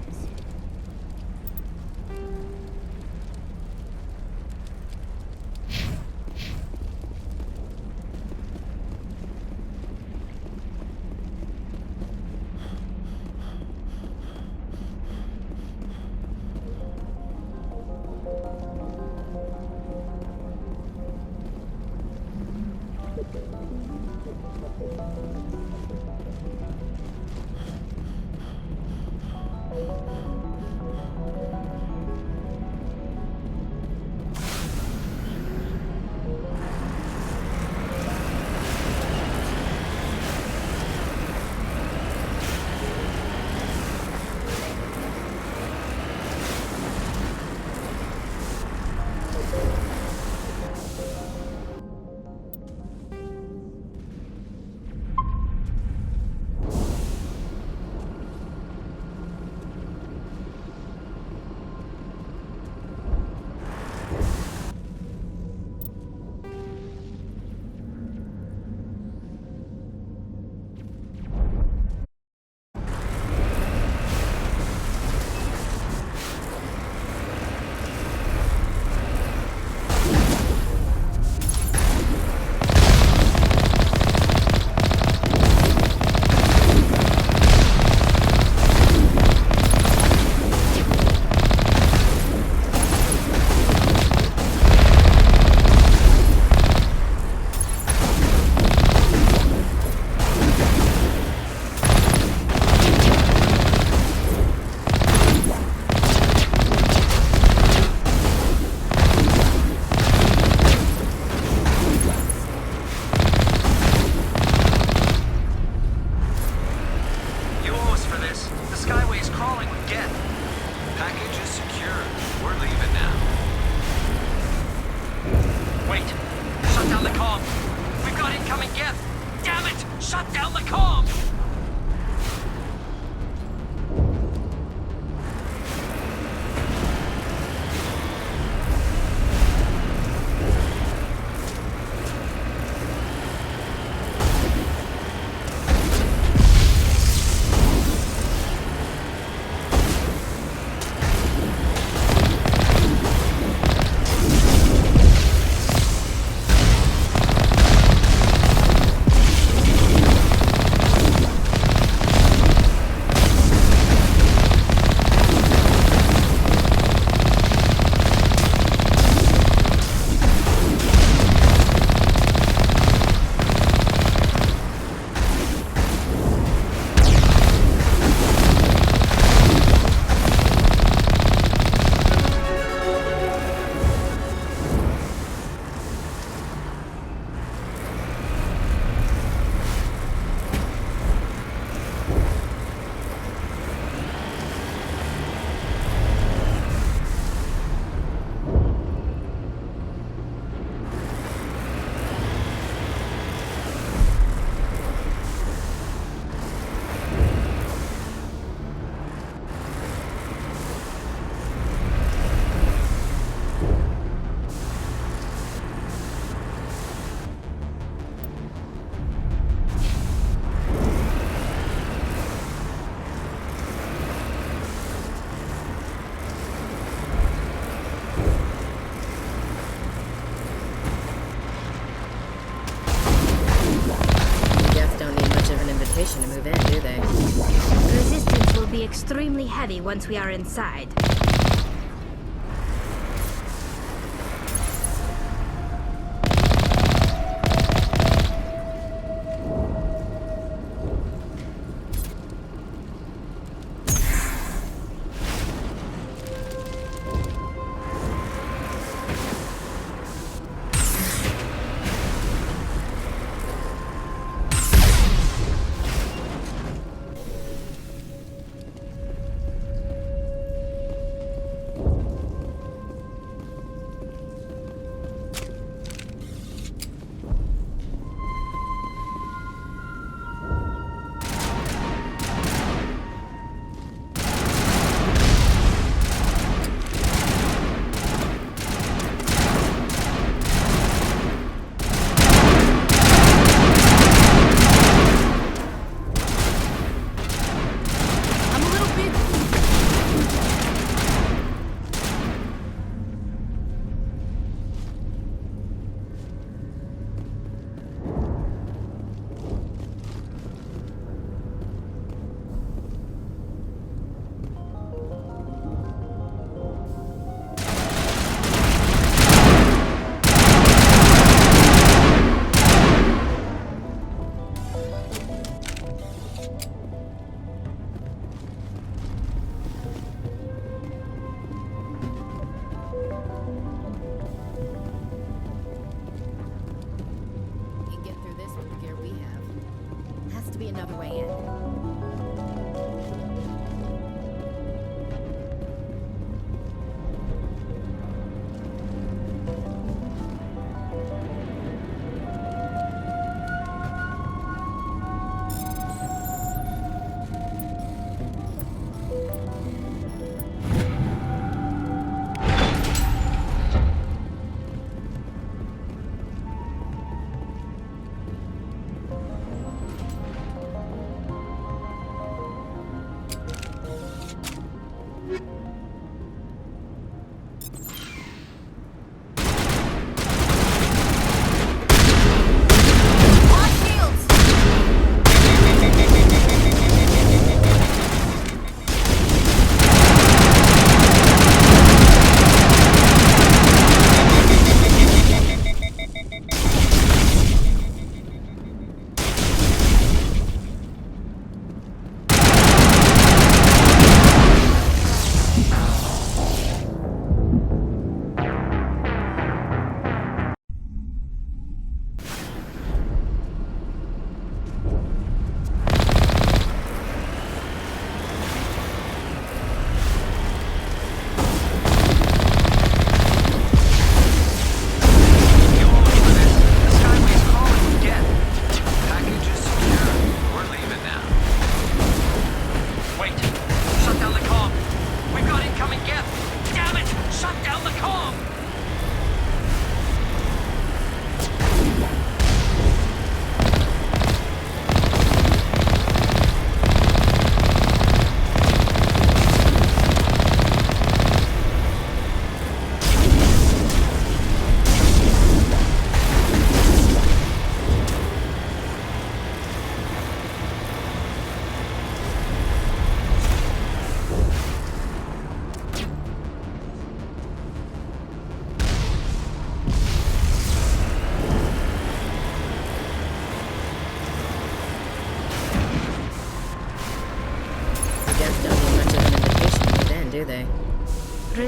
incoming Geth! Damn it! Shut down the comm! To move in, do they? Resistance will be extremely heavy once we are inside.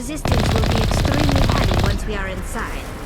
resistance will be extremely heavy once we are inside.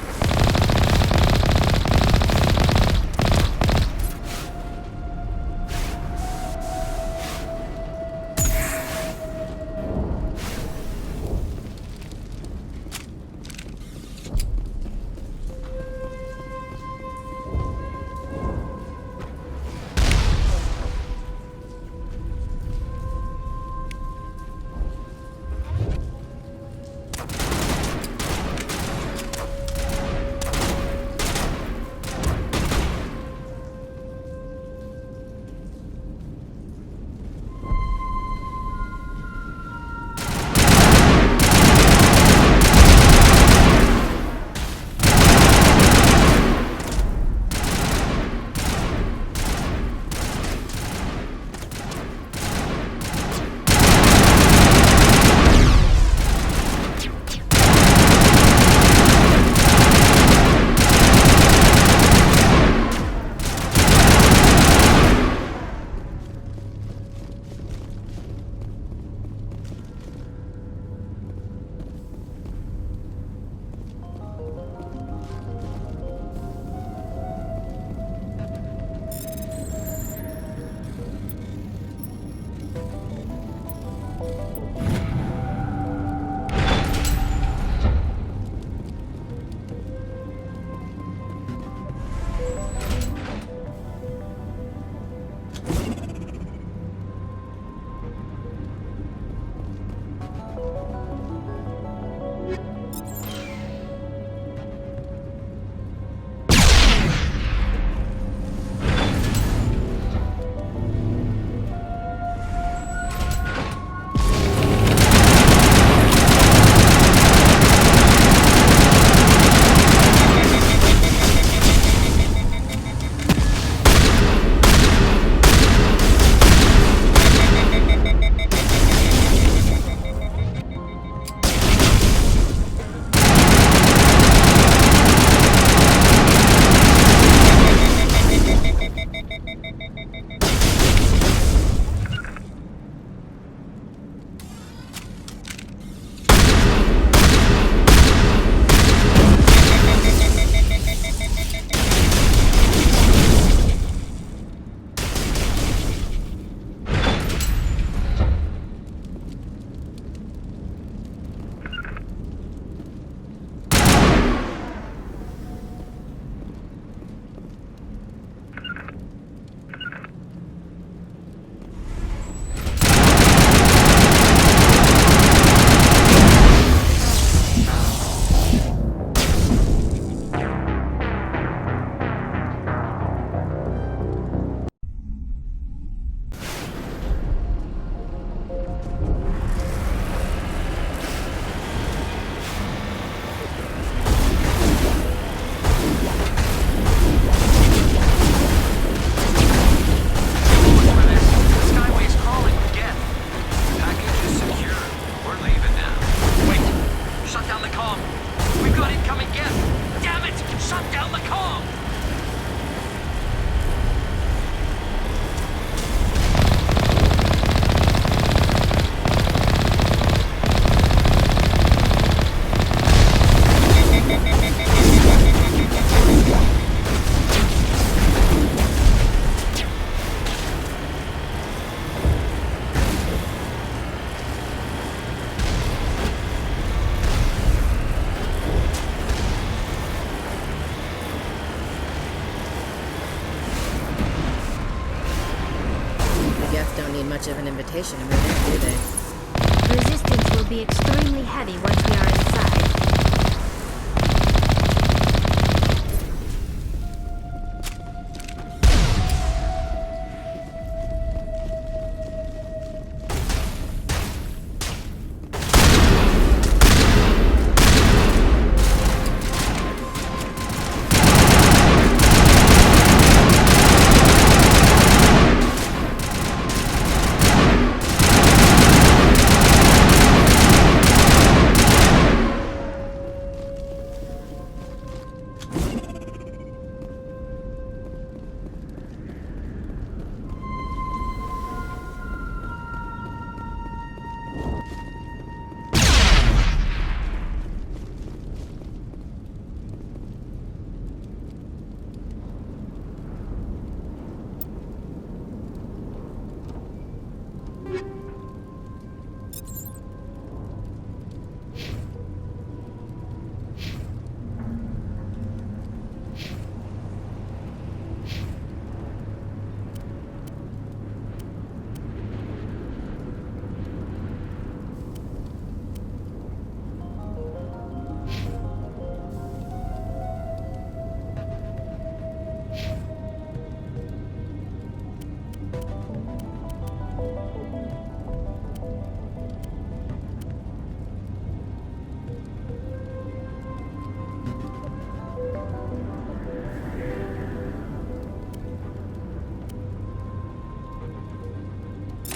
much of an invitation to move in, do they? Resistance will be extremely heavy once we are inside.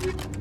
You